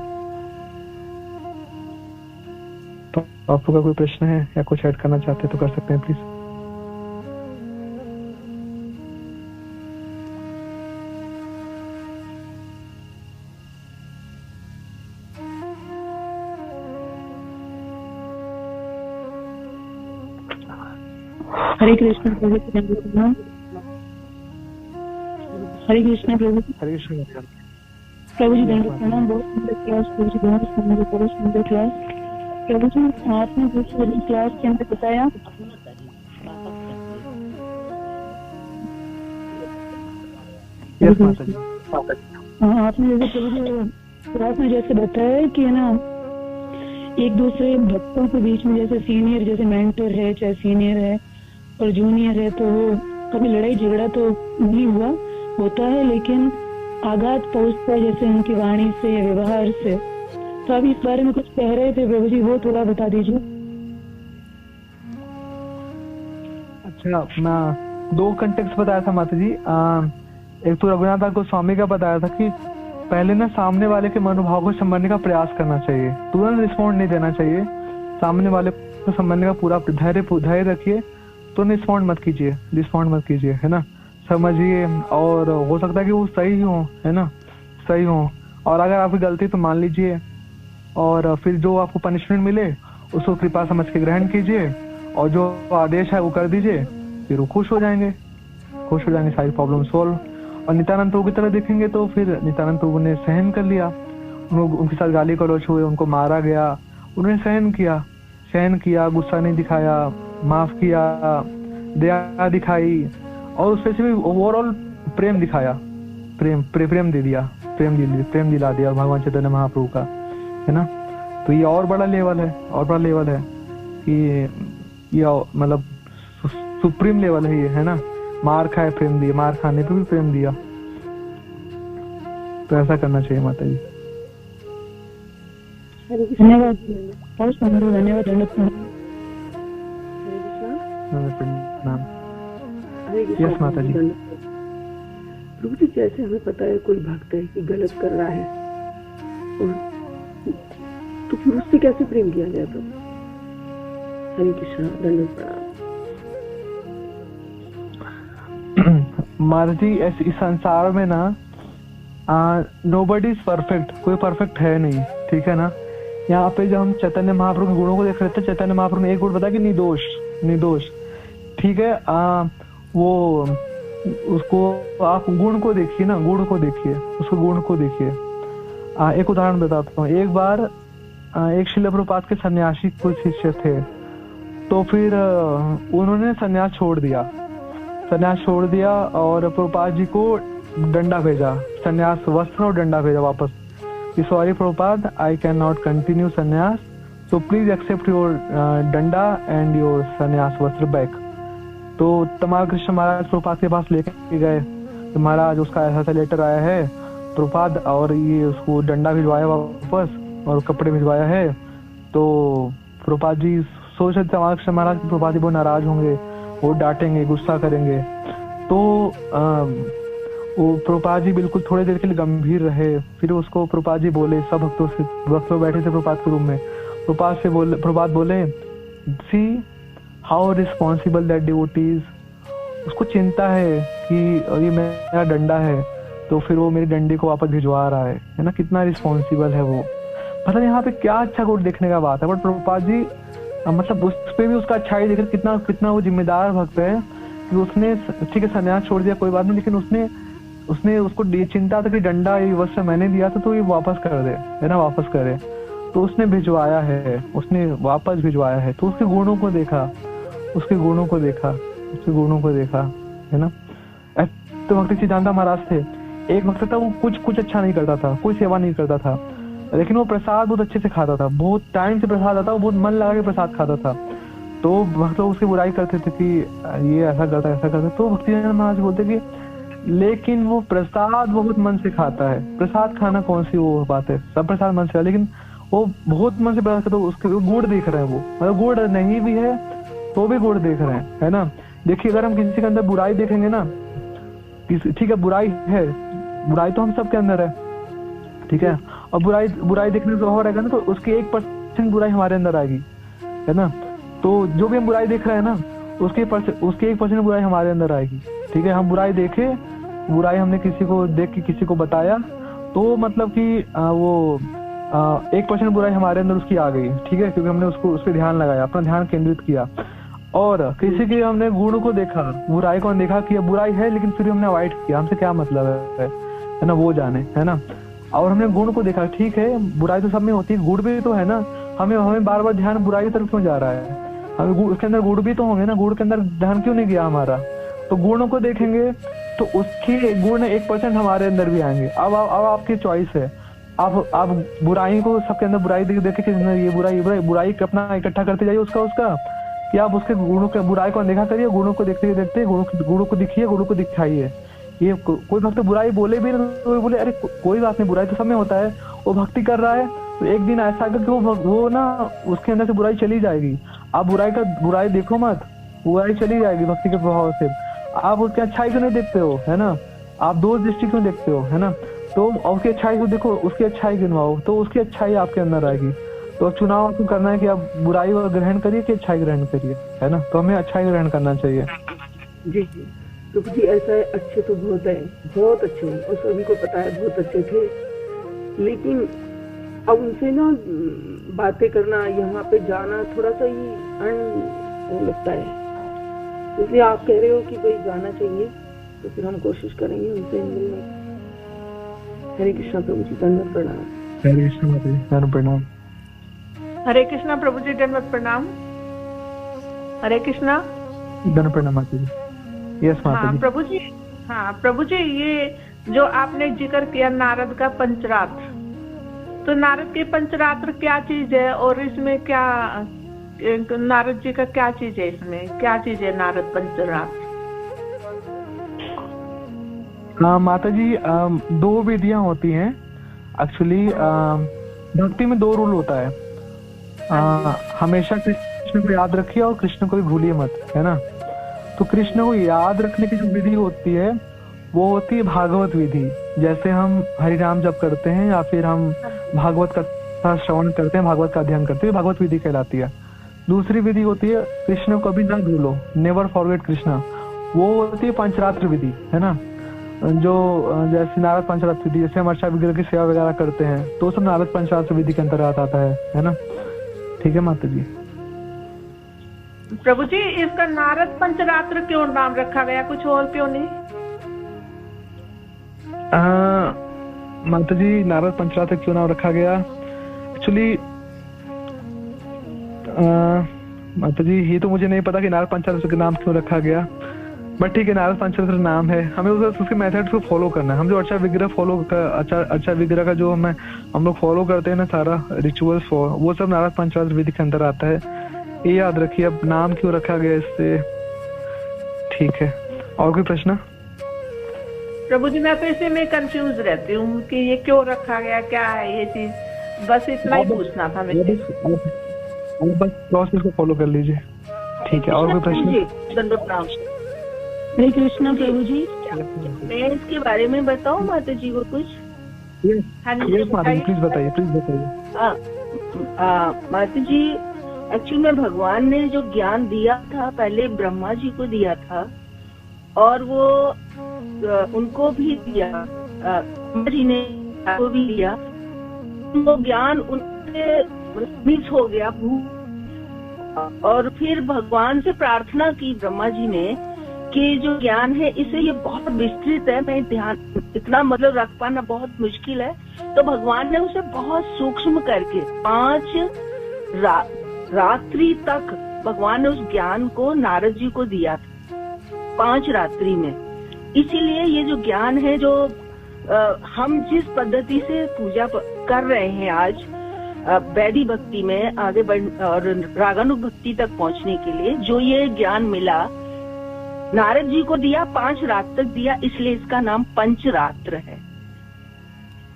तो आपको का कोई प्रश्न है या कुछ ऐड करना चाहते तो कर सकते हैं प्लीज। हरे कृष्ण प्रभु जी दंडवत, हरे कृष्ण प्रभु, हरे कृष्ण प्रभु जी दंडवत प्रणाम। बहुत सुंदर क्लास प्रभु जी, बहुत सुंदर क्लास प्रभु जी। आपने कुछ क्लास के अंदर बताया आपने जैसे प्रभु जी क्लास में जैसे बताया कि ना एक दूसरे भक्तों के बीच में जैसे सीनियर, जैसे मेंटर है, चाहे सीनियर है और जूनियर है, तो वो कभी लड़ाई झगड़ा तो नहीं हुआ, होता है, लेकिन आघात पहुंचता है जैसे उनकी वाणी से या व्यवहार से। तो आप इस बारे में कुछ कह रहे थे प्रभु जी, वो थोड़ा बता दीजिए। अच्छा, मैं 2 कंटेक्स्ट बताया था माता जी। एक तो रघुनाथ गोस्वामी का बताया था कि पहले ना सामने वाले के मनोभाव को समझने का प्रयास करना चाहिए, तुरंत रिस्पॉन्ड नहीं देना चाहिए। सामने वाले को समझने का पूरा धैर्य रखिए, तो रिस्पॉन्ड मत कीजिए, है ना, समझिए। और हो सकता है कि वो सही हो, है ना, सही हो, और अगर आपकी गलती तो मान लीजिए और फिर जो आपको पनिशमेंट मिले उसको कृपा समझ के ग्रहण कीजिए और जो आदेश है वो कर दीजिए, फिर वो खुश हो जाएंगे, सारी प्रॉब्लम सोल्व। और नित्यानंद प्रभु की तरह देखेंगे तो फिर नित्यानंद प्रभु ने सहन कर लिया, उनके साथ गाली गलौज हुए, उनको मारा गया, उन्होंने सहन किया, गुस्सा नहीं दिखाया, माफ किया, दया दिखाई और उससे भी ओवरऑल प्रेम दिखाया, प्रेम दिला दिया भगवान चैतन्य महाप्रभु का, है ना। तो ये और बड़ा लेवल है कि ये मतलब सुप्रीम लेवल है ये, है ना। मार खाए प्रेम दिया, मार खाने पे भी प्रेम दिया। तो ऐसा करना चाहिए माता जी। धन्यवाद, बहुत सुंदर, धन्यवाद। यस माता जी। प्रभु जी, जैसे हमें पता है कोई भक्त है कि गलत कर रहा है, और तो फिर उससे कैसे प्रेम किया जाए प्रभु? हरे कृष्णा, दंडवत प्रणाम। माता जी, इस संसार में ना नोबडी इज परफेक्ट, कोई परफेक्ट है नहीं, ठीक है ना। यहाँ पे जब हम चैतन्य महाप्रभु के गुणों को देख रहे थे, चैतन्य महाप्रभु ने एक गुण बताया कि निर्दोष, ठीक है। वो उसको आप गुण को देखिए ना, उसको गुण को देखिए। एक उदाहरण बताता हूँ। एक बार एक श्रील प्रभुपाद के सन्यासी कुछ शिष्य थे, तो फिर उन्होंने सन्यास छोड़ दिया और प्रभुपाद जी को डंडा भेजा, सन्यास वस्त्र और डंडा भेजा वापस कि sorry Prabhupada, I can not continue सन्यास, सो प्लीज एक्सेप्ट योर डंडा एंड योर सन्यास वस्त्र बैक। तो तमाल कृष्ण महाराज प्रभुपाद के पास लेके गए, तो महाराज उसका ऐसा लेटर आया है प्रभुपाद, और ये उसको डंडा भिजवाया वापस और कपड़े भिजवाया है। तो प्रभुपाद जी सोच रहे तमाल कृष्ण महाराज प्रभुपाद जी बहुत नाराज होंगे, वो डांटेंगे, गुस्सा करेंगे। तो वो प्रभुपाद जी बिल्कुल थोड़ी देर के लिए गंभीर रहे। फिर उसको प्रभुपाद जी बोले, सब भक्तों बैठे थे प्रभुपाद के रूम में, प्रभुपाद बोले see how responsible that devotees, उसको चिंता है कि ये मेरा डंडा है, तो फिर वो मेरी डंडे को वापस भिजवा रहा है ना, कितना रिस्पॉन्सिबल है वो। मतलब यहाँ पे क्या अच्छा गुण देखने का बात है। बट प्रभुपाद जी मतलब उस पे भी उसका अच्छाई देख कितना वो जिम्मेदार भक्त है कि उसने, ठीक है सन्यास छोड़ दिया कोई बात नहीं, लेकिन उसने उसको चिंता था कि डंडा ये वस्त्र मैंने दिया था तो ये वापस कर दे, है ना, वापस करे। तो उसने भिजवाया है, उसने वापस भिजवाया है। तो उसके गुणों को देखा, है ना। तो भक्ति सिद्धांत महाराज थे, एक भक्त था वो कुछ अच्छा नहीं करता था, कोई सेवा नहीं करता था, लेकिन वो प्रसाद बहुत अच्छे से खाता था, बहुत टाइम से प्रसाद आता, वो बहुत मन लगा के प्रसाद खाता था। तो भक्त लोग उसकी बुराई करते थे कि ये ऐसा करता। तो भक्ति महाराज बोलते कि लेकिन वो प्रसाद बहुत मन से खाता है। प्रसाद खाना कौन सी वो बात है, सब प्रसाद मन से, लेकिन वो बहुत मन से प्रसाद करता है। उसके गुड़ देख रहे हैं वो, मतलब गुड़ नहीं भी है तो भी गुड़ देख रहे हैं, है ना। देखिए अगर हम किसी के अंदर बुराई देखेंगे ना, ठीक है बुराई है, बुराई तो हम सबके अंदर है, ठीक है, और बुराई देखने से हो रहेगा ना, तो उसकी 1% बुराई हमारे अंदर आएगी, है ना। तो जो भी हम बुराई देख रहे हैं ना, उसके 1% बुराई हमारे अंदर आएगी, ठीक है। हम बुराई देखे, बुराई हमने किसी को देख के किसी को बताया, तो मतलब कि वो 1% बुराई हमारे अंदर उसकी आ गई, ठीक है, क्योंकि हमने उस पर ध्यान लगाया, अपना ध्यान केंद्रित किया। और किसी के हमने गुण को देखा, बुराई को देखा कि बुराई है, लेकिन फिर हमने अवॉइड किया, हमसे क्या मतलब है ना, वो जाने, है ना। और हमने गुण को देखा, ठीक है बुराई तो सब में होती है, गुण भी तो है ना, हमें बार बार ध्यान बुराई की तरफ क्यों जा रहा है, हमें उसके अंदर गुण भी तो होंगे ना, गुण के अंदर ध्यान क्यों नहीं गया हमारा। तो गुणों को देखेंगे तो उसके गुण 1% हमारे अंदर भी आएंगे। अब आपकी चॉइस है, आप बुराई को, सबके अंदर बुराई देखे कि ये बुराई अपना इकट्ठा करते जाइए उसका कि आप उसके गुणों के, बुराई को अनदेखा करिए, गुणों को देखते गुणों को दिखिए, गुणों को दिखाइए। ये कोई भक्त बुराई बोले भी तो बोले अरे कोई बात नहीं, बुराई तो सब में होता है, वो भक्ति कर रहा है, तो एक दिन ऐसा आएगा कि वो ना उसके अंदर से बुराई चली जाएगी। आप बुराई देखो मत, बुराई चली जाएगी भक्ति के प्रभाव से। आप उसकी अच्छाई क्यों नहीं देखते हो, है ना, आप दोष दृष्टि क्यों देखते हो, है ना। तो उसकी अच्छाई को देखो, उसकी अच्छाई गिनवाओ, तो उसकी अच्छाई आपके अंदर आएगी। तो चुनाव आपको करना है कि आप बुराई ग्रहण करिए कि अच्छाई ग्रहण करिए, है ना। तो हमें अच्छाई ग्रहण करना चाहिए। जी जी प्रभु जी, ऐसा है, अच्छे तो बहुत है, बहुत अच्छे हैं और सभी को पता है बहुत अच्छे थे, लेकिन अब उनसे ना बातें करना, यहाँ पे जाना थोड़ा सा ही लगता है। जैसे आप कह रहे हो कि भाई जाना चाहिए, तो फिर हम कोशिश करेंगे उनसे मिलने। हरे कृष्णा प्रभु जी, दंडवत प्रणाम। हरे कृष्ण माता जी, दंडवत प्रणाम। हरे कृष्णा प्रभु जी, दंडवत प्रणाम। हरे कृष्णा। दंडवत प्रणाम माता जी। यस माता जी। प्रभु जी, हाँ प्रभु जी, ये जो आपने जिक्र किया नारद का पंचरात्र, तो नारद के पंचरात्र क्या चीज है और इसमें क्या, नारद जी का क्या चीज है, इसमें क्या चीज है नारद पंचरात्र? माता जी, दो विधियां होती हैं एक्चुअली। भक्ति में दो रूल होता है। हमेशा कृष्ण को याद रखिए और कृष्ण को भी भूलिए मत, है ना। तो कृष्ण को याद रखने की जो विधि होती है वो होती है भागवत विधि। जैसे हम हरि नाम जप करते हैं या फिर हम भागवत का श्रवण करते हैं, भागवत का अध्ययन करते हैं, भागवत विधि कहलाती है। दूसरी विधि होती है कृष्ण को कभी ना भूलो, नेवर फॉरगेट कृष्णा, वो होती है पंचरात्र विधि, है ना। जो जैसे नारद पंचरात्र विधि, जैसे हम अर्चा विग्रह की सेवा वगैरह करते हैं तो सब नारद पंचरात्र विधि के अंतर्गत आता है ना। ठीक है माता जी। प्रभु जी, इसका नारद पंचरात्र क्यों नाम रखा गया, कुछ और क्यों नहीं? माता जी, नारद पंचरात्र क्यों नाम रखा गया, एक्चुअली माता जी ये तो मुझे नहीं पता कि नारद पंचरात्र का नाम क्यों रखा गया, बट ठीक है, नारद पंचरात्र नाम है। हमें उसके मेथड्स को फॉलो करना है। हम जो अर्चा विग्रह अर्चा विग्रह का जो हम लोग फॉलो करते हैं ना, सारा रिचुअल्स वो सब नारद पंचरात्र विधि के अंदर आता है। ये याद रखिए। अब नाम क्यों रखा गया इससे, ठीक है। और कोई प्रश्न? प्रभु जी, मैं तो इसी में कंफ्यूज रहती हूँ कि ये क्यों रखा गया, क्या है ये चीज, बस इतना ही पूछना था मुझे। बस प्रोसेस को फॉलो कर लीजिए, ठीक है। और कोई प्रश्न? दंडवत प्रणाम। हरे कृष्णा प्रभु जी। मैं इसके बारे में बताऊं माता जी को कुछ? हाँ जी, प्लीज बताइए, प्लीज बताइए। माता जी, एक्चुअली में भगवान ने जो ज्ञान दिया था पहले ब्रह्मा जी को दिया था और वो उनको भी दिया, ब्रह्मा जी ने को भी दिया। वो ज्ञान उनसे मिस हो गया और फिर भगवान से प्रार्थना की ब्रह्मा जी ने कि जो ज्ञान है इसे ये बहुत विस्तृत है, मैं ध्यान इतना मतलब रख पाना बहुत मुश्किल है। तो भगवान ने उसे बहुत सूक्ष्म करके 5 रात्रि तक भगवान ने उस ज्ञान को नारद जी को दिया था, 5 रात्रि में। इसीलिए ये जो ज्ञान है, जो हम जिस पद्धति से पूजा कर रहे हैं आज वैदी भक्ति में आगे बढ़ और रागानुग भक्ति तक पहुंचने के लिए, जो ये ज्ञान मिला नारद जी को दिया, 5 रात तक दिया, इसलिए इसका नाम पंचरात्र है।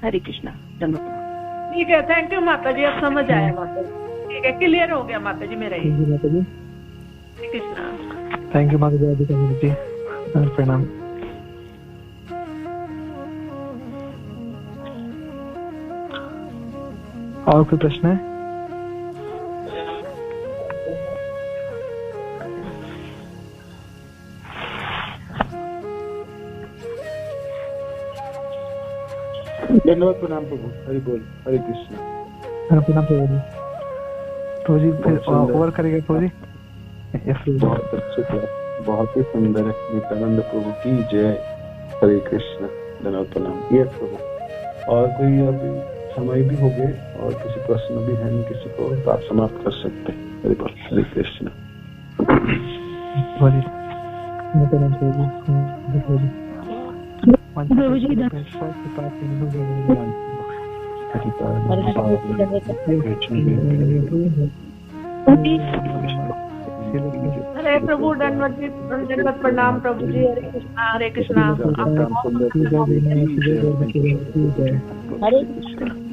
हरे कृष्णा। धन्यवाद। ठीक है, थैंक यू माता जी, अब समझ आया माता जी। ठीक है, क्लियर हो गया माता जी मेरा ये। हरे कृष्णा। थैंक यू माता जी, प्रणाम। और कोई प्रश्न है? धन्यवाद, प्रणाम प्रभु। हरि बोल, हरे कृष्ण। प्रणाम प्रभु। तो जी फिर ओवर करेगा प्रभु जी। बहुत अच्छे थे, बहुत ही सुंदर है। नित्यानंद प्रभु की जय। हरे कृष्ण। धन्यवाद, प्रणाम। यस प्रभु। और कोई अभी समय भी हो गए और किसी प्रश्न भी है किसी को, तो आप समाप्त कर सकते हैं। हरे बोल, हरे कृष्ण। प्रभु जी हरे प्रभु, दंडवत प्रणाम प्रभु जी। हरे कृष्णा, हरे कृष्णा। हरे कृष्ण।